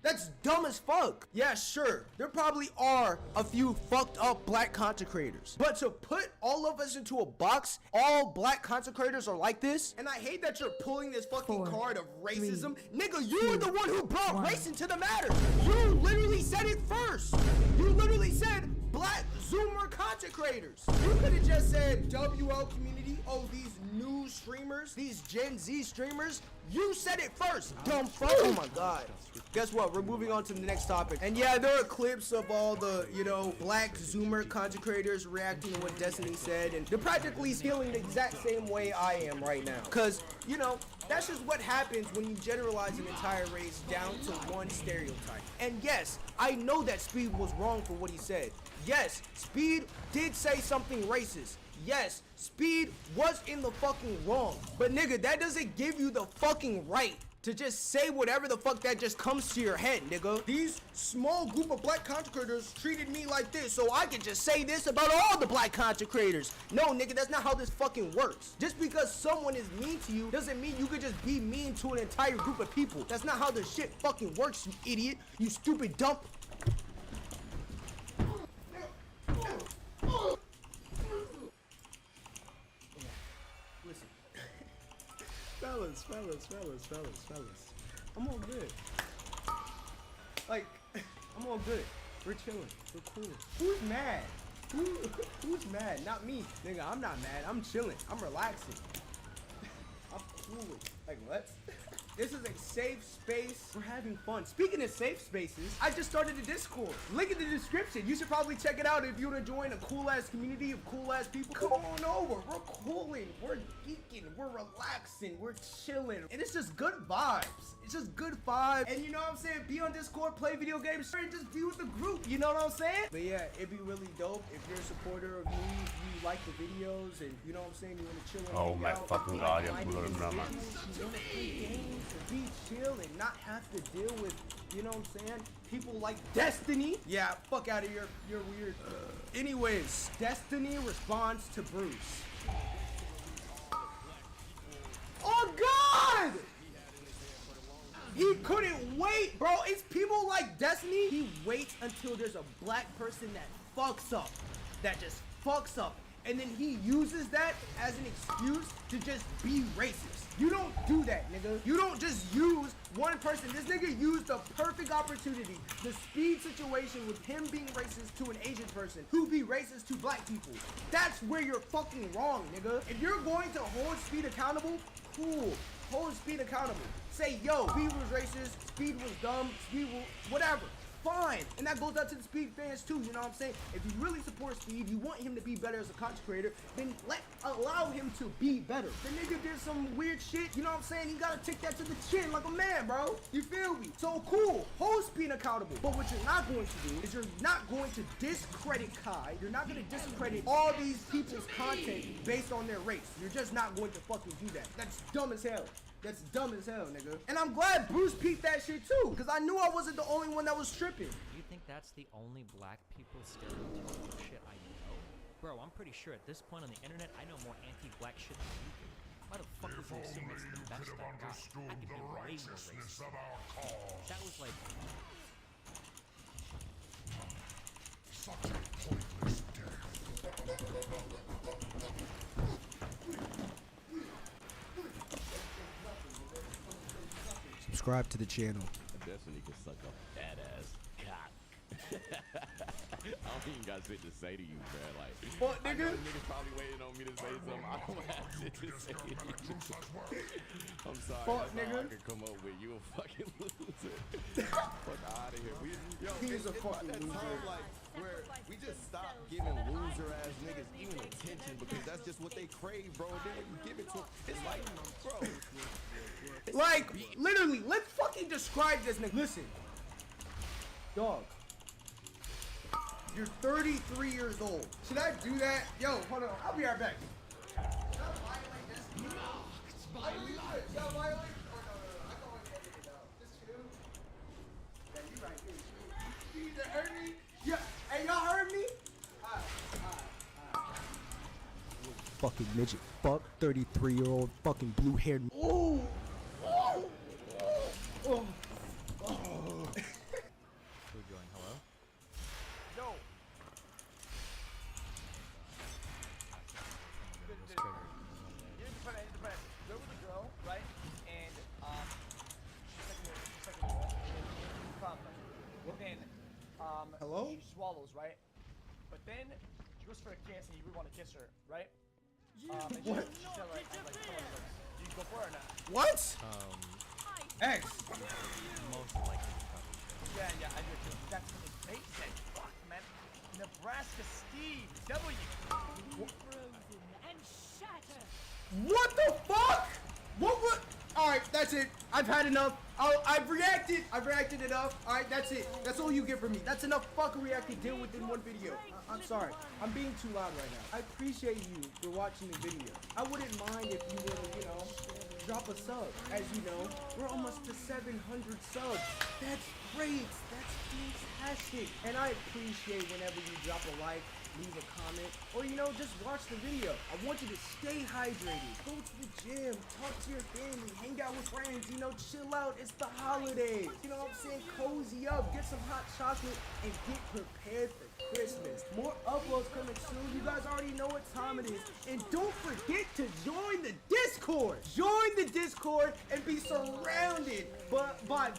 That's dumb as fuck. Yeah, sure. There probably are a few fucked up black content creators. But to put all of us into a box, all black content creators are like this, and I hate that you're pulling this fucking card of racism. Nigga, you were the one who brought race into the matter. You literally said it first. You literally said black Zoomer content content creators. You could have just said WL community, oh, these new streamers, these Gen Z streamers. You said it first, dumb fuck. Oh my god. Guess what? We're moving on to the next topic. And yeah, there are clips of all the, you know, black Zoomer content creators reacting to what Destiny said. And they're practically feeling the exact same way I am right now. Because, you know, that's just what happens when you generalize an entire race down to one stereotype. And yes, I know that Speed was wrong for what he said. Yes, Speed did say something racist. Yes, Speed was in the fucking wrong. But nigga, that doesn't give you the fucking right to just say whatever the fuck that just comes to your head, nigga. These small group of black content creators treated me like this, so I could just say this about all the black content creators. No, nigga, that's not how this fucking works. Just because someone is mean to you doesn't mean you could just be mean to an entire group of people. That's not how this shit fucking works, you idiot. You stupid dump. Listen. Fellas. I'm all good. Like, I'm all good. We're chilling. We're cool. Who's mad? Who's mad? Not me. Nigga, I'm not mad. I'm chilling. I'm relaxing. I'm cool. Like, what? This is a safe space. We're having fun. Speaking of safe spaces, I just started a Discord. Link in the description. You should probably check it out if you want to join a cool-ass community of cool-ass people. Come on over. We're cooling. We're geeking. We're relaxing. We're chilling. And it's just good vibes. It's just good vibes. And you know what I'm saying? Be on Discord, play video games, and just be with the group. You know what I'm saying? But yeah, it'd be really dope if you're a supporter of me, you like the videos, and you know what I'm saying? You want to chill and Oh hang my out. fucking god, jag spolar upp namnet. You want to play games, to be chill and not have to deal with, you know what I'm saying, people like Destiny. Yeah, fuck out of here. You're weird. Anyways, Destiny responds to Bruce. Oh God! He couldn't wait, bro. It's people like Destiny. He waits until there's a black person that fucks up. That just fucks up. And then he uses that as an excuse to just be racist. You don't do that, nigga. You don't just use one person. This nigga used the perfect opportunity. The Speed situation with him being racist to an Asian person who be racist to black people. That's where you're fucking wrong, nigga. If you're going to hold Speed accountable, cool. Hold Speed accountable. Say, yo, Speed was racist, Speed was dumb, Speed was whatever. Fine. And that goes out to the Speed fans too, you know what I'm saying? If you really support Speed, you want him to be better as a content creator, then allow him to be better. The nigga did some weird shit, you know what I'm saying? He gotta take that to the chin like a man, bro. You feel me? So cool. Hold Speed accountable. But what you're not going to do is you're not going to discredit Kai. You're not going to discredit all these people's content based on their race. You're just not going to fucking do that. That's dumb as hell. That's dumb as hell, nigga. And I'm glad Bruce peeped that shit too, because I knew I wasn't the only one that was tripping. You think that's the only black people stereotypical shit I know? Bro, I'm pretty sure at this point on the internet, I know more anti-black shit than you do. Why the fuck would you assume it's the best I got? I could be way more racist. That was like... Such a pointless death. Subscribe to the channel. Destiny can suck a badass cock. I don't even got shit to say to you, man. Like, what, nigga? Niggas probably waiting on me to say something. I don't have shit to say to you. I'm sorry. Fuck, That's nigga. all I can come up with. You a fucking loser. Fuck out of here. He's a fucking that loser. time, like, where we just stop giving loser ass niggas even attention because that's just what they crave, bro. And then when you give it to them, it's like, bro. Like, literally, let's fucking describe this nigga. Listen. Dog. You're 33 years old. Should I do that? Yo, hold on. I'll be right back. Should I violate this? Should I violate? Oh, no. I can't wait to edit it out. Just chill. Yeah, you right here. You either heard me? Yeah. Hey, y'all heard me? Alright. Fucking midget. Fuck 33-year-old fucking blue-haired. Ooh. Oh. Who joined? Hello? Yo. Here's the premise. There was a girl, right? And she's like a then Hello? she swallows, right? But then She goes for a kiss and you really want to kiss her, right? What? She said, like, do you go for it or not? What? X. Most likely. Yeah, I do too. That's what the bait said. Fuck, man. Nebraska Steve, W. Frozen and shattered. What the fuck? What? All right, that's it. I've had enough. I've reacted. I've reacted enough. All right, that's it. That's all you get from me. That's enough fucking react to deal with in one video. I'm sorry. I'm being too loud right now. I appreciate you for watching the video. I wouldn't mind if you were, you know, drop a sub. As you know, we're almost to 700 subs. That's great. That's fantastic. And I appreciate whenever you drop a like, leave a comment, or, you know, just watch the video. I want you to stay hydrated. Go to the gym, talk to your family, hang out with friends, you know, chill out. It's the holidays. You know what I'm saying? Cozy up, get some hot chocolate, and get prepared for Christmas. More uploads coming soon. You guys already know what time it is. And don't forget to join the Discord. Join the Discord and be surrounded by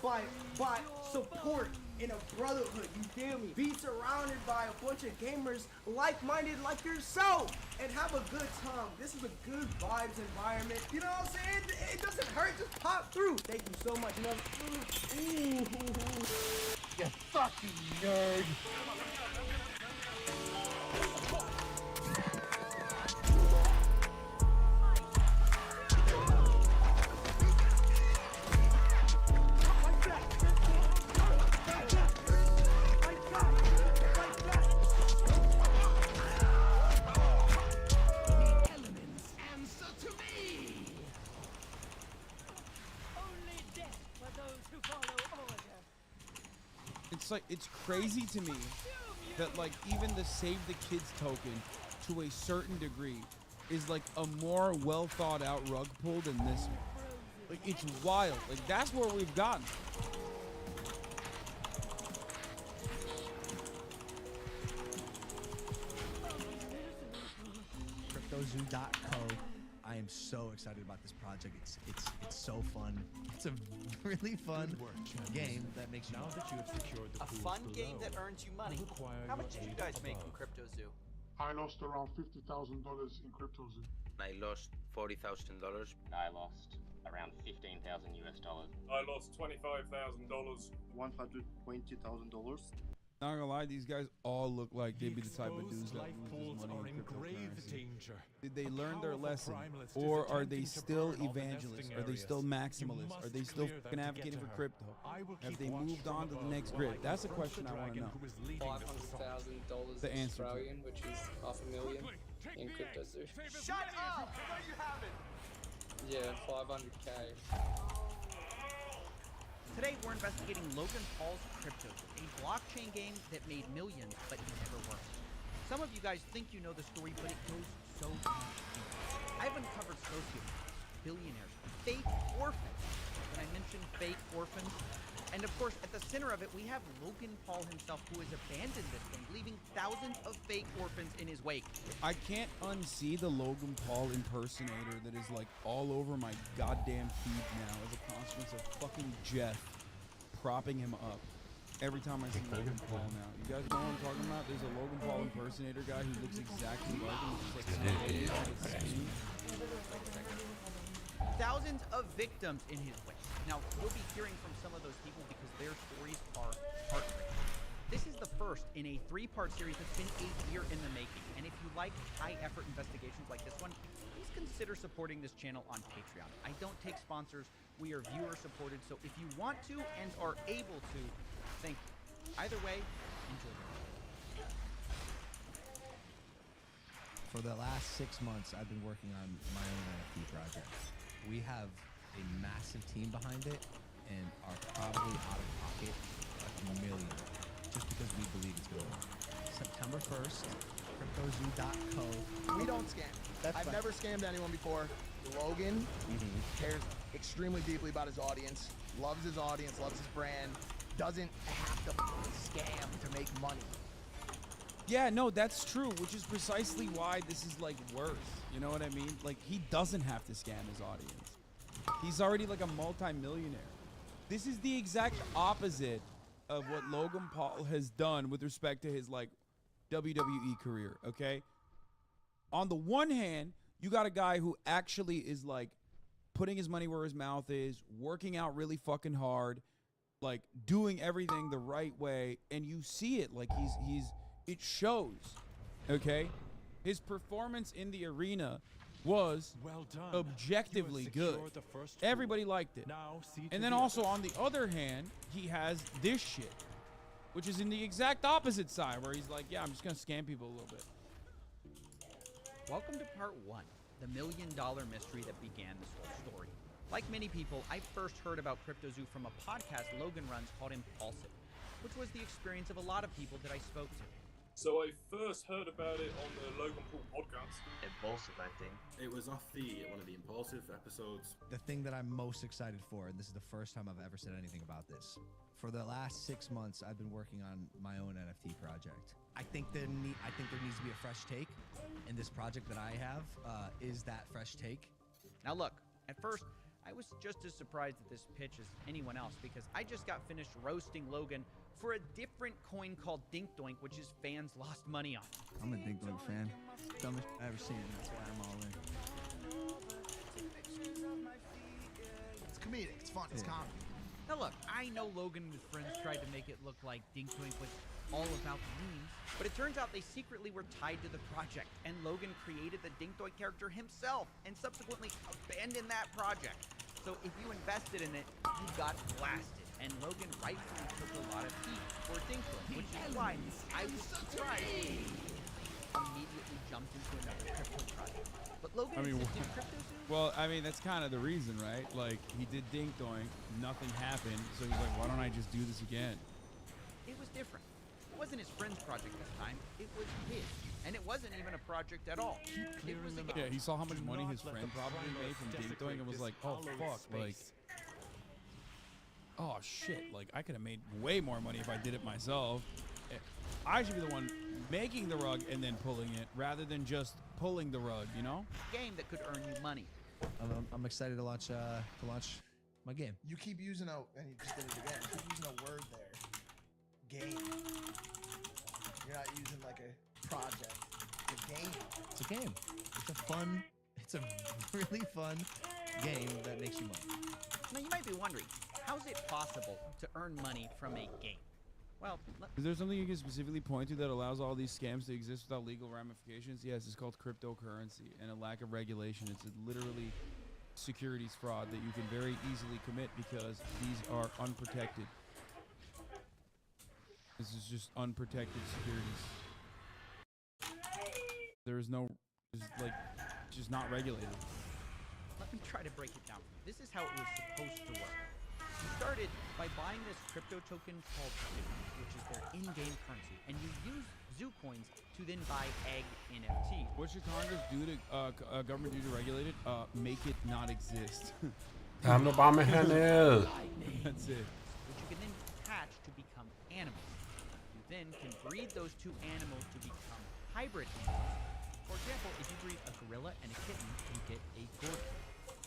support in a brotherhood, you feel me? Be surrounded by a bunch of gamers like-minded like yourself and have a good time. This is a good vibes environment. You know what I'm saying? It doesn't hurt, just pop through. Thank you so much. You know, You fucking nerd. It's like, it's crazy to me that like even the Save the Kids token to a certain degree is like a more well thought out rug pull than this one. Like, it's wild. Like, that's where we've gotten. CryptoZoo.co. I am so excited about this project. It's so fun. It's a really fun game that makes you. Now that you have secured the A pools fun below, game that earns you money. How much did you guys make from CryptoZoo? I lost around $50,000 in CryptoZoo. I lost $40,000. I lost around $15,000 US dollars. I lost $25,000. $120,000. Not gonna lie, these guys all look like they'd be the type of dudes that life loses pools money are in in grave cryptocurrency. danger. Did they learn their Powerful lesson, primalists is or are they attempting to still burn all the evangelists? nesting Are they still areas. maximalists? You Are they must still clear them fucking to get advocating to for her. crypto? I will Have keep they watch moved from on to the above next while grid? I That's a confront question the I want to dragon know. who is leading this assault. $500,000 The answer to it. Australian, which is $500,000 in CryptoZoo. Shut up! No, you haven't. Yeah, 500K. Today we're investigating Logan Paul's Crypto, a blockchain game that made millions, but never worked. Some of you guys think you know the story, but it goes so deep. I've uncovered sociopaths, billionaires, fake orphans. When I mention fake orphans, and of course at the center of it we have Logan Paul himself, who has abandoned this thing, leaving thousands of fake orphans in his wake. I can't unsee the Logan Paul impersonator that is like all over my goddamn feed now as a consequence of fucking Jeff propping him up every time I see Logan Paul now. You guys know what I'm talking about? There's a Logan Paul impersonator guy who looks exactly like him. Just like Thousands of victims in his wake. Now, you'll be hearing from some of those people because their stories are heartbreaking. This is the first in a 3-part series that's been a year in the making. And if you like high-effort investigations like this one, please consider supporting this channel on Patreon. I don't take sponsors. We are viewer-supported, so if you want to and are able to, thank you. Either way, enjoy. For the last 6 months, I've been working on my own NFT project. We have a massive team behind it and are probably out of pocket $1 million just because we believe it's going to work. September 1st, CryptoZoo.co. We don't scam. I've never scammed anyone before. Logan cares extremely deeply about his audience, loves his brand, doesn't have to scam to make money. Yeah, no, that's true, which is precisely why this is like worth. You know what I mean? Like, he doesn't have to scam his audience. He's already like a multi-millionaire. This is the exact opposite of what Logan Paul has done with respect to his like WWE career, okay? On the one hand, you got a guy who actually is like putting his money where his mouth is, working out really fucking hard, like doing everything the right way, and you see it like it shows, okay? His performance in the arena was objectively good. Everybody liked it. And then also on the other hand, he has this shit, which is in the exact opposite side, where he's like, yeah, I'm just gonna scam people a little bit. Welcome to part 1, the $1 million mystery that began this whole story. Like many people, I first heard about CryptoZoo from a podcast Logan runs called Impulsive, which was the experience of a lot of people that I spoke to. So I first heard about it on the Logan Paul podcast. Impulsive, I think. It was off one of the Impulsive episodes. The thing that I'm most excited for, and this is the first time I've ever said anything about this. For the last 6 months, I've been working on my own NFT project. I think there needs to be a fresh take, and this project that I have is that fresh take. Now look, at first, I was just as surprised at this pitch as anyone else because I just got finished roasting Logan for a different coin called Dink Doink, which his fans lost money on. I'm a Dink Doink fan. Dumbest I've ever seen, that's why I'm all in. It's comedic, it's fun, it's comedy. Now look, I know Logan and his friends tried to make it look like Dink Doink was all about the memes, but it turns out they secretly were tied to the project, and Logan created the Dink Doink character himself and subsequently abandoned that project. So if you invested in it, you got blasted, and Logan rightfully took a lot of heat for Dink Doink, which is why I was surprised when he immediately jumped into another crypto project. But Logan existed in CryptoZoo? Well, I mean, that's kind of the reason, right? Like, he did Dink Doink, nothing happened, so he's like, why don't I just do this again? It was different. It wasn't his friend's project this time, it was his. And it wasn't even a project at all. It was a Yeah, he saw how much money his friend probably made from Dink Doink and was like, oh, fuck, like, oh, shit, like, I could have made way more money if I did it myself. I should be the one making the rug and then pulling it, rather than just pulling the rug, you know? Game that could earn you money. I'm excited to launch my game. You keep using and you just did it again, you keep using a word there. Game. You're not using like a project. It's a game. It's a game. It's a really fun game that makes you money. Now you might be wondering, how is it possible to earn money from a game? Well, is there something you can specifically point to that allows all these scams to exist without legal ramifications? Yes, it's called cryptocurrency and a lack of regulation. It's literally securities fraud that you can very easily commit because these are unprotected. This is just unprotected securities. There is no, it's like, just not regulated. Let me try to break it down. This is how it was supposed to work. You started by buying this crypto token called Zoo, which is their in-game currency, and you use Zoo coins to then buy egg NFTs. What should Congress do to government do to regulate it? Make it not exist. Time to bomb henne. That's it. Which you can then hatch to become animals. You then can breed those two animals to become hybrid animals. For example, if you breed a gorilla and a kitten, you get a gorilla.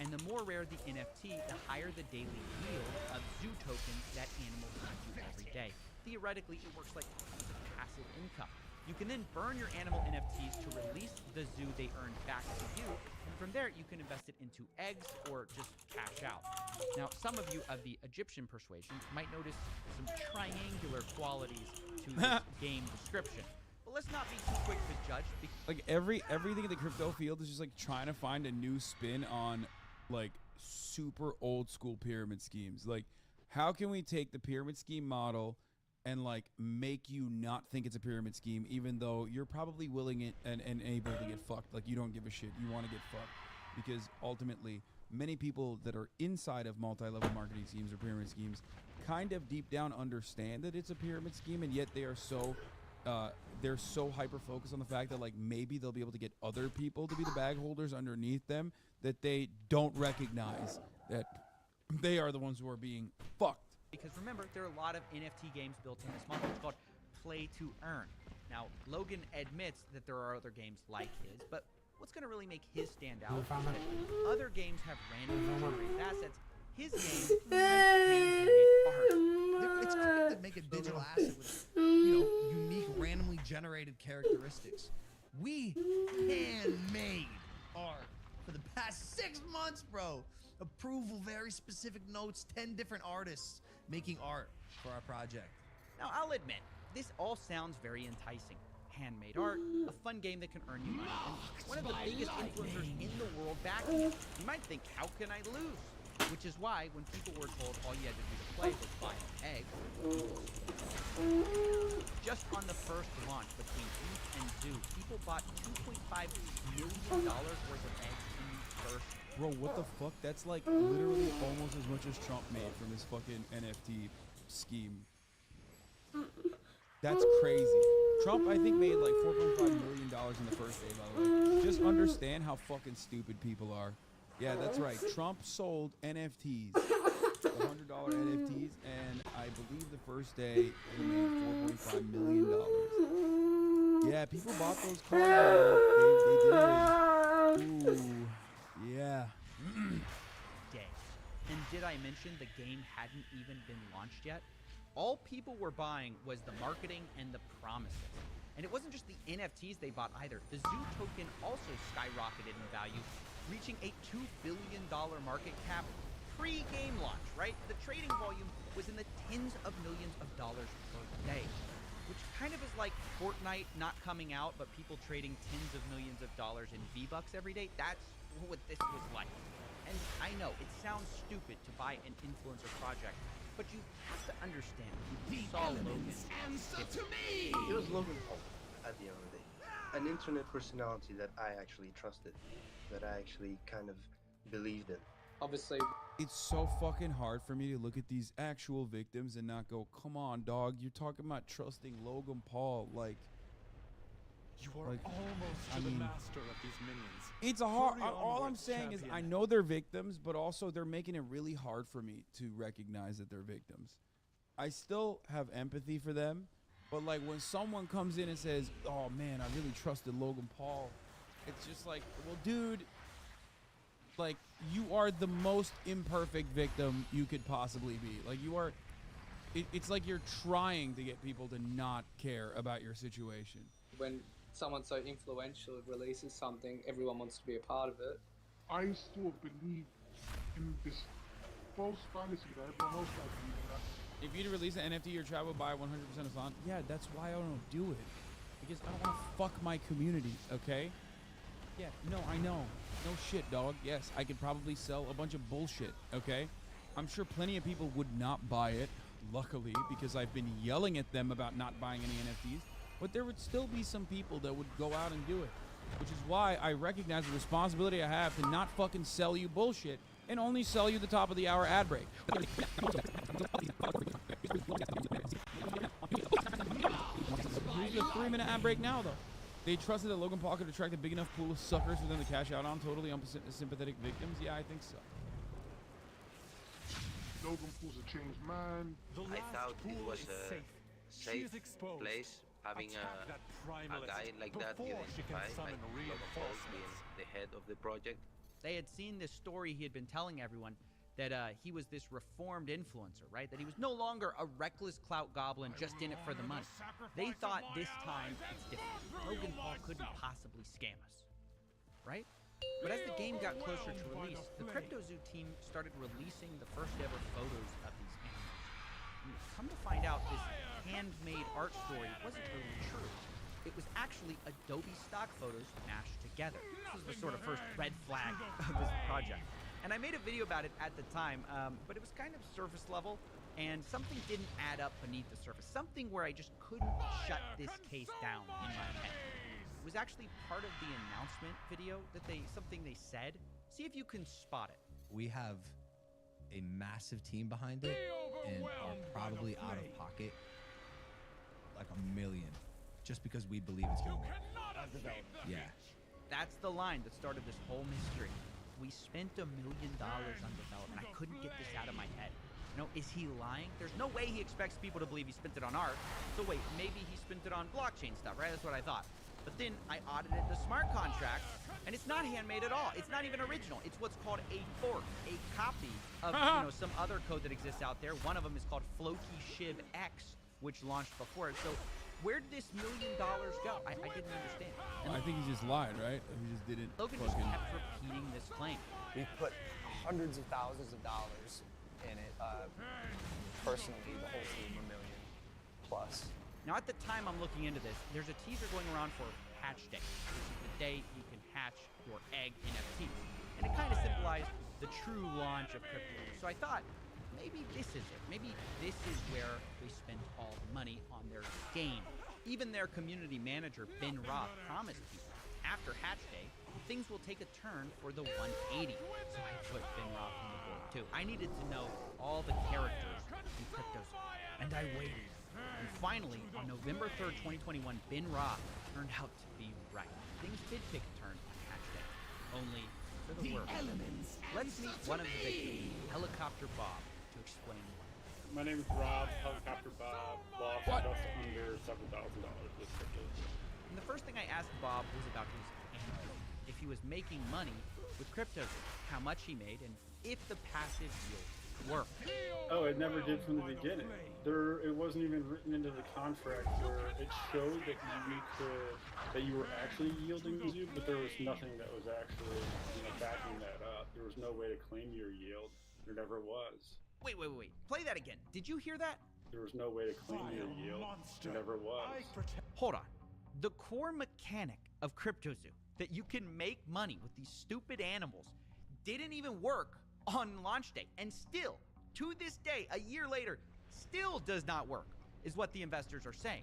And the more rare the NFT, the higher the daily yield of Zoo tokens that animals gives you every day. Theoretically, it works like passive income. You can then burn your animal NFTs to release the Zoo they earn back to you, and from there you can invest it into eggs or just cash out. Now, some of you of the Egyptian persuasion might notice some triangular qualities to this game description. But let's not be too quick to judge. Like everything in the crypto field is just like trying to find a new spin on like super old school pyramid schemes. Like, how can we take the pyramid scheme model and like make you not think it's a pyramid scheme, even though you're probably willing it and able to get fucked? Like, you don't give a shit. You want to get fucked because ultimately many people that are inside of multi-level marketing schemes or pyramid schemes kind of deep down understand that it's a pyramid scheme, and yet they are so they're so hyper focused on the fact that like maybe they'll be able to get other people to be the bag holders underneath them, that they don't recognize that they are the ones who are being fucked. Because remember, there are a lot of NFT games built in this model. It's called play to earn. Now, Logan admits that there are other games like his, but what's going to really make his stand out is that other games have randomly generated assets. His game has hand-made art. It's hard to make a digital asset with, you know, unique, randomly generated characteristics. We handmade art for the past 6 months, bro. Approval, very specific notes, 10 different artists making art for our project. Now, I'll admit, this all sounds very enticing. Handmade art, a fun game that can earn you money, and one of the biggest influencers in the world backing you. You might think, how can I lose? Which is why when people were told all you had to do to play was buy an egg, just on the first launch between ETH and Zoo, people bought $2.5 million worth of eggs in the first. Bro, what the fuck? That's like literally almost as much as Trump made from his fucking NFT scheme. That's crazy. Trump, I think, made like $4.5 million in the first day, by the way. Just understand how fucking stupid people are. Yeah, that's right. Trump sold NFTs, $100 NFTs, and I believe the first day he made $4.5 million. Yeah, people bought those cards. They did. Ooh, yeah. Day. And did I mention the game hadn't even been launched yet? All people were buying was the marketing and the promises. And it wasn't just the NFTs they bought either. The Zoo token also skyrocketed in value, reaching a $2 billion market cap pre-game launch, right? The trading volume was in the tens of millions of dollars per day, which kind of is like Fortnite not coming out, but people trading tens of millions of dollars in V-Bucks every day. That's what this was like. And I know, it sounds stupid to buy an influencer project, but you have to understand. You saw Logan. Answer to me! It was Logan Paul at the end of the day. An internet personality that I actually trusted, that I actually kind of believed in. Obviously, it's so fucking hard for me to look at these actual victims and not go, come on, dog, you're talking about trusting Logan Paul. Like, you are almost to the master of these minions. It's a hard. All I'm saying is I know they're victims, but also they're making it really hard for me to recognize that they're victims. I still have empathy for them, but like when someone comes in and says, "Oh man, I really trusted Logan Paul," it's just like, well, dude, like you are the most imperfect victim you could possibly be. Like you are. It's like you're trying to get people to not care about your situation. When someone so influential releases something, everyone wants to be a part of it. I still believe in this false fallacy that everyone else does. If you release an NFT, your tribe will buy 100% of Solana. Yeah, that's why I don't do it. Because I don't want to fuck my community, okay? Yeah, no, I know. No shit, dog. Yes, I could probably sell a bunch of bullshit, okay? I'm sure plenty of people would not buy it, luckily, because I've been yelling at them about not buying any NFTs. But there would still be some people that would go out and do it. Which is why I recognize the responsibility I have to not fucking sell you bullshit and only sell you the top of the hour ad break. Here's the 3-minute ad break now, though. They trusted that Logan Paul could attract a big enough pool of suckers for them to cash out on totally unsympathetic victims? Yeah, I think so. Logan Paul's a changed man. I thought it was a safe place having a guy like that identified, like Logan Paul being the head of the project. They had seen this story he had been telling everyone, that he was this reformed influencer, right? That he was no longer a reckless clout goblin just in it for the money. They thought this time it's different. Logan Paul couldn't possibly scam us, right? But as the game got closer to release, the CryptoZoo team started releasing the first ever photos of these animals. And come to find out, this handmade art story wasn't really true. It was actually Adobe stock photos mashed together. This was the sort of first red flag of this project. And I made a video about it at the time, but it was kind of surface level, and something didn't add up beneath the surface. Something where I just couldn't shut this case down in my head. It was actually part of the announcement video that something they said. See if you can spot it. We have a massive team behind it and are probably out of pocket like $1 million just because we believe it's gonna work. Yeah. That's the line that started this whole mystery. We spent $1 million on development. I couldn't get this out of my head. You know, is he lying? There's no way he expects people to believe he spent it on art. So wait, maybe he spent it on blockchain stuff, right? That's what I thought. But then I audited the smart contract, and it's not handmade at all. It's not even original. It's what's called a fork, a copy of some other code that exists out there. One of them is called Floki Shiv X, which launched before it. So Where did this $1 million go? I didn't understand. And I think he just lied, right? He just didn't. Logan just kept repeating this claim. We put hundreds of thousands of dollars in it. Personally, the whole team, $1 million plus. Now, at the time I'm looking into this, there's a teaser going around for Hatch Day, which is the day you can hatch your egg NFTs. And it kind of symbolized the true launch of crypto. So I thought, maybe this is it. Maybe this is where they spent all the money on their game. Even their community manager, Ben Roth, promised people after Hatch Day, things will take a turn for the 180. So I put Ben Roth on the board too. I needed to know all the characters in cryptos, and I waited. And finally, on November 3rd, 2021, Ben Roth turned out to be right. Things did take a turn on Hatch Day, only for the worse. Let's meet one of the victims, Helicopter Bob, to explain why. My name is Rob, Helicopter Bob, lost just under $7,000 with crypto. And the first thing I asked Bob was about his income. If he was making money with cryptos, how much he made, and if the passive yield worked. Oh, it never did from the beginning. It wasn't even written into the contract where it showed that you were actually yielding the zoo, but there was nothing that was actually backing that up. There was no way to claim your yield. There never was. Wait. Play that again. Did you hear that? There was no way to claim your yield. There never was. Hold on. The core mechanic of CryptoZoo, that you can make money with these stupid animals, didn't even work on launch day. And still, to this day, a year later, still does not work, is what the investors are saying.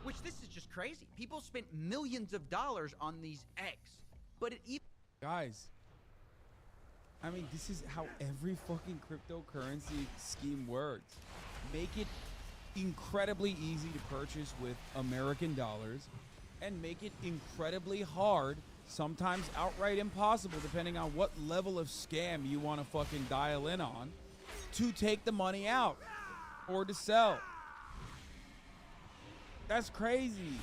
Which, this is just crazy. People spent millions of dollars on these eggs. But it even... Guys, I mean, this is how every fucking cryptocurrency scheme works. Make it incredibly easy to purchase with American dollars, and make it incredibly hard, sometimes outright impossible, depending on what level of scam you want to fucking dial in on, to take the money out or to sell. That's crazy.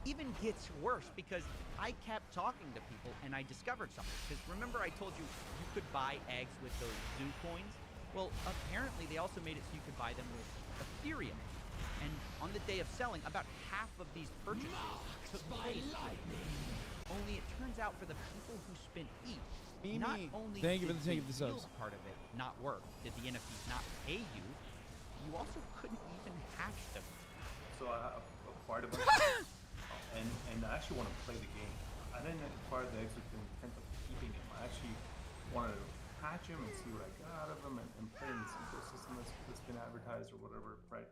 Even gets worse because I kept talking to people and I discovered something. Because remember I told you you could buy eggs with those zoo coins? Well, apparently they also made it so you could buy them with Ethereum. And on the day of selling, about half of these purchases took place. Only it turns out for the people who spent each, not only Thank you for did the take of the subs. part of it not work, did the NFTs not pay you, you also couldn't even hatch them. So I acquired a bunch and I actually want to play the game. I didn't acquire the eggs with the intent of keeping them. I actually wanted to hatch them and see what I got out of them and play in this ecosystem that's been advertised or whatever, right?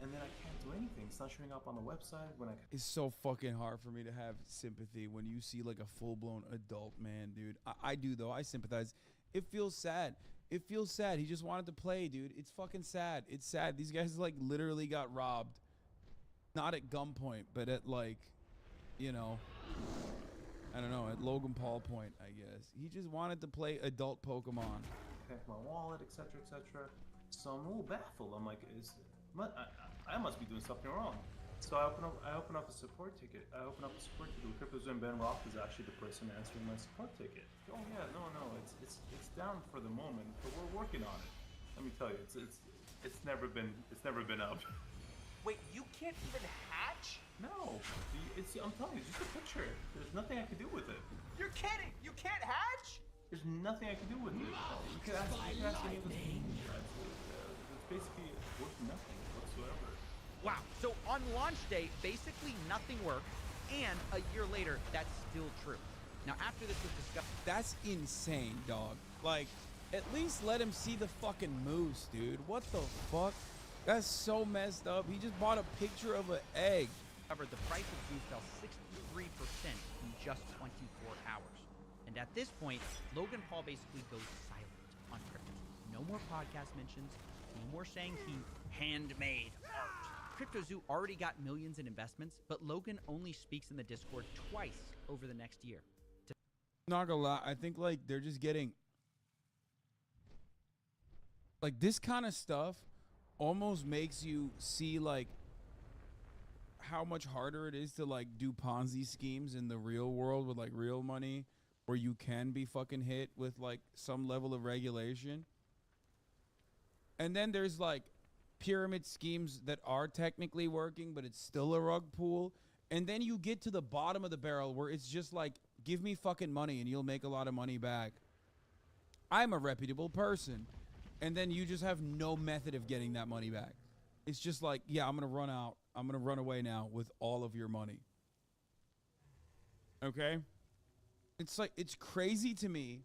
And then I can't do anything. It's not showing up on the website when I... It's so fucking hard for me to have sympathy when you see like a full-blown adult man, dude. I do, though. I sympathize. It feels sad. It feels sad. He just wanted to play, dude. It's fucking sad. It's sad. These guys like literally got robbed. Not at gunpoint, but at like, you know, I don't know, at Logan Paul point, I guess. He just wanted to play adult Pokemon. Connect my wallet, etc., etc. So I'm a little baffled. I'm like, I must be doing something wrong. So I open up a support ticket. I open up a support ticket with CryptoZoo, and Ben Roth is actually the person answering my support ticket. Oh yeah, no, it's down for the moment, but we're working on it. Let me tell you, it's never been up. Wait, you can't even hatch? No, I'm telling you, just a picture. There's nothing I can do with it. You're kidding! You can't hatch? There's nothing I can do with it. You can ask any of the it's basically worth nothing whatsoever. Wow, so on launch day, basically nothing worked, and a year later, that's still true. Now, after this was discussed... That's insane, dog. Like, at least let him see the fucking moose, dude. What the fuck? That's so messed up. He just bought a picture of an egg. However, the price of food fell 63% in just 24 hours. And at this point, Logan Paul basically goes silent on crypto. No more podcast mentions, no more saying he handmade art. CryptoZoo already got millions in investments, but Logan only speaks in the Discord twice over the next year. Not gonna lie, I think like they're just getting like this kind of stuff almost makes you see like how much harder it is to like do Ponzi schemes in the real world with like real money, where you can be fucking hit with like some level of regulation. And then there's like pyramid schemes that are technically working, but it's still a rug pull. And then you get to the bottom of the barrel where it's just like, give me fucking money and you'll make a lot of money back. I'm a reputable person. And then you just have no method of getting that money back. It's just like, yeah, I'm going to run out. I'm going to run away now with all of your money. Okay? It's like, it's crazy to me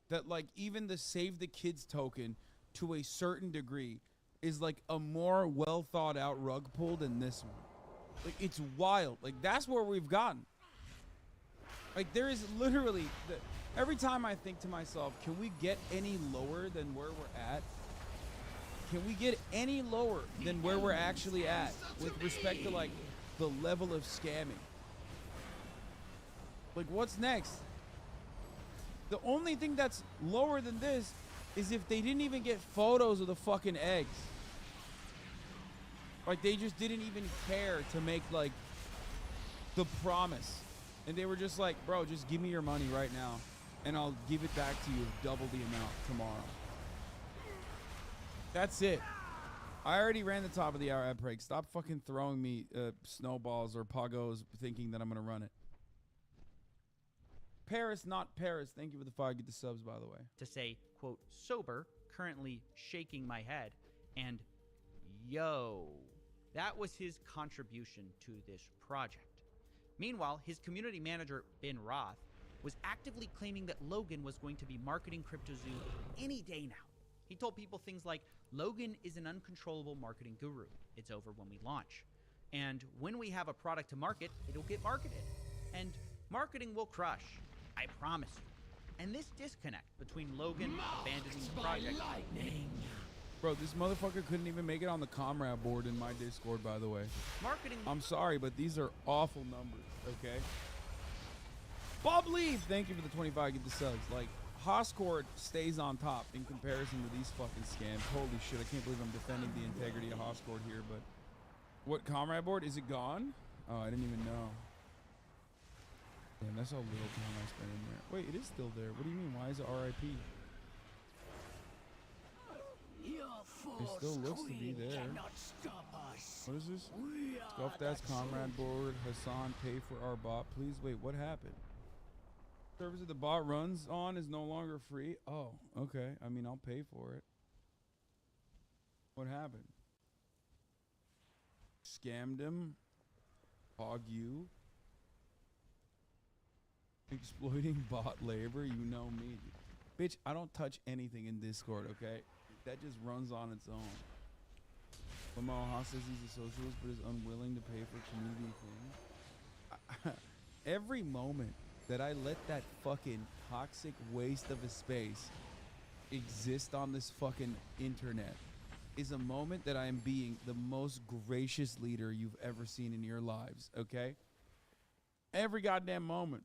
that like even the Save the Kids token to a certain degree is like a more well thought out rug pull than this one. Like, it's wild. Like, that's where we've gotten. Like, there is literally every time I think to myself, can we get any lower than where we're at? Can we get any lower than where we're actually at with respect to like the level of scamming? Like, what's next? The only thing that's lower than this is if they didn't even get photos of the fucking eggs. Like, they just didn't even care to make like the promise. And they were just like, bro, just give me your money right now and I'll give it back to you double the amount tomorrow. That's it. I already ran the top of the hour ad break. Stop fucking throwing me snowballs or poggos thinking that I'm going to run it. Paris, not Paris. Thank you for the 5. Get the subs, by the way. To say, quote, sober, currently shaking my head, and yo. That was his contribution to this project. Meanwhile, his community manager, Ben Roth, was actively claiming that Logan was going to be marketing CryptoZoo any day now. He told people things like, Logan is an uncontrollable marketing guru. It's over when we launch. And when we have a product to market, it'll get marketed. And marketing will crush. I promise you. And this disconnect between Logan abandoning the project... Bro, this motherfucker couldn't even make it on the comrade board in my Discord, by the way. Marketing... I'm sorry, but these are awful numbers, okay? Bob Lee, thank you for the 25. Get the subs. Like, Hoscord stays on top in comparison to these fucking scams. Holy shit, I can't believe I'm defending the integrity of Hoscord here, but... What comrade board? Is it gone? Oh, I didn't even know. Damn, that's how little time I spent in there. Wait, it is still there. What do you mean? Why is it RIP? It still looks to be there. What is this? Scuff that's comrade board. Hassan, pay for our bot. Please wait, what happened? Service that the bot runs on is no longer free. Oh, okay. I mean, I'll pay for it. What happened? Scammed him? Hog you? Exploiting bot labor? You know me. Bitch, I don't touch anything in Discord, okay? That just runs on its own. Lamar Haas says he's a socialist but is unwilling to pay for community things. Every moment that I let that fucking toxic waste of a space exist on this fucking internet is a moment that I am being the most gracious leader you've ever seen in your lives, okay? Every goddamn moment.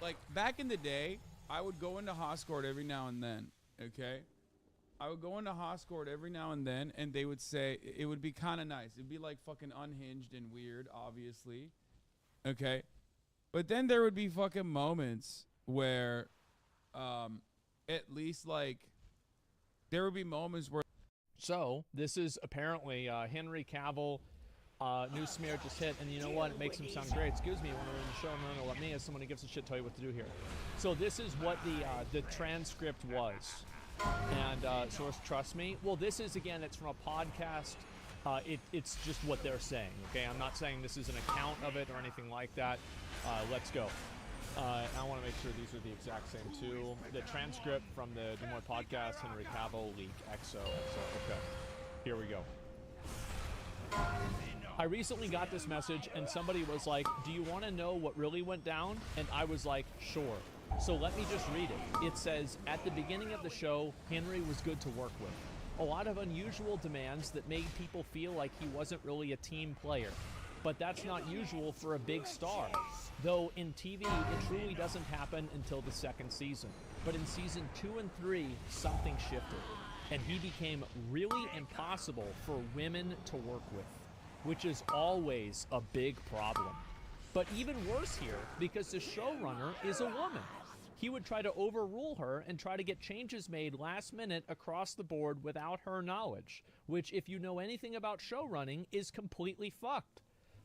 Like, back in the day, I would go into Hoscord every now and then, okay? I would go into Hoscord every now and then, and they would say, it would be kind of nice. It'd be like fucking unhinged and weird, obviously, okay? But then there would be fucking moments where, at least, like, there would be moments where... So, this is apparently Henry Cavill... new smear just hit, and you know what? It makes him sound great. Excuse me, when we're in the show, no, let me as someone who gives a shit tell you what to do here. So this is what the transcript was, and source trust me. Well, this is again, it's from a podcast. It's just what they're saying. Okay, I'm not saying this is an account of it or anything like that. Let's go. I want to make sure these are the exact same too. The transcript from the More podcast, Henry Cavill leak, XO. Okay, here we go. I recently got this message and somebody was like, do you want to know what really went down? And I was like, sure. So let me just read it. It says, at the beginning of the show, Henry was good to work with. A lot of unusual demands that made people feel like he wasn't really a team player. But that's not usual for a big star. Though in TV, it truly doesn't happen until the second season. But in season 2 and 3, something shifted. And he became really impossible for women to work with, which is always a big problem. But even worse here, because the showrunner is a woman. he would try to overrule her and try to get changes made last minute across the board without her knowledge, which, if you know anything about show running, is completely fucked.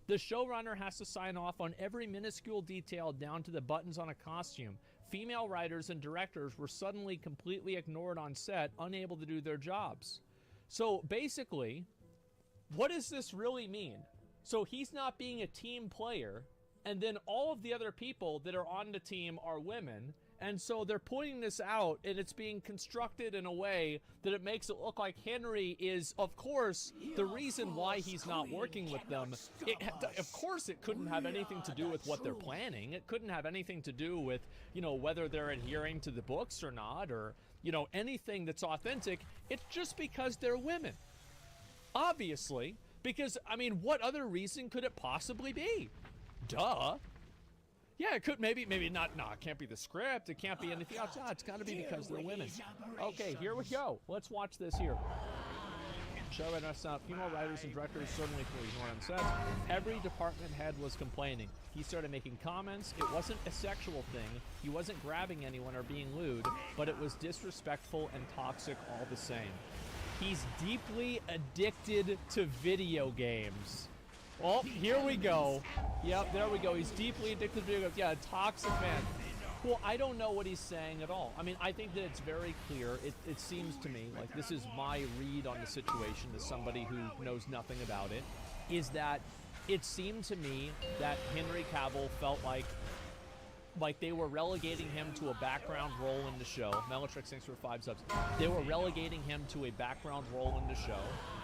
The showrunner has to sign off on every minuscule detail down to the buttons on a costume. Female writers and directors were suddenly completely ignored on set, unable to do their jobs. So basically, what does this really mean? So he's not being a team player, and then all of the other people that are on the team are women, and so they're pointing this out, and it's being constructed in a way that it makes it look like Henry is, of course, the reason why he's not working with them. Of course, it couldn't have anything to do with what they're planning. It couldn't have anything to do with, you know, whether they're adhering to the books or not, or, you know, anything that's authentic. It's just because they're women. Obviously, because, I mean, what other reason could it possibly be? Duh. Yeah, it could, maybe not. No, it can't be the script. It can't be anything else. It's got to be because they're women. Okay, here we go. Let's watch this here. Showrunners, female writers and directors certainly were ignored on sets. Every department head was complaining. He started making comments. It wasn't a sexual thing. He wasn't grabbing anyone or being lewd, but it was disrespectful and toxic all the same. He's deeply addicted to video games. Oh, here we go. Yep, there we go. He's deeply addicted to video games. Yeah, a toxic man. Well, I don't know what he's saying at all. I mean, I think that it's very clear. It seems to me, like this is my read on the situation as somebody who knows nothing about it, is that it seemed to me that Henry Cavill felt like they were relegating him to a background role in the show. Melotrix, thanks for 5 subs. They were relegating him to a background role in the show,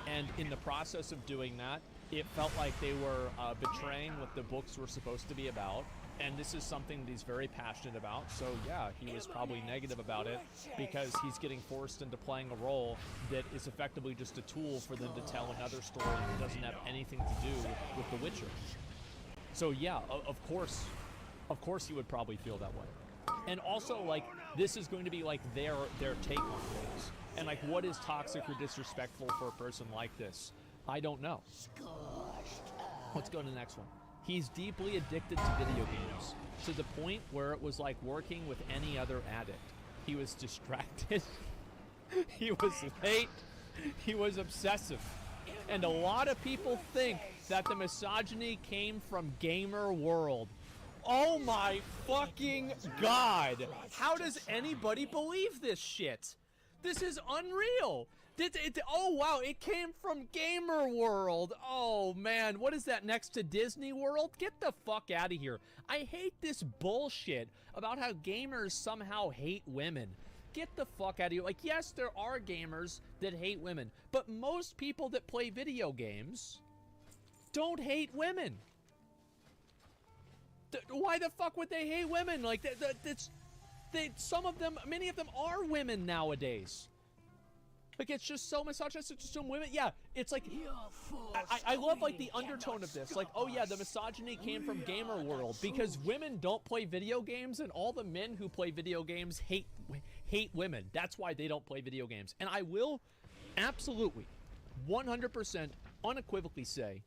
and in the process of doing that, it felt like they were betraying what the books were supposed to be about, and this is something that he's very passionate about, so yeah, he was probably negative about it because he's getting forced into playing a role that is effectively just a tool for them to tell another story that doesn't have anything to do with The Witcher. So yeah, of course he would probably feel that way. And also, like, this is going to be like their take on things. And like, what is toxic or disrespectful for a person like this? I don't know. Let's go to the next one. He's deeply addicted to video games, to the point where it was like working with any other addict. He was distracted. He was late. He was obsessive. And a lot of people think that the misogyny came from Gamer World. Oh my fucking god! How does anybody believe this shit? This is unreal! Oh wow, it came from Gamer World! Oh man, what is that next to Disney World? Get the fuck out of here. I hate this bullshit about how gamers somehow hate women. Get the fuck out of here. Like, yes, there are gamers that hate women, but most people that play video games don't hate women. Why the fuck would they hate women? Like, some of them, many of them are women nowadays. Like, it's just so misogynistic to assume women. Yeah, it's like, I love, like, the undertone of this. Like, oh yeah, the misogyny came from Gamer World because women don't play video games, and all the men who play video games hate women. That's why they don't play video games. And I will absolutely, 100% unequivocally say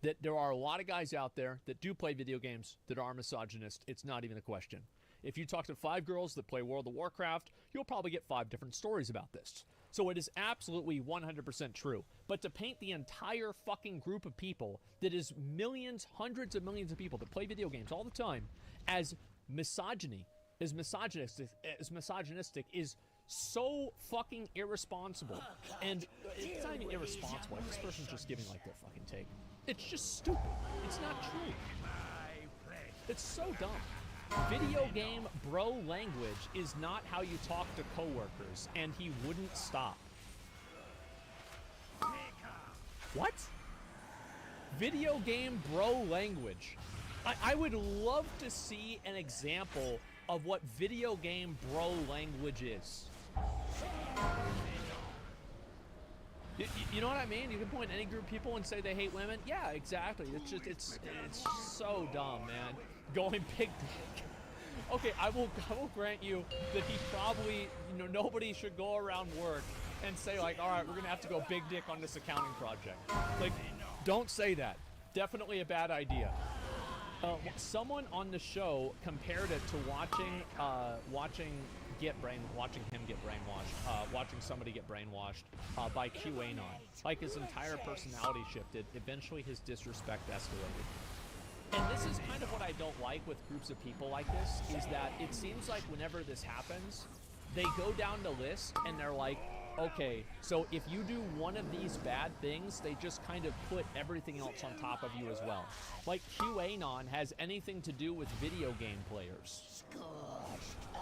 that there are a lot of guys out there that do play video games that are misogynist. It's not even a question. If you talk to 5 girls that play World of Warcraft, you'll probably get 5 different stories about this. So it is absolutely 100% true. But to paint the entire fucking group of people that is millions, hundreds of millions of people that play video games all the time as misogyny, as misogynistic is so fucking irresponsible. And it's not even irresponsible. This person's just giving like their fucking take. It's just stupid. It's not true. It's so dumb. Video game bro language is not how you talk to coworkers, and he wouldn't stop. What? Video game bro language. I would love to see an example of what video game bro language is. You know what I mean? You can point any group of people and say they hate women. Yeah, exactly. It's just, it's so dumb, man. Going big dick. Okay, I will grant you that he probably, you know, nobody should go around work and say like, all right, we're gonna have to go big dick on this accounting project. Like, don't say that. Definitely a bad idea. Someone on the show compared it to watching him get brainwashed, watching somebody get brainwashed by QAnon. Like his entire personality shifted. Eventually, his disrespect escalated. And this is kind of what I don't like with groups of people like this, is that it seems like whenever this happens, they go down the list and they're like, okay, so if you do one of these bad things, they just kind of put everything else on top of you as well. Like QAnon has anything to do with video game players.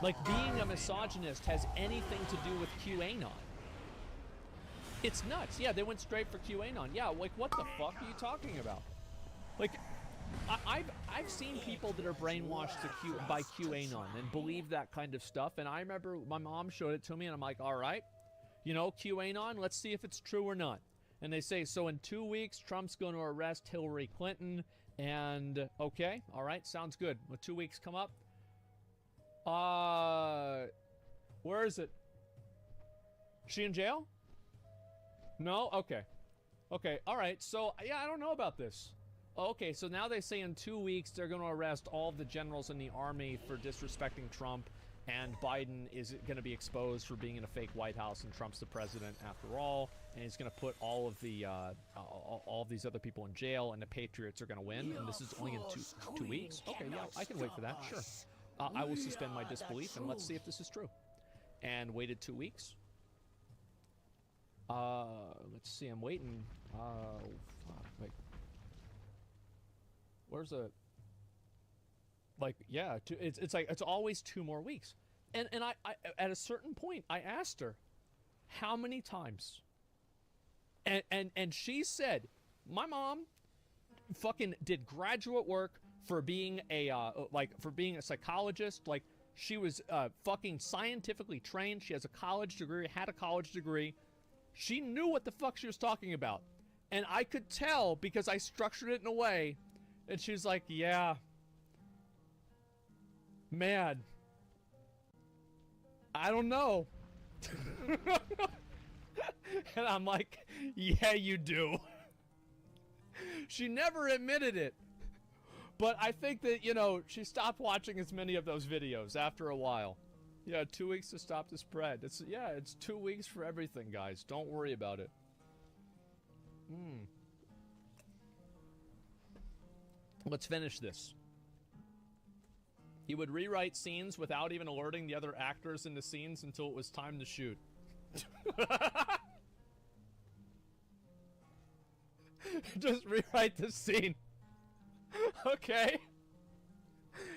Like being a misogynist has anything to do with QAnon. It's nuts. Yeah, they went straight for QAnon. Yeah, like what the fuck are you talking about? Like, I've seen people that are brainwashed by QAnon and believe that kind of stuff. And I remember my mom showed it to me, and I'm like, all right, you know, QAnon, let's see if it's true or not. And they say, so in 2 weeks, Trump's going to arrest Hillary Clinton. And okay, all right, sounds good. When 2 weeks come up, where is it? She in jail? No? Okay. Okay, all right. So, yeah, I don't know about this. Okay, so now they say in 2 weeks they're going to arrest all of the generals in the army for disrespecting Trump, and Biden is going to be exposed for being in a fake White House, and Trump's the president after all, and he's going to put all of the all of these other people in jail, and the Patriots are going to win, and this is only in two weeks? Okay, yeah, I can wait for that, sure. I will suspend my disbelief, and let's see if this is true. And waited 2 weeks. Let's see, I'm waiting. Fuck, wait. Where's a, like, yeah, it's like, it's always 2 more weeks. And I at a certain point, I asked her, how many times? And she said, my mom fucking did graduate work for being a, for being a psychologist. Like, she was, fucking scientifically trained. She has a college degree, had a college degree. She knew what the fuck she was talking about. And I could tell because I structured it in a way. And she's like, yeah, man, I don't know. And I'm like, yeah, you do. She never admitted it. But I think that, you know, she stopped watching as many of those videos after a while. Yeah, 2 weeks to stop the spread. It's 2 weeks for everything, guys. Don't worry about it. Let's finish this. He would rewrite scenes without even alerting the other actors in the scenes until it was time to shoot. Just rewrite the scene. Okay.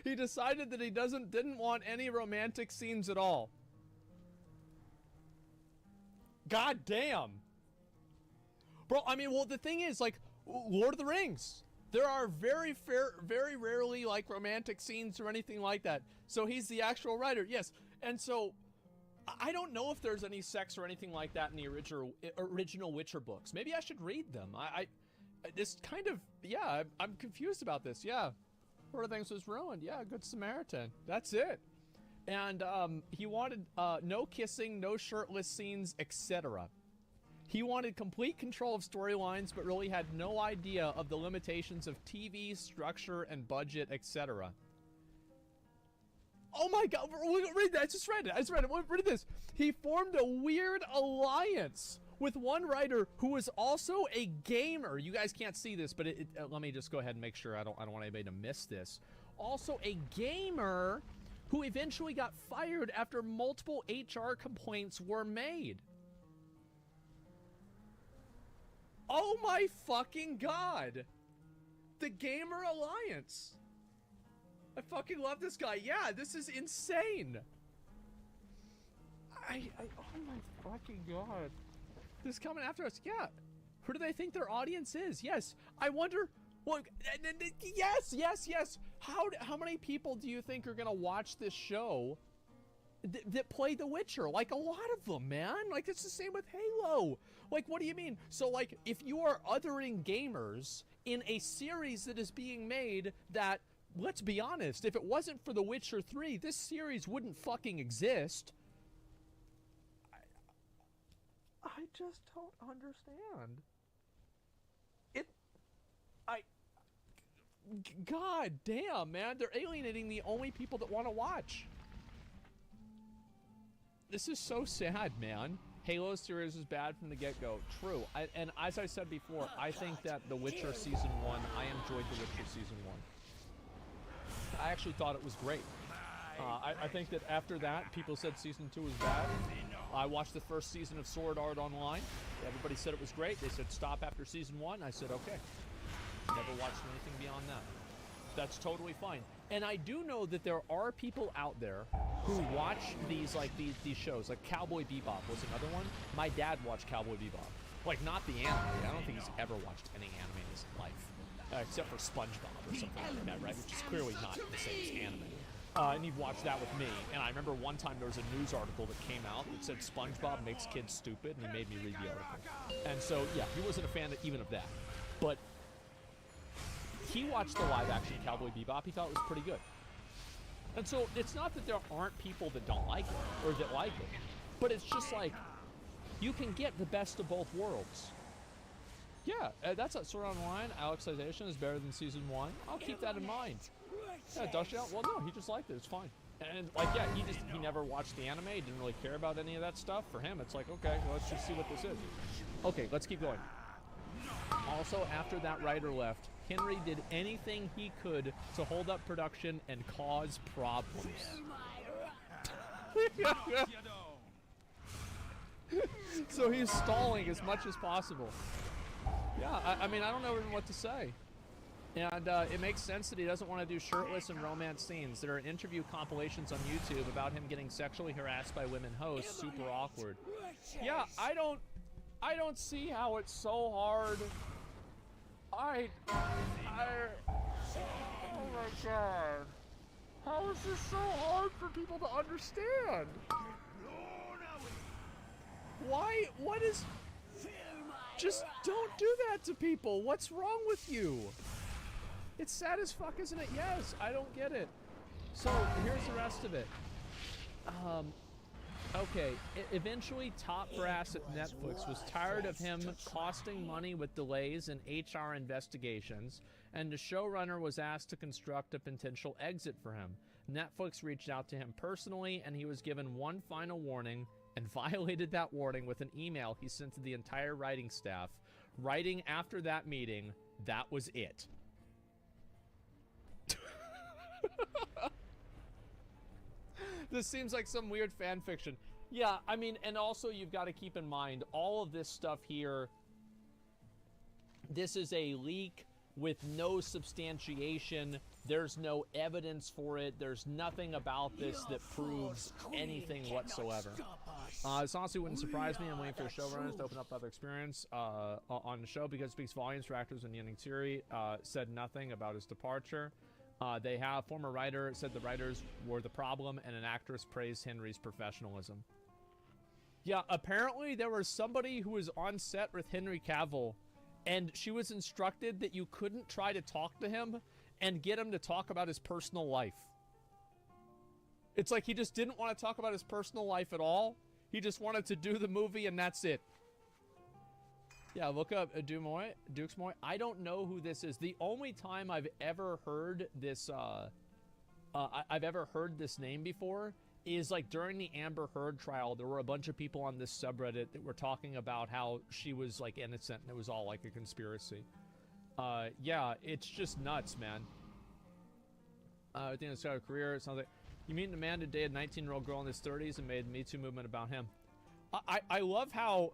He decided that he didn't want any romantic scenes at all. God damn. Bro, I mean, well, the thing is, like, Lord of the Rings. There are very rarely, like, romantic scenes or anything like that. So he's the actual writer, yes. And so, I don't know if there's any sex or anything like that in the original Witcher books. Maybe I should read them. This kind of, yeah, I'm confused about this, yeah. Lord of the Rings was ruined, yeah, Good Samaritan. That's it. And he wanted no kissing, no shirtless scenes, etc. He wanted complete control of storylines, but really had no idea of the limitations of TV, structure, and budget, etc. Oh my god, read that, I just read it, read this. He formed a weird alliance with one writer who was also a gamer. You guys can't see this, but let me just go ahead and make sure I don't want anybody to miss this. Also a gamer who eventually got fired after multiple HR complaints were made. Oh my fucking god! The Gamer Alliance! I fucking love this guy. Yeah, this is insane! Oh my fucking god. This is coming after us, yeah. Who do they think their audience is? Yes, I wonder, well, yes. How many people do you think are gonna watch this show that play The Witcher? Like, a lot of them, man. Like, it's the same with Halo. Like, what do you mean? So, like, if you are othering gamers in a series that is being made that, let's be honest, if it wasn't for The Witcher 3, this series wouldn't fucking exist. I just don't understand. God damn, man. They're alienating the only people that want to watch. This is so sad, man. Halo series is bad from the get-go. True. And as I said before, I think that The Witcher Season 1, I enjoyed The Witcher Season 1. I actually thought it was great. I think that after that, people said Season 2 was bad. I watched the first season of Sword Art Online. Everybody said it was great. They said stop after Season 1. I said, okay. Never watched anything beyond that. That's totally fine. And I do know that there are people out there who watch these shows. Like Cowboy Bebop was another one. My dad watched Cowboy Bebop. Like, not the anime. I don't think he's ever watched any anime in his life. Except for SpongeBob or something like that, right? Which is clearly not the same as anime. And he'd watch that with me. And I remember one time there was a news article that came out that said SpongeBob makes kids stupid, and he made me read the article. And so, yeah, he wasn't a fan even of that. But he watched the live-action Cowboy Bebop. He thought it was pretty good. And so it's not that there aren't people that don't like it or that like it, but it's just like you can get the best of both worlds. Yeah, that's a Sword Art Online. Alexization is better than Season 1. I'll keep that in mind. Yeah, Dushout? Well, no, he just liked it. It's fine. And, like, yeah, he never watched the anime. He didn't really care about any of that stuff. For him, it's like, okay, well, let's just see what this is. Okay, let's keep going. Also, after that writer left, Henry did anything he could to hold up production and cause problems. So he's stalling as much as possible. Yeah, I mean, I don't know even what to say. And it makes sense that he doesn't want to do shirtless and romance scenes. There are interview compilations on YouTube about him getting sexually harassed by women hosts. Super awkward. Yeah, I don't see how it's so hard. Oh my god. How is this so hard for people to understand? Why? What is... Just don't do that to people. What's wrong with you? It's sad as fuck, isn't it? Yes, I don't get it. So, here's the rest of it. Okay, eventually Top Brass at Netflix was tired of him costing money with delays in HR investigations, and the showrunner was asked to construct a potential exit for him. Netflix reached out to him personally, and he was given one final warning and violated that warning with an email he sent to the entire writing staff, writing after that meeting, that was it. This seems like some weird fan fiction. Yeah, I mean, and also you've got to keep in mind, all of this stuff here, this is a leak with no substantiation. There's no evidence for it. There's nothing about this that proves anything whatsoever. This honestly wouldn't surprise me. I'm waiting for the showrunners to open up other experience on the show because it speaks volumes for actors in Yanning Siri. Said nothing about his departure. They have former writer said the writers were the problem, and an actress praised Henry's professionalism. Yeah, apparently there was somebody who was on set with Henry Cavill, and she was instructed that you couldn't try to talk to him and get him to talk about his personal life. It's like he just didn't want to talk about his personal life at all. He just wanted to do the movie, and that's it. Yeah, look up Dukes Moy. I don't know who this is. The only time I've ever heard this, I've ever heard this name before is like during the Amber Heard trial. There were a bunch of people on this subreddit that were talking about how she was like innocent and it was all like a conspiracy. Yeah, it's just nuts, man. I think it's got a career. It sounds like you meet a man today, a 19-year-old girl in his 30s, and made Me Too movement about him. I love how.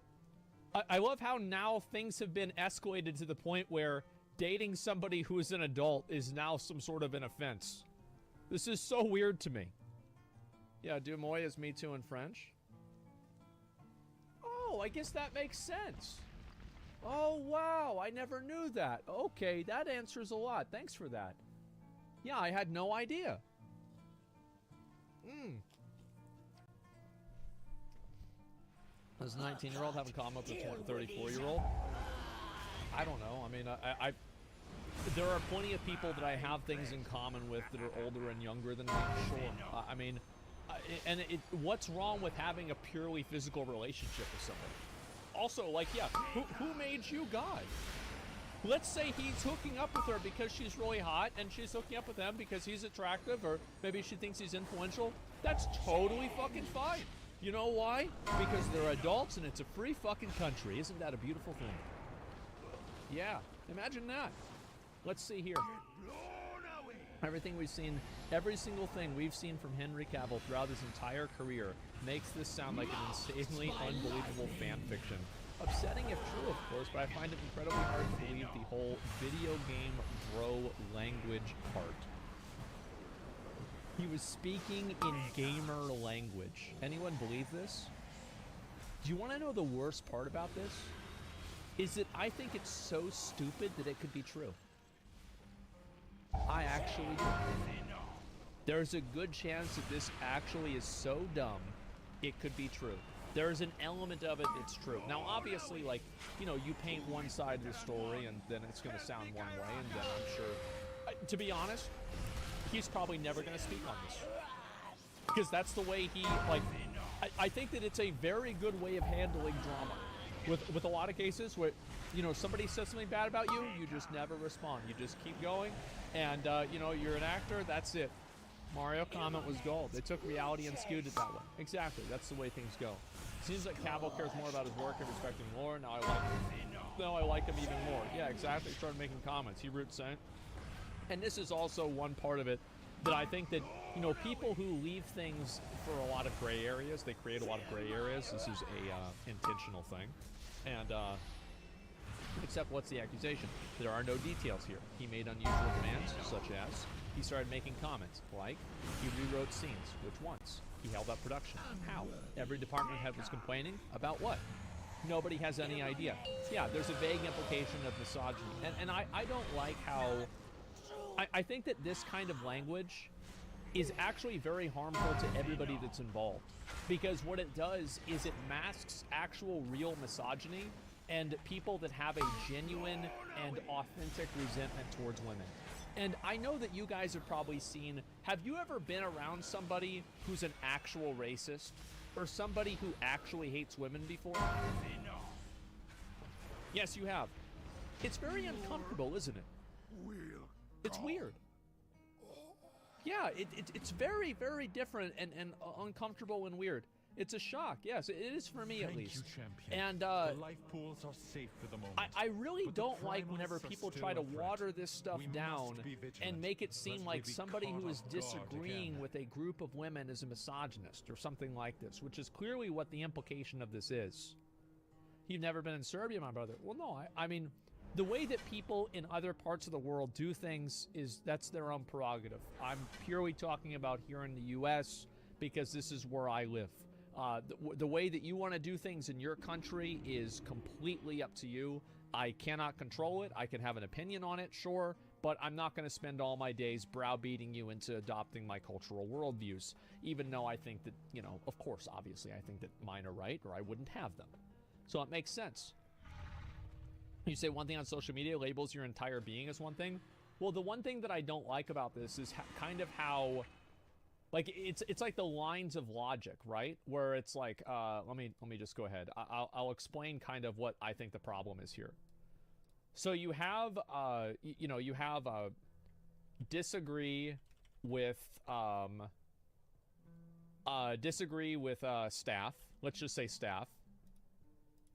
I love how now things have been escalated to the point where dating somebody who is an adult is now some sort of an offense. This is so weird to me. Yeah, Dumoy is Me Too in French. Oh, I guess that makes sense. Oh, wow, I never knew that. Okay, that answers a lot. Thanks for that. Yeah, I had no idea. Does a 19-year-old have a comment with a 34-year-old? I don't know. I mean, there are plenty of people that I have things in common with that are older and younger than me. Sure. I mean, what's wrong with having a purely physical relationship with somebody? Also, like, yeah, who made you God? Let's say he's hooking up with her because she's really hot, and she's hooking up with him because he's attractive, or maybe she thinks he's influential. That's totally fucking fine. You know why? Because they're adults and it's a free fucking country. Isn't that a beautiful thing? Yeah, imagine that. Let's see here. Everything we've seen, every single thing we've seen from Henry Cavill throughout his entire career makes this sound like an insanely unbelievable fan fiction. Upsetting if true, of course, but I find it incredibly hard to believe the whole video game bro language part. He was speaking in gamer language. Anyone believe this? Do you want to know the worst part about this? Is that I think it's so stupid that it could be true. I actually do. There's a good chance that this actually is so dumb, it could be true. There's an element of it that's true. Now, obviously, like, you know, you paint one side of the story and then it's going to sound one way, and then I'm sure, to be honest, he's probably never going to speak on this. Because that's the way he, like, I think that it's a very good way of handling drama. With a lot of cases where, you know, somebody says something bad about you, you just never respond. You just keep going, and, you know, you're an actor, that's it. Mario comment was gold. They took reality and skewed it that way. Exactly, that's the way things go. Seems like Cavill cares more about his work and respecting lore. Now I like him even more. Yeah, exactly. He started making comments. He root saying. And this is also one part of it that I think that, you know, people who leave things for a lot of gray areas, they create a lot of gray areas. This is a intentional thing. And, except what's the accusation? There are no details here. He made unusual demands, such as he started making comments, like he rewrote scenes. Which ones? He held up production. How? Every department head was complaining about what? Nobody has any idea. Yeah, there's a vague implication of misogyny. And I don't like how... I think that this kind of language is actually very harmful to everybody that's involved. Because what it does is it masks actual real misogyny and people that have a genuine and authentic resentment towards women. And I know that you guys have probably seen, have you ever been around somebody who's an actual racist? Or somebody who actually hates women before? Yes, you have. It's very uncomfortable, isn't it? It's weird. Yeah, it's very, very different and uncomfortable and weird. It's a shock. Yes, it is for me at least. And the life pools are safe for the moment. I really don't like whenever people try to water this stuff down and make it seem like somebody who is disagreeing with a group of women is a misogynist or something like this, which is clearly what the implication of this is. You've never been in Serbia, my brother. Well, no, I mean, the way that people in other parts of the world do things that's their own prerogative. I'm purely talking about here in the U.S. because this is where I live. The way that you want to do things in your country is completely up to you. I cannot control it. I can have an opinion on it, sure, but I'm not going to spend all my days browbeating you into adopting my cultural worldviews, even though I think that, you know, of course, obviously, I think that mine are right or I wouldn't have them. So it makes sense. You say one thing on social media labels your entire being as one thing. Well, the one thing that I don't like about this is kind of how... Like, it's like the lines of logic, right? Where it's like, let me just go ahead. I'll explain kind of what I think the problem is here. So you have, you have disagree with staff. Let's just say staff.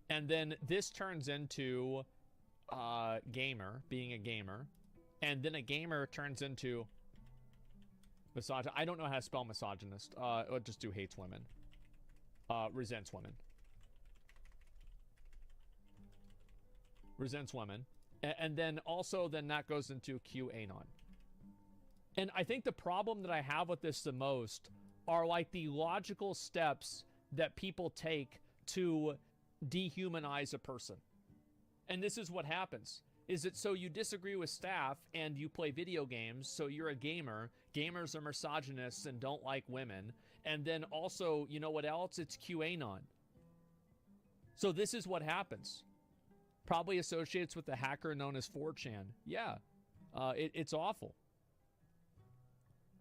And then this turns into gamer, being a gamer. And then a gamer turns into... I don't know how to spell misogynist. I'll just do hates women. Resents women. Resents women. And then also then that goes into QAnon. And I think the problem that I have with this the most are like the logical steps that people take to dehumanize a person. And this is what happens. Is it so you disagree with staff and you play video games, so you're a gamer. Gamers are misogynists and don't like women. And then also, you know what else? It's QAnon. So this is what happens. Probably associates with the hacker known as 4chan. Yeah, it's awful.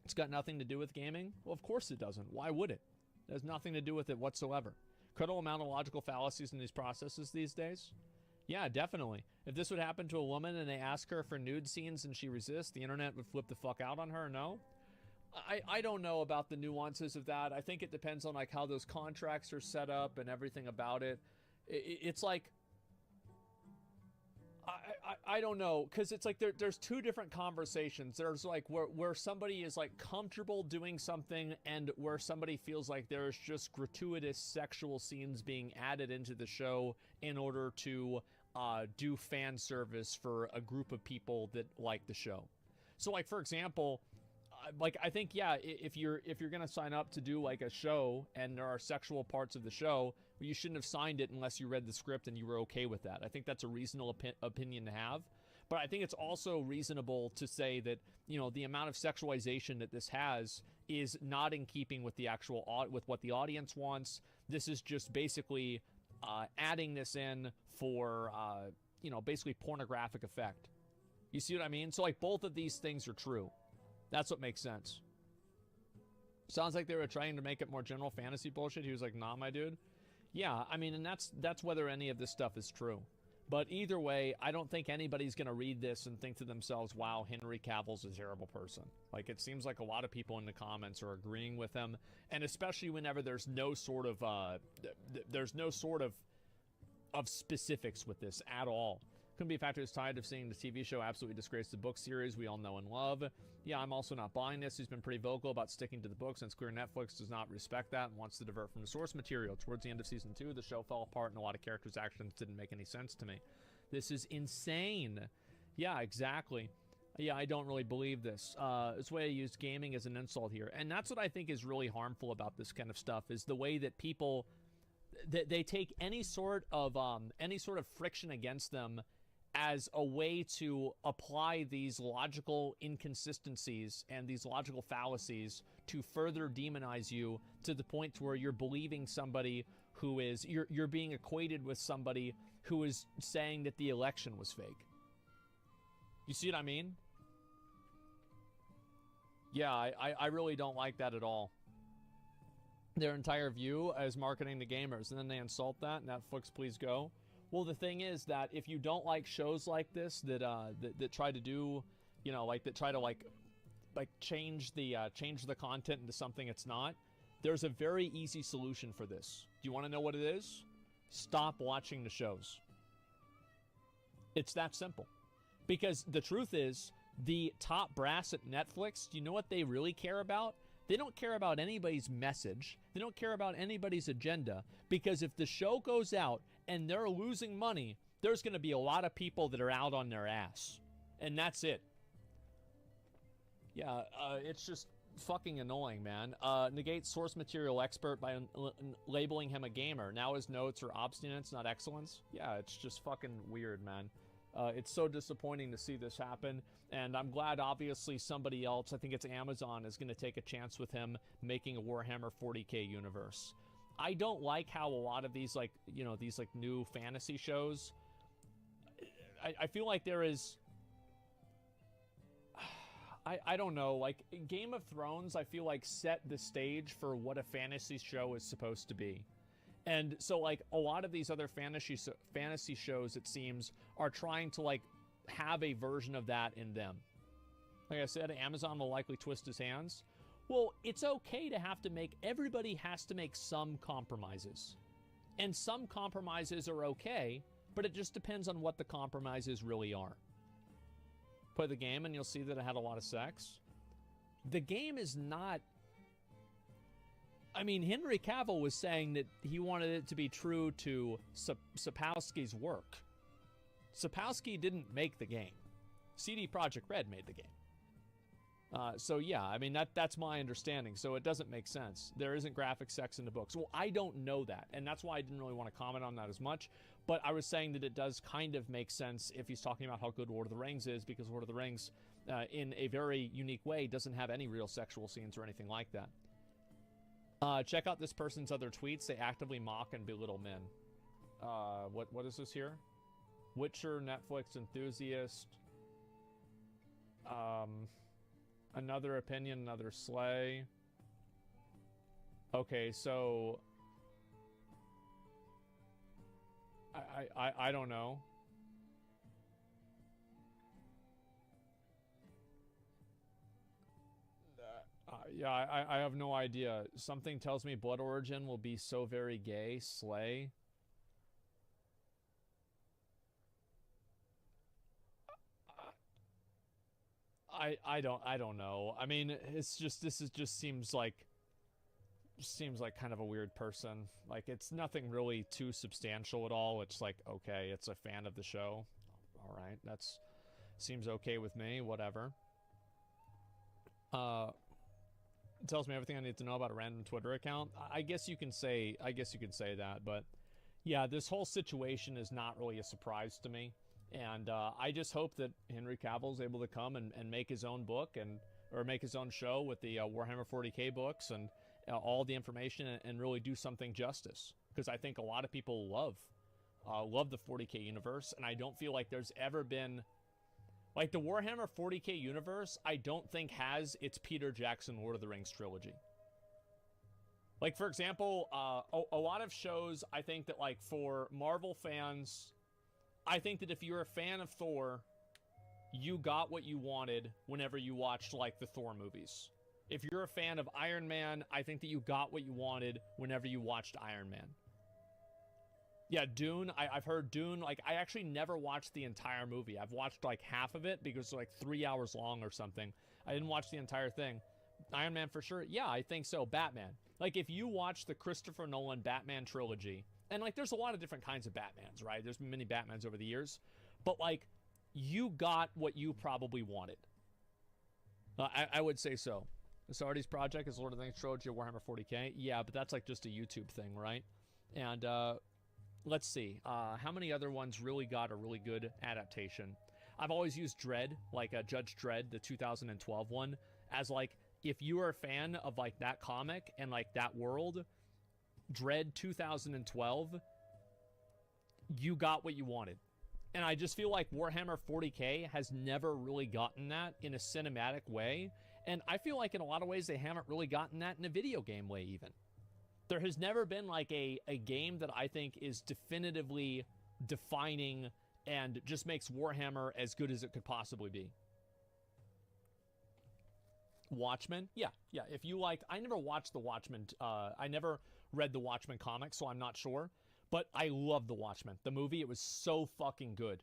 It's got nothing to do with gaming? Well, of course it doesn't. Why would it? It has nothing to do with it whatsoever. Incredible amount of logical fallacies in these processes these days. Yeah, definitely. If this would happen to a woman and they ask her for nude scenes and she resists, the internet would flip the fuck out on her. No. I don't know about the nuances of that. I think it depends on like how those contracts are set up and everything about it. It's like, I don't know, because it's like there's two different conversations. There's like where somebody is like comfortable doing something and where somebody feels like there's just gratuitous sexual scenes being added into the show in order to do fan service for a group of people that like the show. So like, for example, like I think, yeah, if you're gonna sign up to do like a show and there are sexual parts of the show, you shouldn't have signed it unless you read the script and you were okay with that. I think that's a reasonable opinion to have. But I think it's also reasonable to say that, you know, the amount of sexualization that this has is not in keeping with the actual with what the audience wants. This is just basically adding this in for you know, basically pornographic effect. You see what I mean? So like both of these things are true. That's what makes sense. Sounds like they were trying to make it more general fantasy bullshit. He was like, nah, my dude. Yeah, I mean, and that's whether any of this stuff is true. But either way, I don't think anybody's going to read this and think to themselves, wow, Henry Cavill's a terrible person. Like, it seems like a lot of people in the comments are agreeing with him. And especially whenever there's no sort of, of specifics with this at all. Couldn't be a factor is tired of seeing the TV show absolutely disgrace the book series we all know and love. Yeah, I'm also not buying this. He's been pretty vocal about sticking to the book since queer Netflix does not respect that and wants to divert from the source material. Towards the end of season 2, the show fell apart and a lot of characters' actions didn't make any sense to me. This is insane. Yeah, exactly. Yeah, I don't really believe this. This way I used gaming as an insult here. And that's what I think is really harmful about this kind of stuff, is the way that people, they take any sort of friction against them as a way to apply these logical inconsistencies and these logical fallacies to further demonize you to the point to where you're believing somebody who is, you're being equated with somebody who is saying that the election was fake. You see what I mean? Yeah, I really don't like that at all. Their entire view is marketing to gamers, and then they insult that. Netflix, please go. Well, the thing is that if you don't like shows like this that that try to do, you know, like that try to like change the content into something it's not, there's a very easy solution for this. Do you want to know what it is? Stop watching the shows. It's that simple. Because the truth is, the top brass at Netflix, do you know what they really care about? They don't care about anybody's message. They don't care about anybody's agenda. Because if the show goes out and they're losing money, there's going to be a lot of people that are out on their ass. And that's it. Yeah, it's just fucking annoying, man. Negate source material expert by labeling him a gamer. Now his notes are obstinance, not excellence. Yeah, it's just fucking weird, man. It's so disappointing to see this happen, and I'm glad, obviously, somebody else, I think it's Amazon, is going to take a chance with him making a Warhammer 40k universe. I don't like how a lot of these, like, you know, these, like, new fantasy shows, I feel like there is, I don't know, like, Game of Thrones, I feel like set the stage for what a fantasy show is supposed to be. And so, like, a lot of these other fantasy shows, it seems, are trying to, like, have a version of that in them. Like I said, Amazon will likely twist his hands. Well, it's okay to have to make, everybody has to make some compromises. And some compromises are okay, but it just depends on what the compromises really are. Play the game and you'll see that it had a lot of sex. The game is not... I mean, Henry Cavill was saying that he wanted it to be true to Sapkowski's work. Sapkowski didn't make the game. CD Projekt Red made the game. So yeah, I mean, that's my understanding. So it doesn't make sense. There isn't graphic sex in the books. Well, I don't know that. And that's why I didn't really want to comment on that as much. But I was saying that it does kind of make sense if he's talking about how good Lord of the Rings is, because Lord of the Rings, in a very unique way, doesn't have any real sexual scenes or anything like that. Check out this person's other tweets. They actively mock and belittle men. What is this here? Witcher, Netflix enthusiast. Another opinion, another slay. Okay, so I don't know. Yeah, I have no idea. Something tells me Blood Origin will be so very gay. Slay. I don't know. I mean, it's just this seems like kind of a weird person. Like, it's nothing really too substantial at all. It's like, okay, it's a fan of the show. All right, that's seems okay with me. Whatever. It tells me everything I need to know about a random Twitter account. I guess you can say that, but yeah, this whole situation is not really a surprise to me. And I just hope that Henry Cavill's able to come and make his own book or make his own show with the Warhammer 40K books and all the information and really do something justice. Because I think a lot of people love the 40K universe, and I don't feel like there's ever been... Like, the Warhammer 40K universe, I don't think has its Peter Jackson Lord of the Rings trilogy. Like, for example, a lot of shows, I think that, like, for Marvel fans... I think that if you're a fan of Thor, you got what you wanted whenever you watched, like, the Thor movies. If you're a fan of Iron Man, I think that you got what you wanted whenever you watched Iron Man. Yeah, Dune, I've heard Dune, like, I actually never watched the entire movie. I've watched, like, half of it because it's, like, 3 hours long or something. I didn't watch the entire thing. Iron Man for sure? Yeah, I think so. Batman. Like, if you watch the Christopher Nolan Batman trilogy... And, like, there's a lot of different kinds of Batmans, right? There's been many Batmans over the years. But, like, you got what you probably wanted. I would say so. The Sardi's project is Lord of the Rings trilogy of Warhammer 40K. Yeah, but that's, like, just a YouTube thing, right? And, let's see. How many other ones really got a really good adaptation? I've always used Dredd, like Judge Dredd, the 2012 one, as, like, if you are a fan of, like, that comic and, like, that world... Dredd 2012, you got what you wanted. And I just feel like Warhammer 40K has never really gotten that in a cinematic way. And I feel like in a lot of ways they haven't really gotten that in a video game way even. There has never been like a game that I think is definitively defining and just makes Warhammer as good as it could possibly be. Watchmen? Yeah. If you liked... I never watched the Watchmen. I never read the Watchmen comics, so I'm not sure. But I love the Watchmen. The movie, it was so fucking good.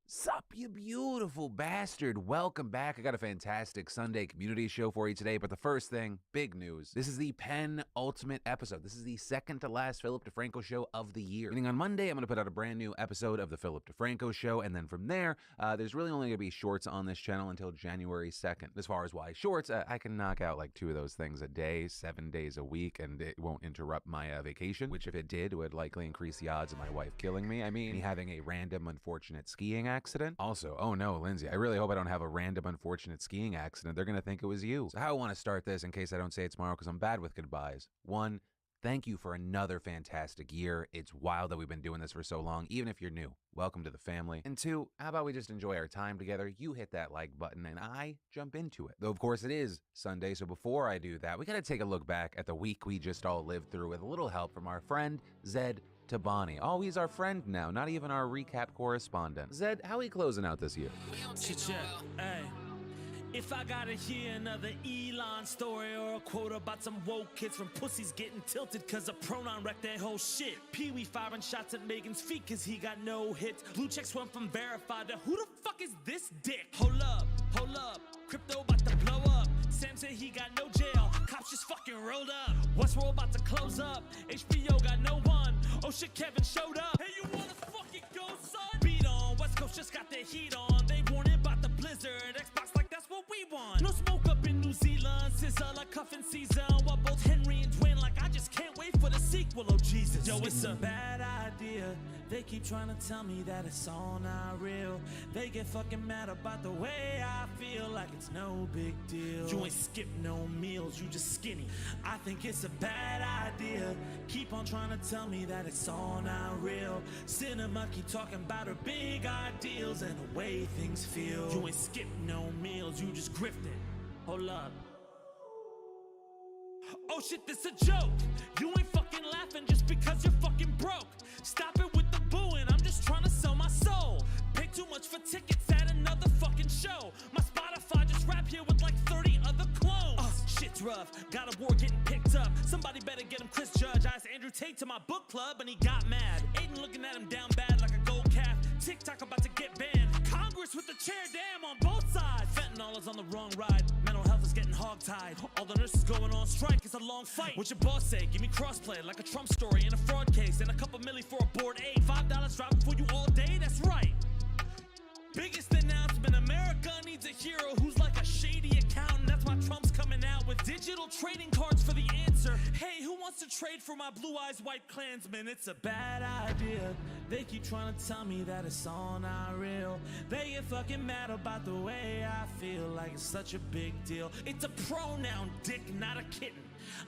Sup, you beautiful bastard. Welcome back. I got a fantastic Sunday community show for you today, but the first thing, big news. This is the penultimate episode. This is the second to last Philip DeFranco show of the year. Meaning on Monday, I'm going to put out a brand new episode of the Philip DeFranco show, and then from there, there's really only going to be shorts on this channel until January 2nd. As far as why shorts, I can knock out like 2 of those things a day, 7 days a week, and it won't interrupt my vacation, which if it did, would likely increase the odds of my wife killing me. I mean, me having a random unfortunate skiing accident. Also, oh no, Lindsay, I really hope I don't have a random unfortunate skiing accident. They're gonna think it was you. So how I want to start this, in case I don't say it tomorrow because I'm bad with goodbyes. 1, thank you for another fantastic year. It's wild that we've been doing this for so long, even if you're new. Welcome to the family. And 2, how about we just enjoy our time together? You hit that like button and I jump into it. Though of course it is Sunday, so before I do that, we gotta take a look back at the week we just all lived through with a little help from our friend Zed Tabani. Oh, he's our friend now, not even our recap correspondent. Zed, how are we closing out this year? Hey. If I gotta hear another Elon story or a quote about some woke kids from pussies getting tilted cause a pronoun wrecked their whole shit. Pee-wee firing shots at Megan's feet cause he got no hits. Blue checks went from verified to who the fuck is this dick? Hold up, crypto about to blow up. Sam said he got no jail, cops just fucking rolled up. Westworld about to close up, HBO got no one. Oh shit, Kevin showed up. Hey, you wanna fucking go, son? Beat on, West Coast just got their heat on. They warning about the blizzard, Xbox like that's what we want. No smoke up in New Zealand, sizzle like cuffing season. While both Henry and Dwayne like I just can't wait for the sequel. sequel, oh Jesus. Yo, it's a bad idea. They keep trying to tell me that it's all not real. They get fucking mad about the way I feel, like it's no big deal. You ain't skip no meals, you just skinny. I think it's a bad idea. Keep on trying to tell me that it's all not real. Cinema keep talking about her big ideals and the way things feel. You ain't skip no meals, you just grifting. Hold up. Oh shit, this a joke. You ain't fucking laughing just because you're fucking broke. Stop it with the booing, I'm just trying to sell my soul. Pay too much for tickets at another fucking show. My Spotify just rap here with like 30 other clones. Shit's rough, got a war getting picked up. Somebody better get him Chris Judge. I asked Andrew Tate to my book club and he got mad. Aiden looking at him down bad like a gold calf. TikTok about to get banned. Congress with the chair damn on both sides. Fentanyl is on the wrong ride. Mental health is getting hogtied. All the nurses going on strike. It's a long fight. What's your boss say? Give me crossplay like a Trump story in a fraud case. And a couple milli for a board aid. $5 driving for you all day? That's right. Biggest announcement, America needs a hero who's like a shady accountant. That's why Trump's coming out with digital trading cards for the answer. Hey, who wants to trade for my blue eyes white Klansman? It's a bad idea. They keep trying to tell me that it's all not real. They get fucking mad about the way I feel, like it's such a big deal. It's a pronoun, dick, not a kitten.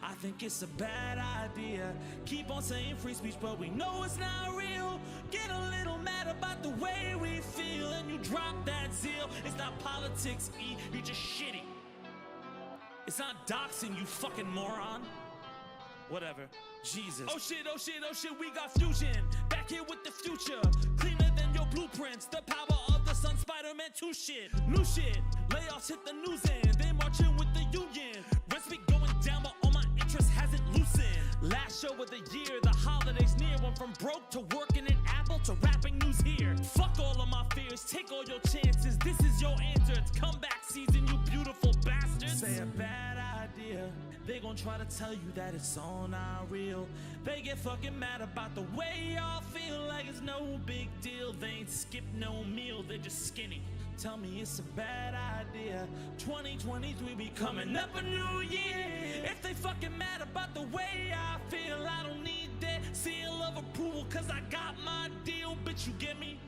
I think it's a bad idea. Keep on saying free speech, but we know it's not real. Get a little mad about the way we feel, and you drop that zeal. It's not politics, E, you're just shitty. It's not doxing, you fucking moron. Whatever. Jesus. Oh shit, oh shit, oh shit, we got fusion. Back here with the future. Cleaner than your blueprints. The power of the sun, Spider-Man 2 shit. New shit. Layoffs hit the news end. They marching with the union. Rents be going down, but all my interest hasn't loosened. Last show of the year, the holidays near. Went from broke to working at Apple to rapping news here. Fuck all of my fears, take all your chances. This is your answer, it's comeback season, you beautiful bastards. Say a bad idea. They gon' try to tell you that it's all not real. They get fucking mad about the way y'all feel, like it's no big deal. They ain't skip no meal, they're just skinny. Tell me it's a bad idea. 2023 be coming up a new year. If they fucking mad about the way I feel, I don't need that seal of approval, cause I got my deal, bitch, you get me?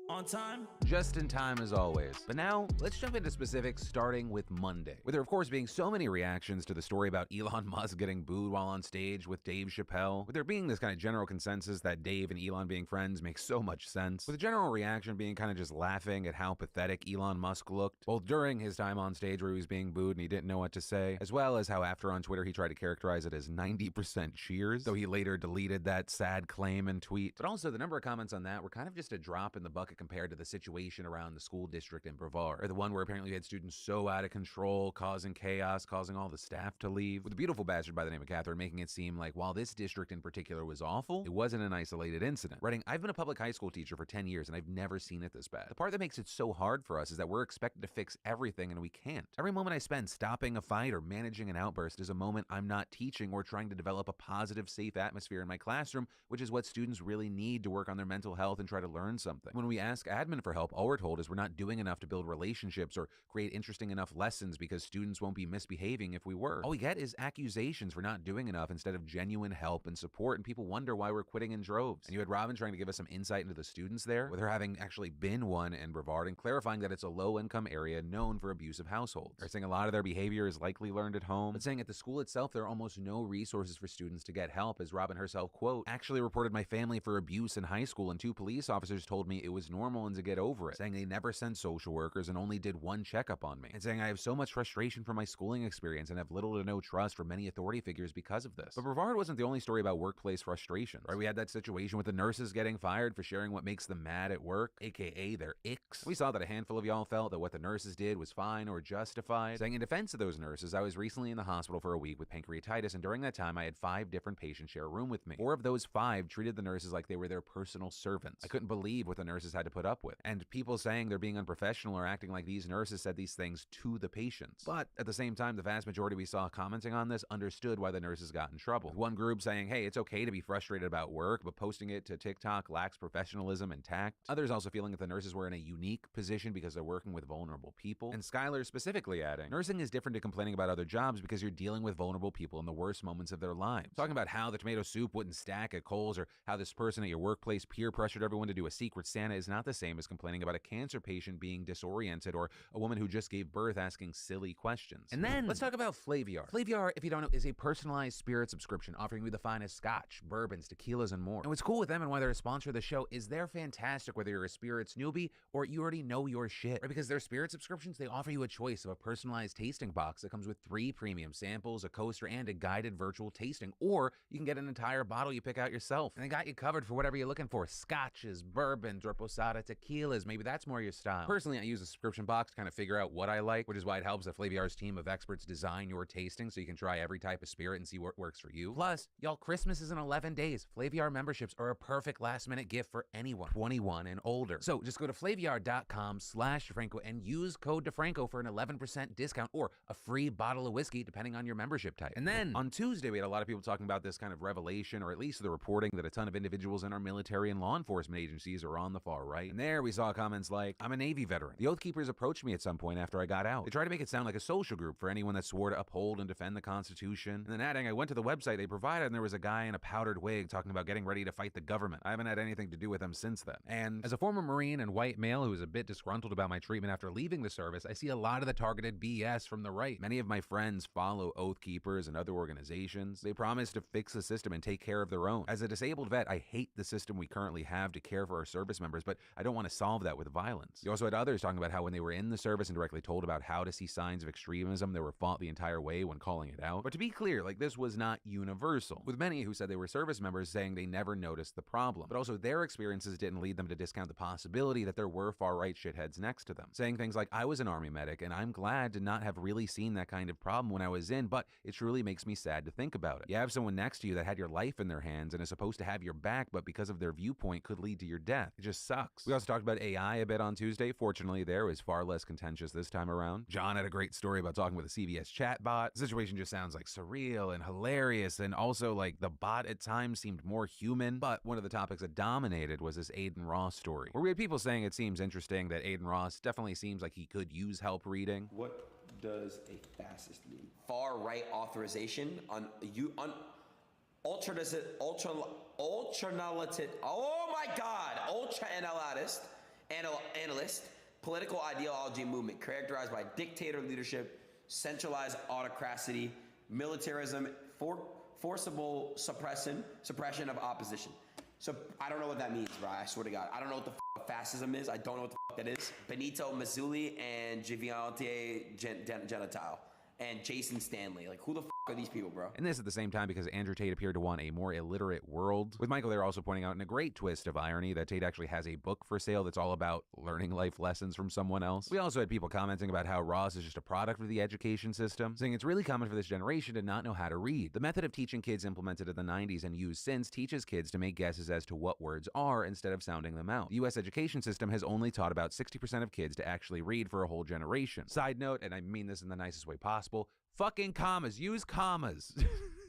On time? Just in time as always. But now, let's jump into specifics starting with Monday. With there of course being so many reactions to the story about Elon Musk getting booed while on stage with Dave Chappelle, with there being this kind of general consensus that Dave and Elon being friends makes so much sense, with the general reaction being kind of just laughing at how pathetic Elon Musk looked, both during his time on stage where he was being booed and he didn't know what to say, as well as how after on Twitter he tried to characterize it as 90% cheers, though he later deleted that sad claim and tweet. But also the number of comments on that were kind of just a drop in the bucket compared to the situation around the school district in Brevard, or the one where apparently you had students so out of control, causing chaos, causing all the staff to leave, with a beautiful bastard by the name of Catherine making it seem like while this district in particular was awful, it wasn't an isolated incident. Writing, I've been a public high school teacher for 10 years and I've never seen it this bad. The part that makes it so hard for us is that we're expected to fix everything and we can't. Every moment I spend stopping a fight or managing an outburst is a moment I'm not teaching or trying to develop a positive, safe atmosphere in my classroom, which is what students really need to work on their mental health and try to learn something. When we ask admin for help, all we're told is we're not doing enough to build relationships or create interesting enough lessons because students won't be misbehaving if we were. All we get is accusations for not doing enough instead of genuine help and support, and people wonder why we're quitting in droves. And you had Robin trying to give us some insight into the students there, with her having actually been one in Brevard and clarifying that it's a low-income area known for abusive households. They're saying a lot of their behavior is likely learned at home, but saying at the school itself there are almost no resources for students to get help, as Robin herself, quote, actually reported my family for abuse in high school and 2 police officers told me it was normal and to get over it, saying they never sent social workers and only did 1 checkup on me, and saying I have so much frustration from my schooling experience and have little to no trust for many authority figures because of this. But Brevard wasn't the only story about workplace frustrations, right? We had that situation with the nurses getting fired for sharing what makes them mad at work, aka their icks. We saw that a handful of y'all felt that what the nurses did was fine or justified, saying in defense of those nurses, I was recently in the hospital for a week with pancreatitis, and during that time I had 5 different patients share a room with me. 4 of those 5 treated the nurses like they were their personal servants. I couldn't believe what the nurses had to put up with. And people saying they're being unprofessional or acting like these nurses said these things to the patients. But at the same time, the vast majority we saw commenting on this understood why the nurses got in trouble. With one group saying, hey, it's okay to be frustrated about work, but posting it to TikTok lacks professionalism and tact. Others also feeling that the nurses were in a unique position because they're working with vulnerable people. And Skylar specifically adding, nursing is different to complaining about other jobs because you're dealing with vulnerable people in the worst moments of their lives. Talking about how the tomato soup wouldn't stack at Kohl's or how this person at your workplace peer pressured everyone to do a Secret Santa is not the same as complaining about a cancer patient being disoriented or a woman who just gave birth asking silly questions. And then let's talk about Flaviar. Flaviar, if you don't know, is a personalized spirit subscription offering you the finest scotch, bourbons, tequilas, and more. And what's cool with them and why they're a sponsor of the show is they're fantastic whether you're a spirits newbie or you already know your shit. Right? Because their spirit subscriptions, they offer you a choice of a personalized tasting box that comes with 3 premium samples, a coaster, and a guided virtual tasting. Or you can get an entire bottle you pick out yourself. And they got you covered for whatever you're looking for. Scotches, bourbons, reposada, tequilas. Maybe that's more your style. Personally, I use a subscription box to kind of figure out what I like, which is why it helps that Flaviar's team of experts design your tasting so you can try every type of spirit and see what works for you. Plus, y'all, Christmas is in 11 days. Flaviar memberships are a perfect last-minute gift for anyone 21 and older. So just go to flaviar.com/DeFranco and use code DeFranco for an 11% discount or a free bottle of whiskey depending on your membership type. And then on Tuesday, we had a lot of people talking about this kind of revelation, or at least the reporting that a ton of individuals in our military and law enforcement agencies are on the far right. And there we saw comments like, I'm a Navy veteran. The Oath Keepers approached me at some point after I got out. They tried to make it sound like a social group for anyone that swore to uphold and defend the Constitution. And then adding, I went to the website they provided and there was a guy in a powdered wig talking about getting ready to fight the government. I haven't had anything to do with them since then. And as a former Marine and white male who is a bit disgruntled about my treatment after leaving the service, I see a lot of the targeted BS from the right. Many of my friends follow Oath Keepers and other organizations. They promise to fix the system and take care of their own. As a disabled vet, I hate the system we currently have to care for our service members, but I don't want to solve that with violence. You also had others talking about how when they were in the service and directly told about how to see signs of extremism, they were fought the entire way when calling it out. But to be clear, like, this was not universal, with many who said they were service members saying they never noticed the problem. But also their experiences didn't lead them to discount the possibility that there were far-right shitheads next to them, saying things like, I was an Army medic and I'm glad to not have really seen that kind of problem when I was in, but it truly makes me sad to think about it. You have someone next to you that had your life in their hands and is supposed to have your back, but because of their viewpoint could lead to your death. It just sucks. We also talked about AI a bit on Tuesday. Fortunately, there was far less contentious this time around. John had a great story about talking with a CVS chatbot. The situation just sounds like surreal and hilarious, and also like the bot at times seemed more human. But one of the topics that dominated was this Aiden Ross story, where we had people saying it seems interesting that Aiden Ross definitely seems like he could use help reading. What does a fascist mean? Far right authorization on ultra-analytic, oh my God, ultra-analyst, political ideology movement characterized by dictator leadership, centralized autocracy, militarism, forcible suppression of opposition. So I don't know what that means, bro. I swear to God. I don't know what the fascism is. I don't know what the that is. Benito Mussolini and Giviante Gentile and Jason Stanley. Like, who the are these people, bro? And this at the same time because Andrew Tate appeared to want a more illiterate world. With Michael there also pointing out in a great twist of irony that Tate actually has a book for sale that's all about learning life lessons from someone else. We also had people commenting about how Ross is just a product of the education system, saying it's really common for this generation to not know how to read. The method of teaching kids implemented in the 90s and used since teaches kids to make guesses as to what words are instead of sounding them out. The U.S. education system has only taught about 60% of kids to actually read for a whole generation. Side note, and I mean this in the nicest way possible, fucking commas. Use commas.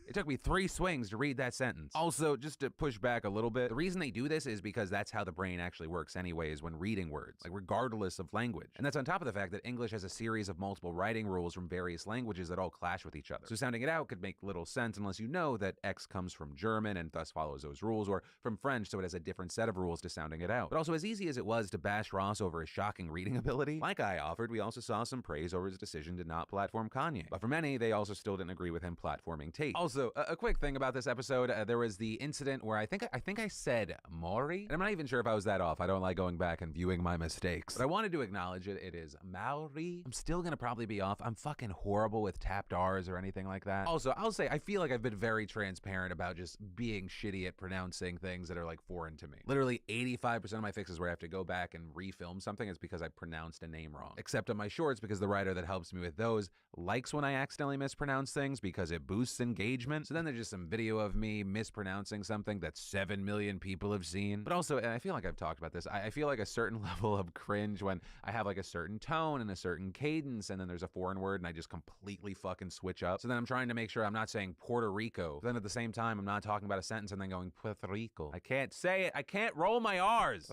It took me 3 swings to read that sentence. Also, just to push back a little bit, the reason they do this is because that's how the brain actually works anyways when reading words, like regardless of language. And that's on top of the fact that English has a series of multiple writing rules from various languages that all clash with each other. So sounding it out could make little sense unless you know that X comes from German and thus follows those rules, or from French so it has a different set of rules to sounding it out. But also, as easy as it was to bash Ross over his shocking reading ability, like I offered, we also saw some praise over his decision to not platform Kanye. But for many, they also still didn't agree with him platforming Tate. Also, a quick thing about this episode, there was the incident where I think I said Maori, and I'm not even sure if I was that off. I don't like going back and viewing my mistakes, but I wanted to acknowledge it. It is Maori. I'm still gonna probably be off. I'm fucking horrible with tapped R's or anything like that. Also, I'll say I feel like I've been very transparent about just being shitty at pronouncing things that are like foreign to me. Literally 85% of my fixes where I have to go back and refilm something is because I pronounced a name wrong. Except on my shorts, because the writer that helps me with those likes when I accidentally mispronounce things because it boosts engagement judgment. So then there's just some video of me mispronouncing something that 7 million people have seen. But also, and I feel like I've talked about this, I feel like a certain level of cringe when I have like a certain tone and a certain cadence, and then there's a foreign word and I just completely fucking switch up. So then I'm trying to make sure I'm not saying Puerto Rico. Then at the same time, I'm not talking about a sentence and then going Puerto Rico. I can't say it. I can't roll my R's.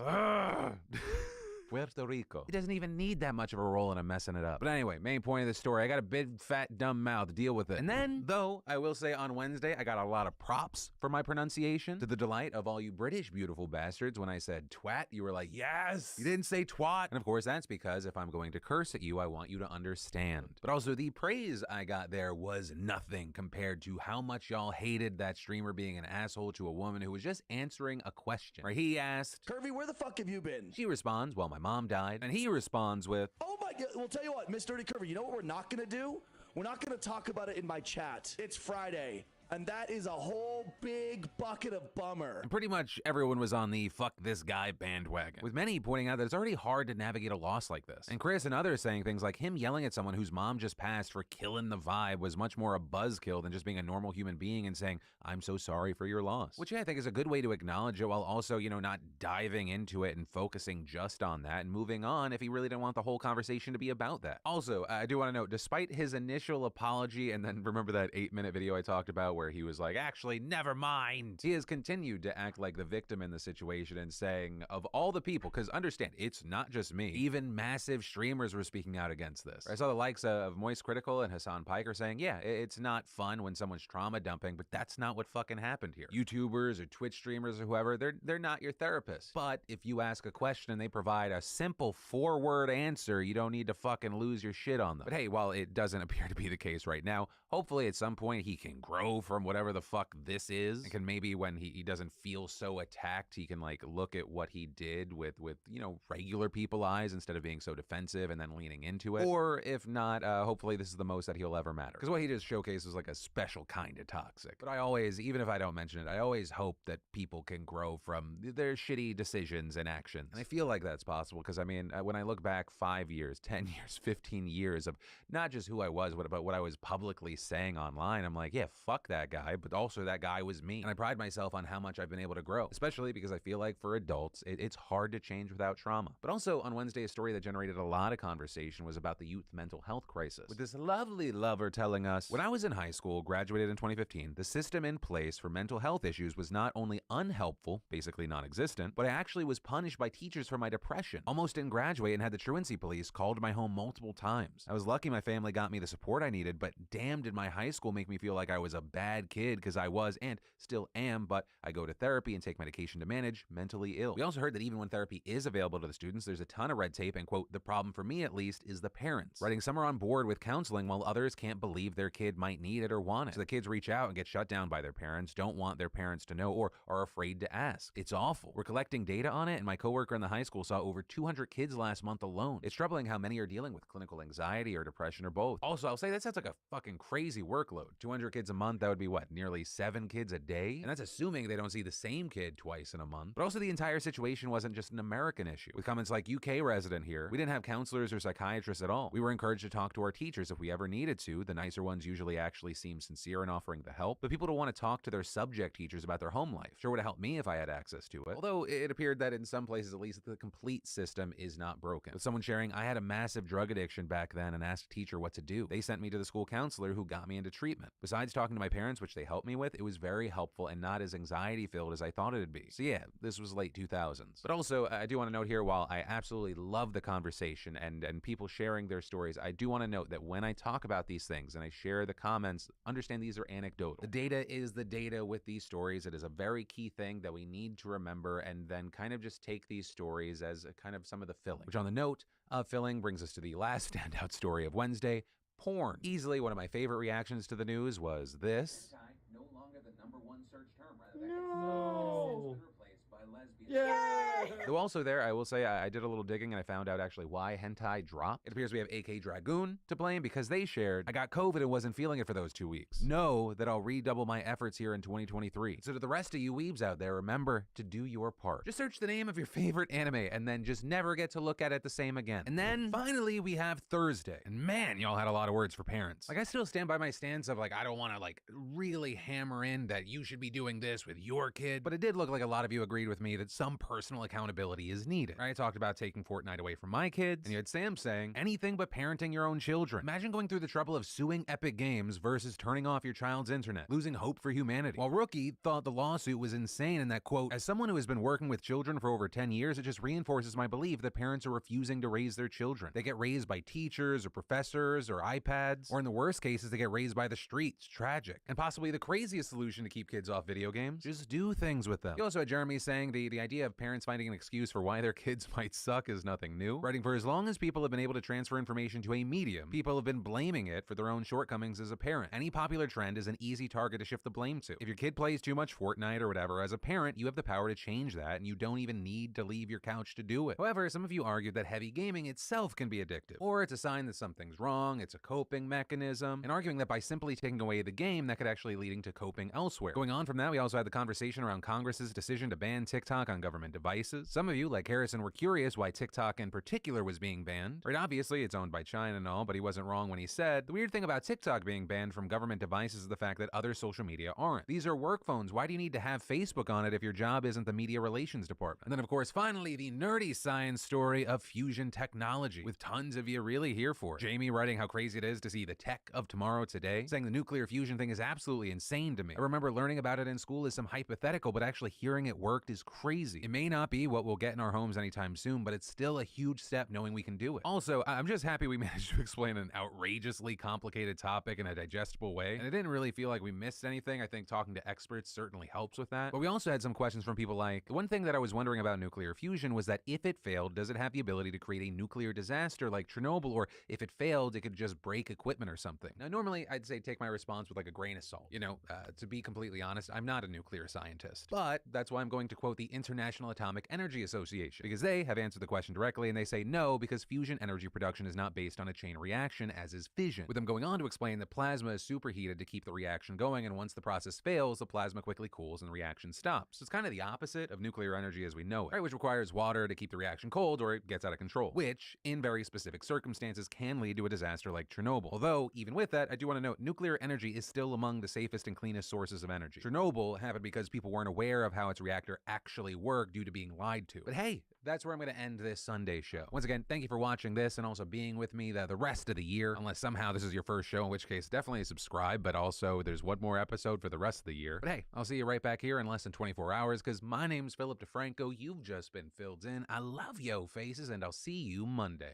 Puerto Rico. It doesn't even need that much of a roll and I'm messing it up. But anyway, main point of the story, I got a big, fat, dumb mouth. Deal with it. And then, though, I will say on Wednesday, I got a lot of props for my pronunciation, to the delight of all you British beautiful bastards. When I said twat, you were like, yes! You didn't say twat. And of course, that's because if I'm going to curse at you, I want you to understand. But also, the praise I got there was nothing compared to how much y'all hated that streamer being an asshole to a woman who was just answering a question. Right? He asked, Curvy, where the fuck have you been? She responds, well, my mom died. And he responds with, oh my god, well tell you what, Miss Dirty Curvy, you know what we're not gonna do? We're not gonna talk about it in my chat. It's Friday. And that is a whole big bucket of bummer. And pretty much everyone was on the fuck this guy bandwagon, with many pointing out that it's already hard to navigate a loss like this. And Chris and others saying things like him yelling at someone whose mom just passed for killing the vibe was much more a buzzkill than just being a normal human being and saying, I'm so sorry for your loss. Which, yeah, I think is a good way to acknowledge it while also, you know, not diving into it and focusing just on that and moving on if he really didn't want the whole conversation to be about that. Also, I do want to note, despite his initial apology, and then remember that 8-minute video I talked about where he was like, actually, never mind. He has continued to act like the victim in the situation and saying, of all the people, because understand, it's not just me, even massive streamers were speaking out against this. I saw the likes of Moist Critical and Hassan Piker saying, yeah, it's not fun when someone's trauma dumping, but that's not what fucking happened here. YouTubers or Twitch streamers or whoever, they're not your therapist. But if you ask a question and they provide a simple 4-word answer, you don't need to fucking lose your shit on them. But hey, while it doesn't appear to be the case right now, hopefully at some point he can grow from whatever the fuck this is, and can maybe when he doesn't feel so attacked, he can like look at what he did with you know, regular people eyes instead of being so defensive and then leaning into it. Or if not, hopefully this is the most that he'll ever matter, because what he just showcased was like a special kind of toxic. But I always, even if I don't mention it, I always hope that people can grow from their shitty decisions and actions. And I feel like that's possible because I mean, when I look back 5 years, 10 years, 15 years of not just who I was, but what I was publicly saying online, I'm like, yeah, fuck that guy, but also that guy was me. And I pride myself on how much I've been able to grow, especially because I feel like for adults, it's hard to change without trauma. But also on Wednesday, a story that generated a lot of conversation was about the youth mental health crisis, with this lovely lover telling us, when I was in high school, graduated in 2015, the system in place for mental health issues was not only unhelpful, basically non-existent, but I actually was punished by teachers for my depression. Almost didn't graduate and had the truancy police called my home multiple times. I was lucky my family got me the support I needed, but damn did my high school make me feel like I was a bad kid because I was and still am, but I go to therapy and take medication to manage mentally ill. We also heard that even when therapy is available to the students, there's a ton of red tape and quote, the problem for me at least is the parents. Writing some are on board with counseling while others can't believe their kid might need it or want it. So the kids reach out and get shut down by their parents, don't want their parents to know, or are afraid to ask. It's awful. We're collecting data on it, and my coworker in the high school saw over 200 kids last month alone. It's troubling how many are dealing with clinical anxiety or depression or both. Also, I'll say that sounds like a fucking crazy workload. 200 kids a month, that would be what, nearly 7 kids a day? And that's assuming they don't see the same kid twice in a month. But also the entire situation wasn't just an American issue. With comments like UK resident here, we didn't have counselors or psychiatrists at all. We were encouraged to talk to our teachers if we ever needed to. The nicer ones usually actually seem sincere in offering the help, but people don't want to talk to their subject teachers about their home life. Sure would have helped me if I had access to it. Although it appeared that in some places, at least, the complete system is not broken. With someone sharing, I had a massive drug addiction back then and asked a teacher what to do. They sent me to the school counselor who got me into treatment. Besides talking to my parents, which they helped me with, it was very helpful and not as anxiety-filled as I thought it'd be. So yeah, this was late 2000s. But also, I do want to note here, while I absolutely love the conversation and people sharing their stories, I do want to note that when I talk about these things and I share the comments, understand these are anecdotal. The data is the data with these stories. It is a very key thing that we need to remember, and then kind of just take these stories as a kind of some of the filling. Which on the note of filling brings us to the last standout story of Wednesday, porn. Easily one of my favorite reactions to the news was this. No longer the #1 search term, rather no. Replaced by lesbian. Yeah. Though also there, I will say I did a little digging and I found out actually why hentai dropped. It appears we have AK Dragoon to blame because they shared, I got COVID and wasn't feeling it for those 2 weeks. Know that I'll redouble my efforts here in 2023. So to the rest of you weebs out there, remember to do your part. Just search the name of your favorite anime and then just never get to look at it the same again. And then finally we have Thursday. And man, y'all had a lot of words for parents. Like I still stand by my stance of like, I don't want to like really hammer in that you should be doing this with your kid, but it did look like a lot of you agreed with me that some personal accountability is needed. I talked about taking Fortnite away from my kids, and you had Sam saying anything but parenting your own children. Imagine going through the trouble of suing Epic Games versus turning off your child's internet, losing hope for humanity. While Rookie thought the lawsuit was insane and that, quote, as someone who has been working with children for over 10 years, it just reinforces my belief that parents are refusing to raise their children. They get raised by teachers or professors or iPads, or in the worst cases, they get raised by the streets. Tragic. And possibly the craziest solution to keep kids off video games, just do things with them. You also had Jeremy saying the idea of parents finding an excuse for why their kids might suck is nothing new. Writing, for as long as people have been able to transfer information to a medium, people have been blaming it for their own shortcomings as a parent. Any popular trend is an easy target to shift the blame to. If your kid plays too much Fortnite or whatever, as a parent, you have the power to change that, and you don't even need to leave your couch to do it. However, some of you argued that heavy gaming itself can be addictive, or it's a sign that something's wrong, it's a coping mechanism, and arguing that by simply taking away the game, that could actually leading to coping elsewhere. Going on from that, we also had the conversation around Congress's decision to ban TikTok on government devices. Some of you, like Harrison, were curious why TikTok in particular was being banned. Right, obviously, it's owned by China and all, but he wasn't wrong when he said, the weird thing about TikTok being banned from government devices is the fact that other social media aren't. These are work phones. Why do you need to have Facebook on it if your job isn't the media relations department? And then, of course, finally, the nerdy science story of fusion technology, with tons of you really here for it. Jamie writing how crazy it is to see the tech of tomorrow today, saying the nuclear fusion thing is absolutely insane to me. I remember learning about it in school as some hypothetical, but actually hearing it worked is crazy. It may not be what we'll get in our homes anytime soon, but it's still a huge step knowing we can do it. Also, I'm just happy we managed to explain an outrageously complicated topic in a digestible way, and it didn't really feel like we missed anything. I think talking to experts certainly helps with that. But we also had some questions from people like, one thing that I was wondering about nuclear fusion was that if it failed, does it have the ability to create a nuclear disaster like Chernobyl, or if it failed, it could just break equipment or something? Now, normally I'd say take my response with like a grain of salt. You know, to be completely honest, I'm not a nuclear scientist, but that's why I'm going to quote the International Atomic Energy Association, because they have answered the question directly and they say no, because fusion energy production is not based on a chain reaction as is fission, with them going on to explain that plasma is superheated to keep the reaction going, and once the process fails, the plasma quickly cools and the reaction stops. So it's kind of the opposite of nuclear energy as we know it, right? Which requires water to keep the reaction cold or it gets out of control, which in very specific circumstances can lead to a disaster like Chernobyl. Although, even with that, I do want to note nuclear energy is still among the safest and cleanest sources of energy. Chernobyl happened because people weren't aware of how its reactor actually worked due to being lied to. But hey, that's where I'm going to end this Sunday show. Once again, thank you for watching this and also being with me the rest of the year, unless somehow this is your first show, in which case definitely subscribe, but also there's one more episode for the rest of the year. But hey, I'll see you right back here in less than 24 hours, because my name's Philip DeFranco. You've just been filled in. I love yo faces, and I'll see you Monday.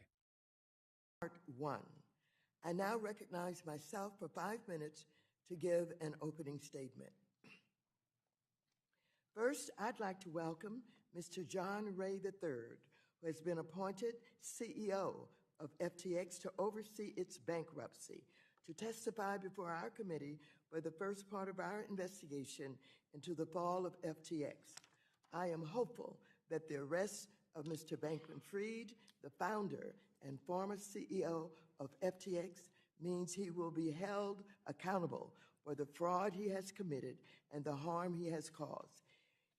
Part 1. I now recognize myself for 5 minutes to give an opening statement. First, I'd like to welcome Mr. John Ray III, who has been appointed CEO of FTX to oversee its bankruptcy, to testify before our committee for the first part of our investigation into the fall of FTX. I am hopeful that the arrest of Mr. Bankman-Fried, the founder and former CEO of FTX, means he will be held accountable for the fraud he has committed and the harm he has caused.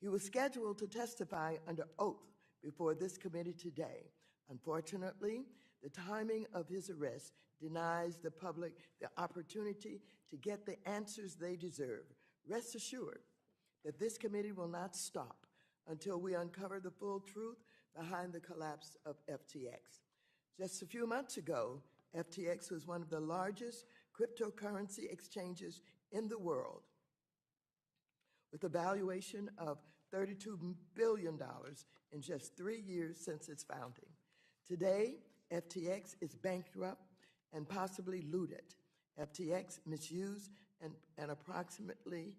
He was scheduled to testify under oath before this committee today. Unfortunately, the timing of his arrest denies the public the opportunity to get the answers they deserve. Rest assured that this committee will not stop until we uncover the full truth behind the collapse of FTX. Just a few months ago, FTX was one of the largest cryptocurrency exchanges in the world, with a valuation of $32 billion in just 3 years since its founding. Today, FTX is bankrupt and possibly looted. FTX misused an approximately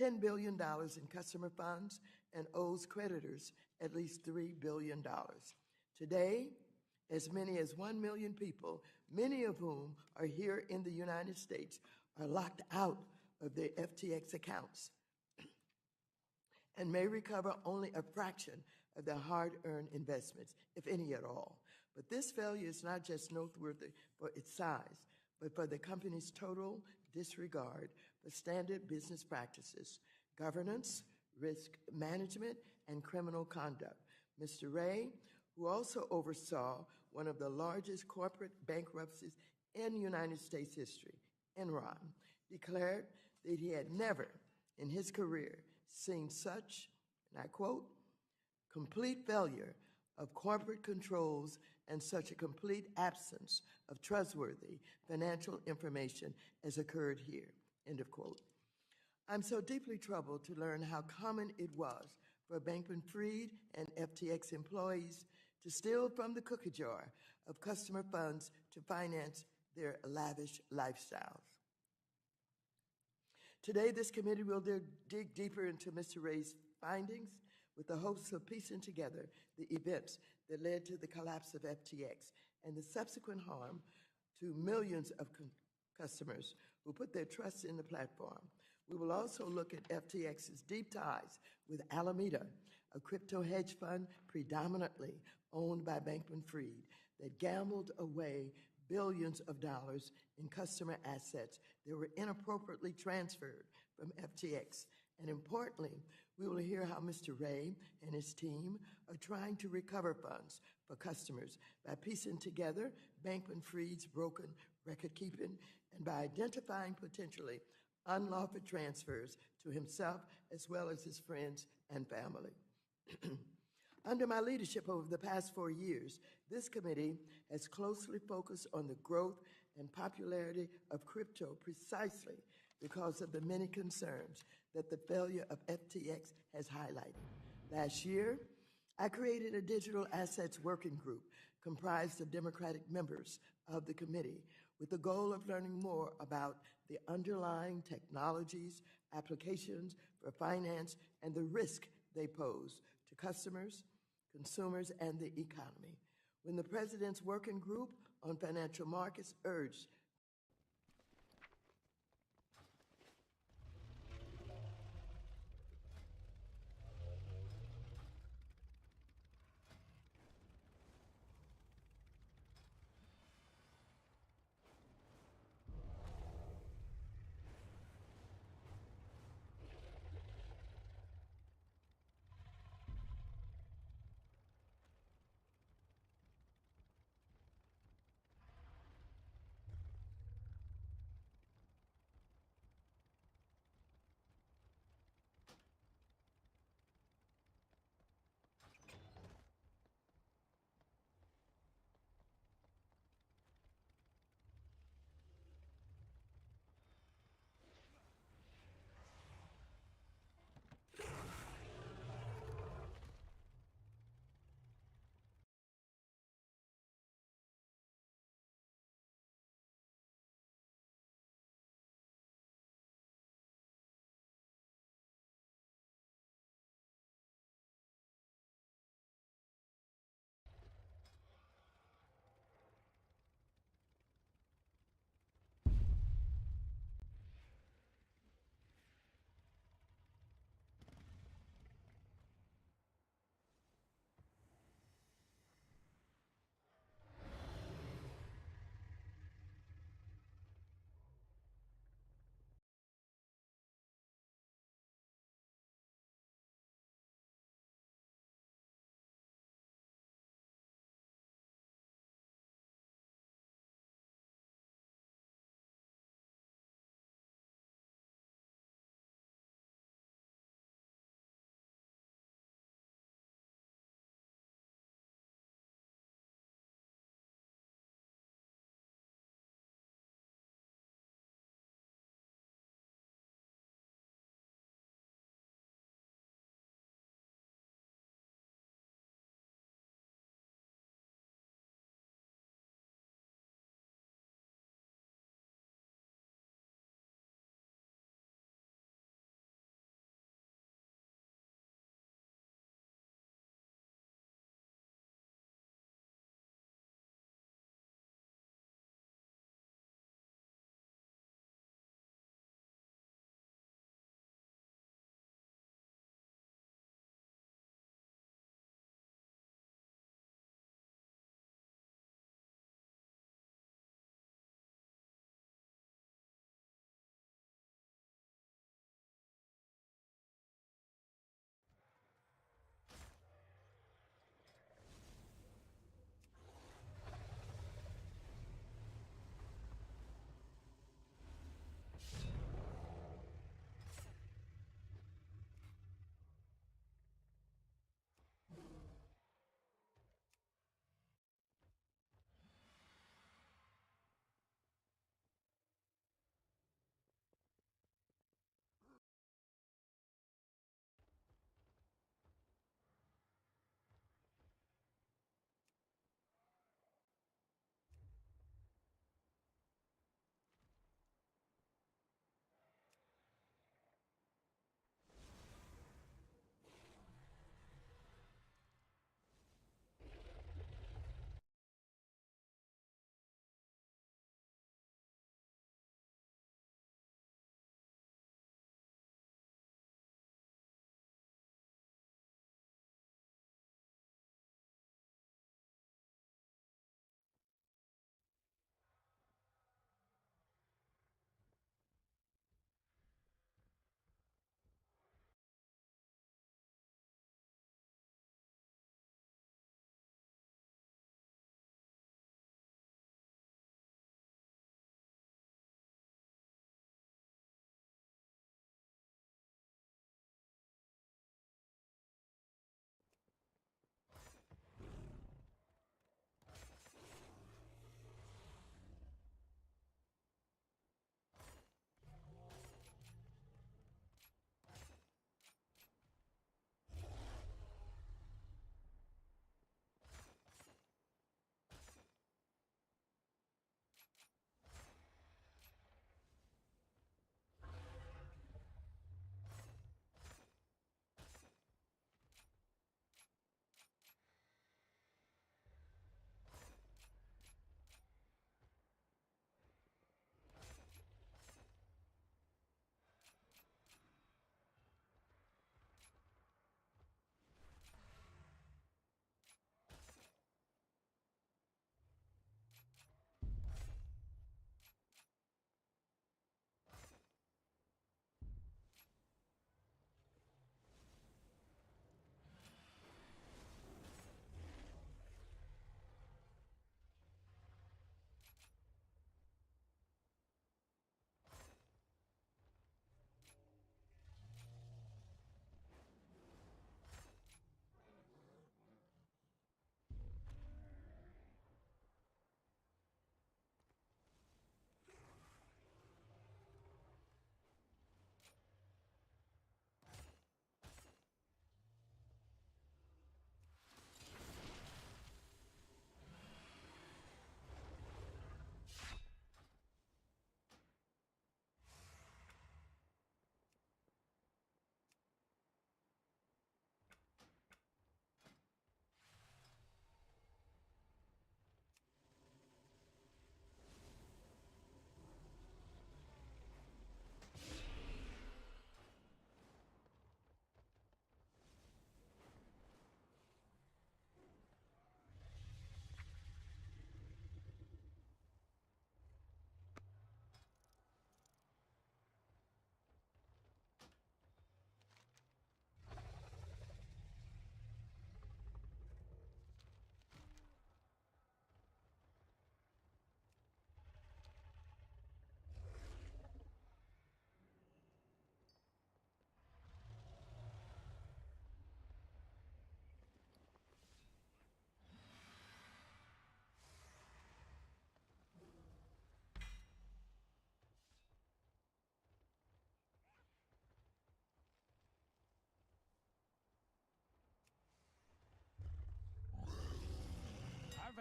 $10 billion in customer funds and owes creditors at least $3 billion. Today, as many as 1 million people, many of whom are here in the United States, are locked out of their FTX accounts and may recover only a fraction of their hard-earned investments, if any at all. But this failure is not just noteworthy for its size, but for the company's total disregard for standard business practices, governance, risk management, and criminal conduct. Mr. Ray, who also oversaw one of the largest corporate bankruptcies in United States history, Enron, declared that he had never in his career seen such, and I quote, complete failure of corporate controls and such a complete absence of trustworthy financial information as occurred here, end of quote. I'm so deeply troubled to learn how common it was for Bankman-Fried and FTX employees to steal from the cookie jar of customer funds to finance their lavish lifestyles. Today, this committee will dig deeper into Mr. Ray's findings with the hopes of piecing together the events that led to the collapse of FTX and the subsequent harm to millions of customers who put their trust in the platform. We will also look at FTX's deep ties with Alameda, a crypto hedge fund predominantly owned by Bankman-Fried that gambled away billions of dollars in customer assets that were inappropriately transferred from FTX. And importantly, we will hear how Mr. Ray and his team are trying to recover funds for customers by piecing together Bankman-Fried's broken record keeping and by identifying potentially unlawful transfers to himself as well as his friends and family. Under my leadership over the past 4 years, this committee has closely focused on the growth and popularity of crypto precisely because of the many concerns that the failure of FTX has highlighted. Last year, I created a digital assets working group comprised of Democratic members of the committee with the goal of learning more about the underlying technologies, applications for finance, and the risk they pose to customers, consumers, and the economy. When the President's Working Group on Financial Markets urged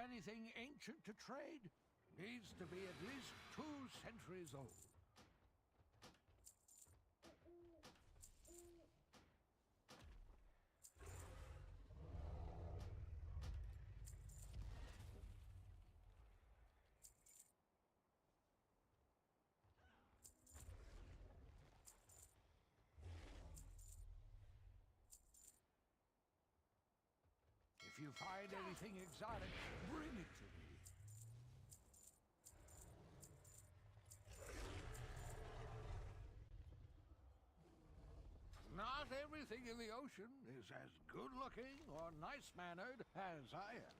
anything ancient to trade needs to be at least 2 centuries old. If you find anything exotic, bring it to me. Not everything in the ocean is as good-looking or nice-mannered as I am.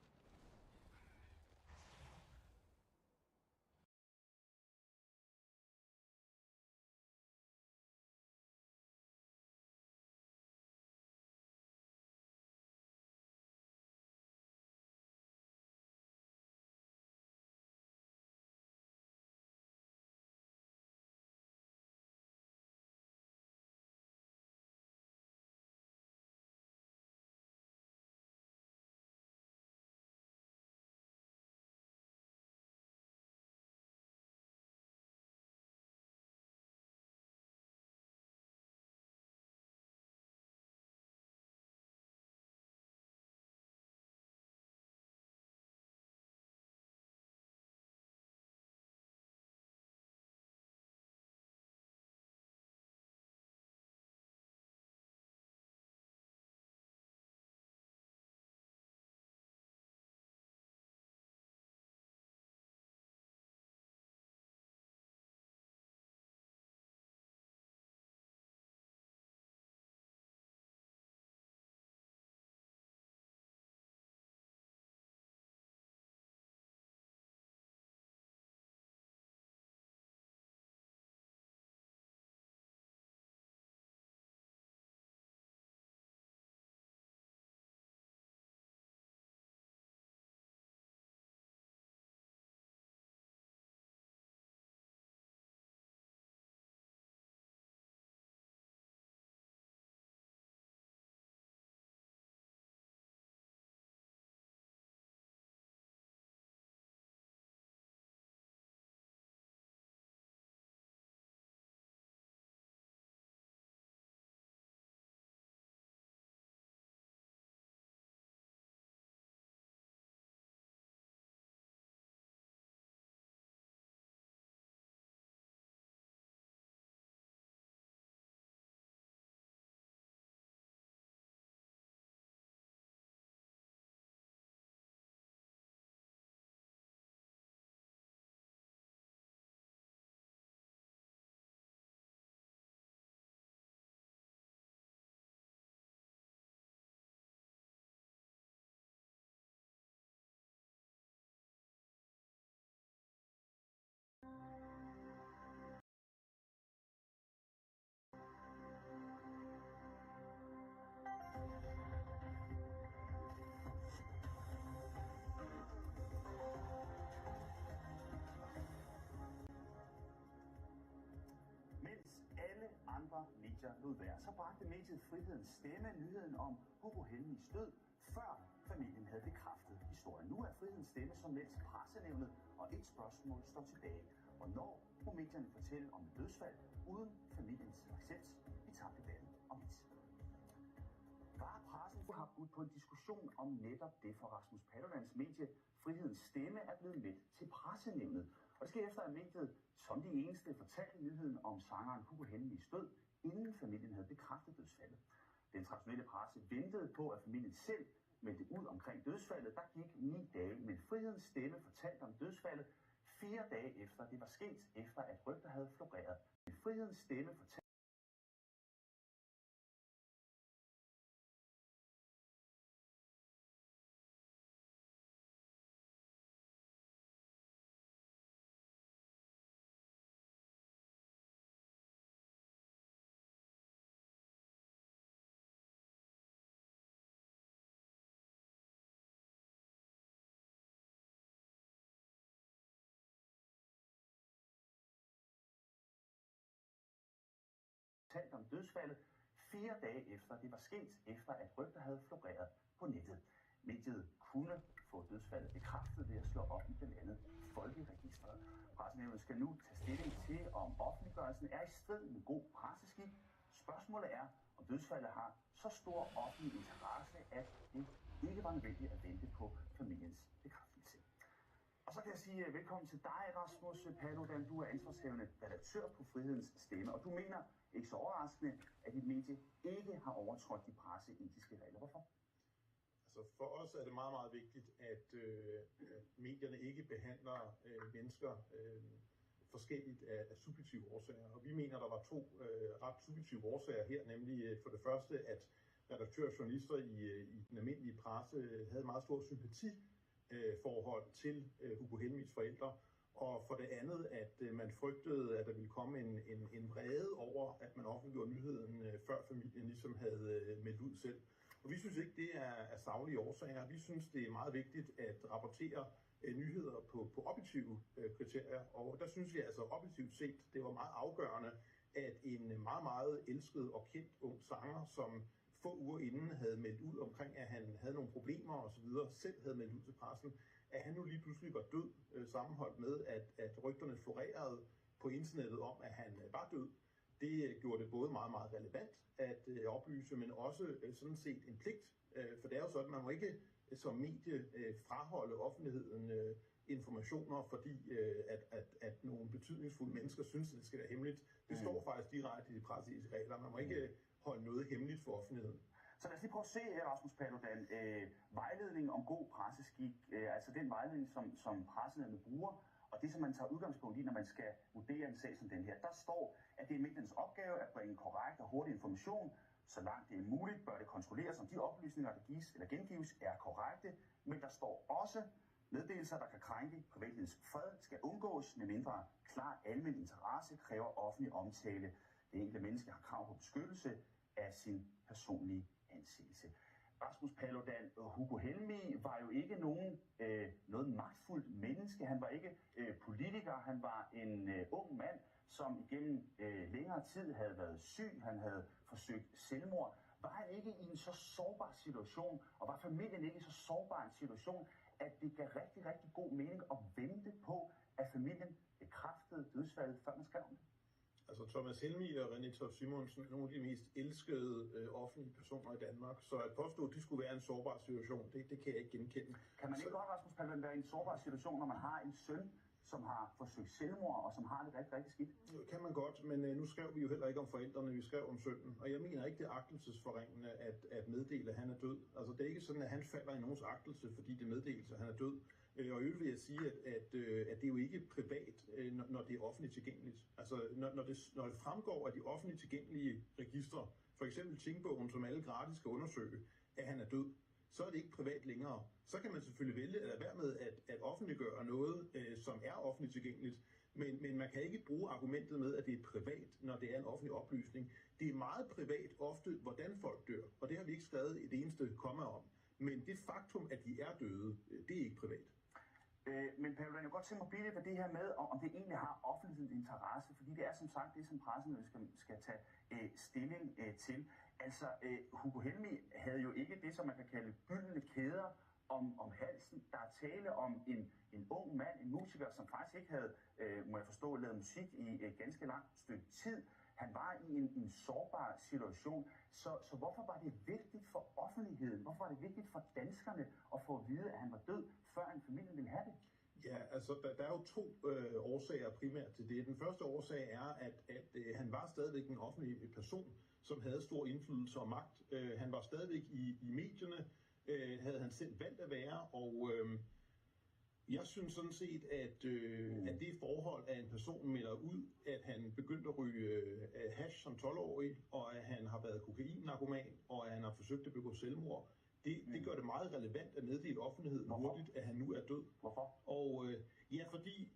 Mens alle andre medier lod være, så bragte mediet Frihedens Stemme nyheden om Hugo Helmigs død, før familien havde bekræftet historien. Nu er Frihedens Stemme som meldt pressenævnet, og et spørgsmål står tilbage. Hvornår må medierne fortælle om et dødsfald uden familiens accept? Vi tager debatten om lidt. Var pressen har budt på en diskussion om netop det, for Rasmus Paludans medie Frihedens Stemme er blevet meldt til pressenævnet. Og det sker efter, at mediet som de eneste fortalte nyheden om sangeren Hugo Helmigs død, inden familien havde bekræftet dødsfaldet. Den traditionelle presse ventede på, at familien selv meldte ud omkring dødsfaldet. Der gik 9 dage, men Frihedens Stemme fortalte om dødsfaldet 4 dage efter det var sket, efter at rygter havde floreret. Men Frihedens Stemme fortalte om dødsfaldet 4 dage efter det var sket, efter at rygter havde floreret på nettet. Mediet kunne få dødsfaldet bekræftet ved at slå op i blandt andet folkeregistret. Pressenævnet skal nu tage stilling til, om offentliggørelsen er i strid med god presseskik. Spørgsmålet er, om dødsfaldet har så stor offentlig interesse, at det ikke var nødvendigt at vente på familiens bekræftelse. Og så kan jeg sige velkommen til dig, Rasmus Paludan. Du er ansvarshavende redaktør på Frihedens Stemme, og du mener, ikke så overraskende, at dit medie ikke har overtrådt de presseetiske regler. Hvorfor? Altså for os er det meget, meget vigtigt, at medierne ikke behandler mennesker forskelligt af subjektive årsager. Og vi mener, der var to ret subjektive årsager her, nemlig for det første, at redaktører og journalister i den almindelige presse havde meget stor sympatiforhold til Hugo Helmigs forældre, og for det andet, at man frygtede, at der ville komme en vrede over, at man offentliggjorde nyheden, før familien ligesom havde meldt ud selv. Og vi synes ikke, det er saglige årsager. Vi synes, det er meget vigtigt at rapportere nyheder på objektive kriterier, og der synes vi altså objektivt set, det var meget afgørende, at en meget, meget elsket og kendt ung sanger, som få uger inden havde meldt ud omkring, at han havde nogle problemer osv., selv havde meldt ud til pressen, at han nu lige pludselig var død, sammenholdt med, at rygterne florerede på internettet om, at han var død. Det gjorde det både meget, meget relevant at oplyse, men også sådan set en pligt. For det er jo sådan, at man må ikke som medie fraholde offentligheden informationer, fordi at nogle betydningsfulde mennesker synes, at det skal være hemmeligt. Det står faktisk direkte i de presseetiske regler. Man må ikke holde noget hemmeligt for offentligheden. Så lad os lige prøve at se, Rasmus Paludan, vejledning om god presseskik, altså den vejledning, som pressenævnet bruger, og det, som man tager udgangspunkt i, når man skal vurdere en sag som den her. Der står, at det er mediernes opgave at bringe korrekt og hurtig information. Så langt det er muligt, bør det kontrolleres, om de oplysninger, der gives eller gengives, er korrekte. Men der står også, meddelelser, der kan krænke privatlivets fred, skal undgås, medmindre klar almen interesse kræver offentlig omtale. Det enkelte menneske har krav på beskyttelse af sin personlige anseelse. Rasmus Paludan, Hugo Helmig var jo ikke noget magtfuldt menneske. Han var ikke politiker. Han var en ung mand, som igennem længere tid havde været syg. Han havde forsøgt selvmord. Var han ikke i en så sårbar situation, og var familien ikke i så sårbar en situation, at det gav rigtig, rigtig god mening at vente på, at familien bekræftede dødsfaldet, før man skrev det? Altså Thomas Helmig og René Toft Simonsen, nogle af de mest elskede offentlige personer i Danmark. Så at påstå, at de skulle være i en sårbar situation, det kan jeg ikke genkende. Kan man ikke godt, Rasmus Paludan, være i en sårbar situation, når man har en søn, som har forsøgt selvmord, og som har det rigtig, rigtig skidt? Det kan man godt, men nu skrev vi jo heller ikke om forældrene, vi skrev om sønnen. Og jeg mener ikke, det er agtelsesforringende at meddele, at han er død. Altså det er ikke sådan, at han falder i nogens agtelse, fordi det meddelelse, at han er død. Og i øvrigt vil jeg sige, at det er jo ikke privat, når det er offentligt tilgængeligt. Altså når det fremgår af de offentligt tilgængelige registre, for eksempel Tingbogen, som alle gratis skal undersøge, at han er død, så er det ikke privat længere. Så kan man selvfølgelig vælge at lade være med at offentliggøre noget, som er offentligt tilgængeligt, men man kan ikke bruge argumentet med, at det er privat, når det er en offentlig oplysning. Det er meget privat ofte, hvordan folk dør, og det har vi ikke skrevet et eneste komma om. Men det faktum, at de er døde, det er ikke privat. Men Paludan, jeg kan godt tænke mig billigt på det her med, om det egentlig har offentlighedens interesse, fordi det er som sagt det, som pressen skal tage stilling til. Altså, Hugo Helmig havde jo ikke det, som man kan kalde gyldne kæder om halsen. Der er tale om en ung mand, en musiker, som faktisk ikke havde, må jeg forstå, lavet musik i et ganske langt stykke tid. Han var i en sårbar situation. Så hvorfor var det vigtigt for offentligheden? Hvorfor var det vigtigt for danskerne at få at vide, at han var død, før en familie ville have det? Ja, altså der er jo to årsager primært til det. Den første årsag er, at han var stadigvæk en offentlig person, som havde stor indflydelse og magt. Han var stadigvæk i medierne, havde han selv valgt at være, og jeg synes sådan set, at det forhold, at en person melder ud, at han begyndte at ryge hash som 12-årig, og at han har været kokainnarkoman, og at han har forsøgt at begå selvmord, det gør det meget relevant at meddele offentligheden hurtigt, at han nu er død. Hvorfor? Og ja, fordi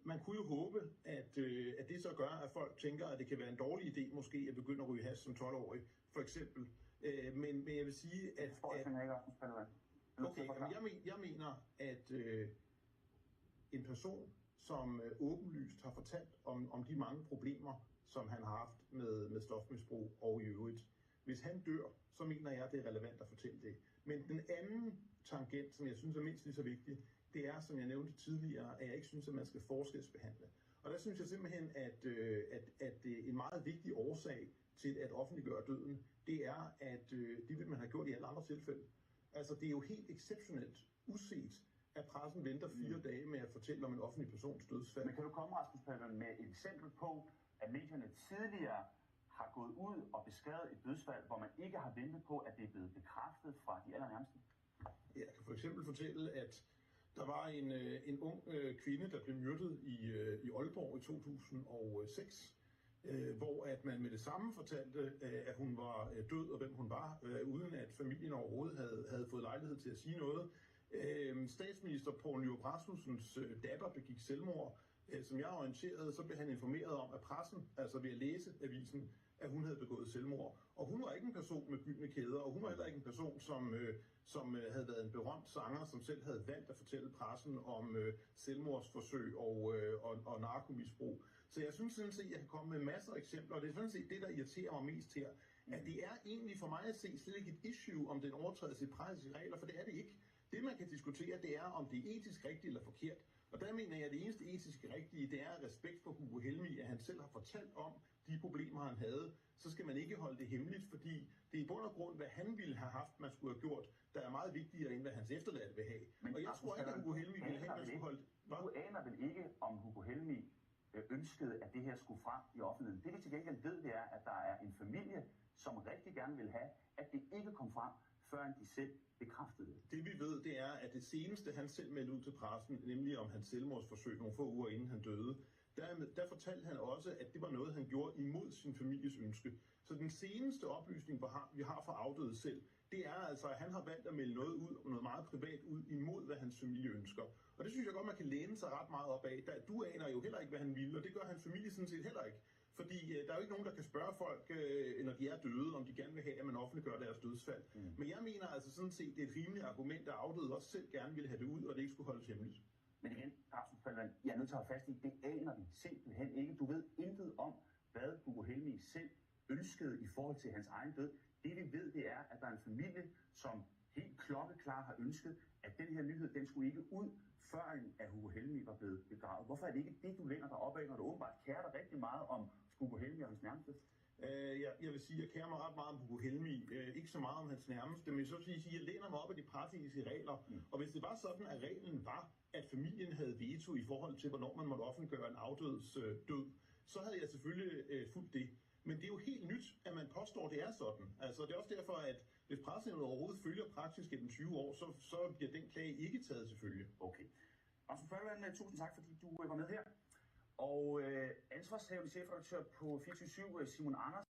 man kunne jo håbe, at det så gør, at folk tænker, at det kan være en dårlig idé måske at begynde at ryge hash som 12-årig, for eksempel. Men jeg vil sige, at... Okay, jeg mener, at en person, som åbenlyst har fortalt om de mange problemer, som han har haft med stofmisbrug og i øvrigt, Hvis han dør, så mener jeg, det er relevant at fortælle det. Men den anden tangent, som jeg synes er mindst lige så vigtig, det er, som jeg nævnte tidligere, at jeg ikke synes, at man skal forskelsbehandle. Og der synes jeg simpelthen, at en meget vigtig årsag til at offentliggøre døden, det er, at det vil man have gjort i alle andre tilfælde. Altså, det er jo helt exceptionelt uset, at pressen venter 4 dage med at fortælle om en offentlig persons dødsfald. Men kan du komme, Rasmus Paludan, med et eksempel på, at medierne tidligere har gået ud og beskrevet et dødsfald, hvor man ikke har ventet på, at det er blevet bekræftet fra de allernærmeste? Jeg kan for eksempel fortælle, at der var en ung kvinde, der blev myrdet i Aalborg i 2006, hvor at man med det samme fortalte, at hun var død og hvem hun var, uden at familien overhovedet havde fået lejlighed til at sige noget. Statsminister Poul Nyrup Rasmussens datter begik selvmord. Som jeg er orienteret, så blev han informeret om, at pressen, altså ved at læse avisen, at hun havde begået selvmord. Og hun var ikke en person med gyldne kæder, og hun var heller ikke en person, som havde været en berømt sanger, som selv havde valgt at fortælle pressen om selvmordsforsøg og narkomisbrug. Så jeg synes sådan set, at jeg kan komme med masser af eksempler, og det er sådan set det, der irriterer mig mest her. At det er egentlig for mig at se slet ikke et issue, om den overtrædes i pressens regler, for det er det ikke. Det, man kan diskutere, det er, om det er etisk rigtigt eller forkert. Og der mener jeg, at det eneste etiske rigtige, det er respekt for Hugo Helmig, at han selv har fortalt om de problemer, han havde. Så skal man ikke holde det hemmeligt, fordi det er i bund og grund, hvad han ville have haft, man skulle have gjort, der er meget vigtigere, end hvad hans efterladte vil have. Men og jeg tror ikke, at Hugo Helmig ville have, at man skulle holde... Du aner vel ikke, om Hugo Helmig ønskede, at det her skulle frem i offentligheden. Det vi til gengæld ved, det er, at der er en familie, som rigtig gerne vil have, at det ikke kom frem, før de selv bekræftede det. Det vi ved, det er, at det seneste, han selv meldte ud til pressen, nemlig om hans selvmordsforsøg nogle få uger inden han døde, der fortalte han også, at det var noget, han gjorde imod sin families ønske. Så den seneste oplysning, vi har fra afdøde selv, det er altså, at han har valgt at melde noget ud, noget meget privat ud, imod hvad hans familie ønsker. Og det synes jeg godt, man kan læne sig ret meget op af. Du aner jo heller ikke, hvad han ville, og det gør hans familie sådan set heller ikke. Fordi der er jo ikke nogen, der kan spørge folk, når de er døde, om de gerne vil have, at man offentliggør deres dødsfald. Men jeg mener altså sådan set, det er et rimeligt argument, at afdøde også selv gerne ville have det ud, og det ikke skulle holdes hemmeligt. Men igen, Rasmus Paludan, jeg er nødt til at holde fast i, det aner vi simpelthen ikke. Du ved intet om, hvad Hugo Helmig selv ønskede i forhold til hans egen død. Det vi ved, det er, at der er en familie, som helt klokkeklart har ønsket, at den her nyhed, den skulle ikke ud, før at Hugo Helmig var blevet begravet. Hvorfor er det ikke det, du læner dig op af, når du åbenbart kærer dig rigtig meget om Hugo Helmig og hans nærmeste? Jeg vil sige, at jeg kærer mig ret meget om Hugo Helmig, ikke så meget om hans nærmeste, men så vil jeg sige, at jeg læner mig op af de presseetiske regler. Og hvis det var sådan, at reglen var, at familien havde veto i forhold til, hvornår man måtte offentliggøre en afdøds død, så havde jeg selvfølgelig fulgt det. Men det er jo helt nyt, at man påstår, at det er sådan. Altså, det er også derfor, at hvis pressenævnet overhovedet følger praksis gennem 20 år, så bliver den klage ikke taget til følge. Okay. Rasmus Paludan, tusind tak, fordi du var med her. Og ansvarshavende chefredaktør på 24/7, Simon Anders.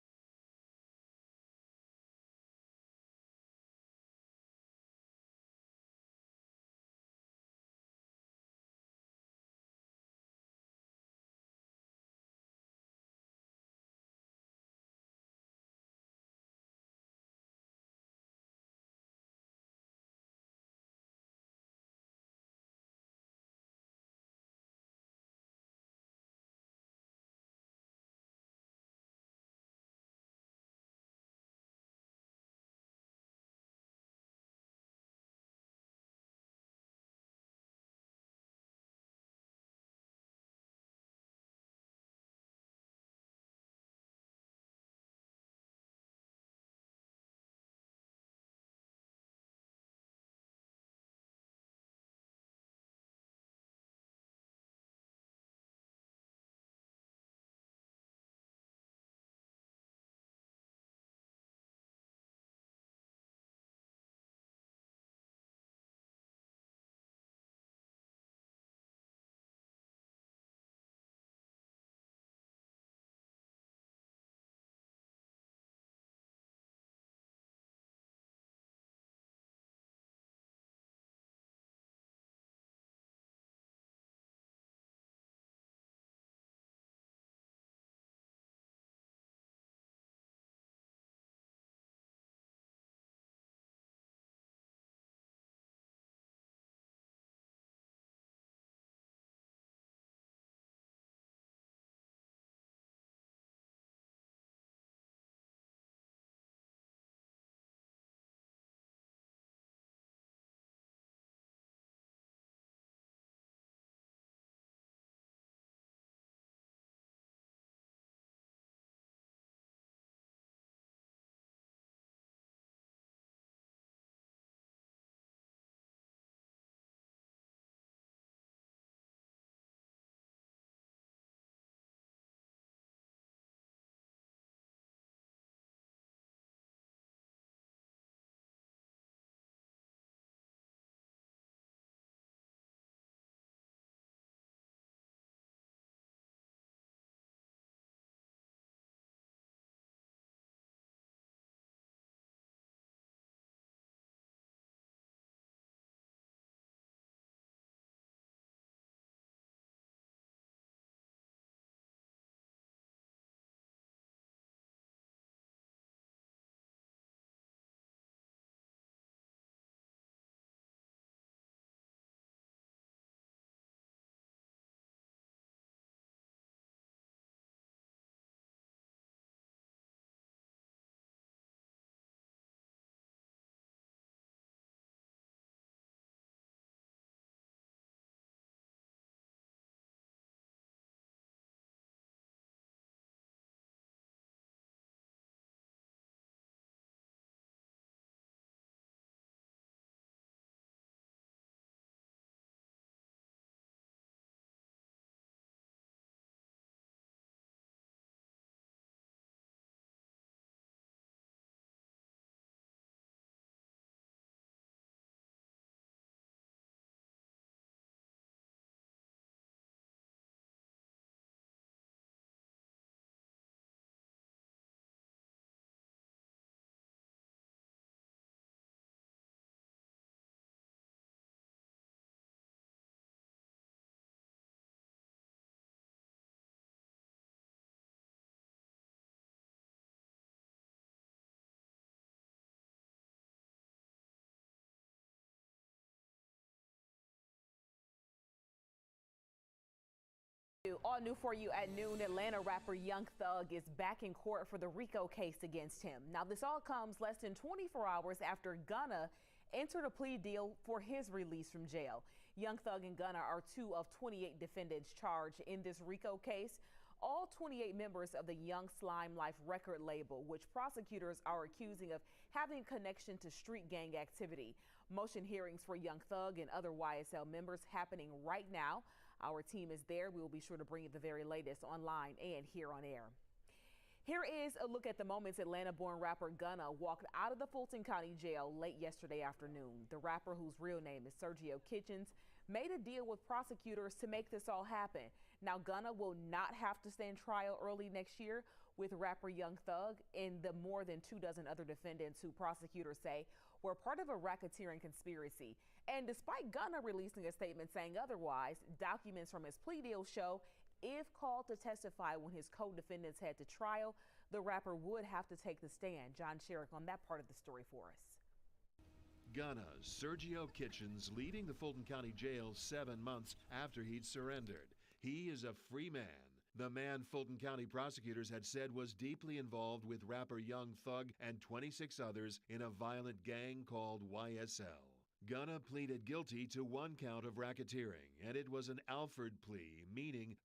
all new for you at noon. Atlanta rapper Young Thug is back in court for the RICO case against him. Now, this all comes less than 24 hours after Gunna entered a plea deal for his release from jail. Young Thug and Gunna are 2 of 28 defendants charged in this RICO case. All 28 members of the Young Slime Life record label, which prosecutors are accusing of having connection to street gang activity. Motion hearings for Young Thug and other YSL members happening right now. Our team is there. We will be sure to bring you the very latest online and here on air. Here is a look at the moments Atlanta-born rapper Gunna walked out of the Fulton County Jail late yesterday afternoon. The rapper, whose real name is Sergio Kitchens, made a deal with prosecutors to make this all happen. Now, Gunna will not have to stand trial early next year with rapper Young Thug and the more than 24 other defendants who prosecutors say were part of a racketeering conspiracy. And despite Gunna releasing a statement saying otherwise, documents from his plea deal show if called to testify when his co-defendants head to trial, the rapper would have to take the stand. John Sherrick on that part of the story for us. Gunna's Sergio Kitchens leading the Fulton County Jail 7 months after he'd surrendered. He is a free man. The man Fulton County prosecutors had said was deeply involved with rapper Young Thug and 26 others in a violent gang called YSL. Gunna pleaded guilty to 1 count of racketeering, and it was an Alford plea, meaning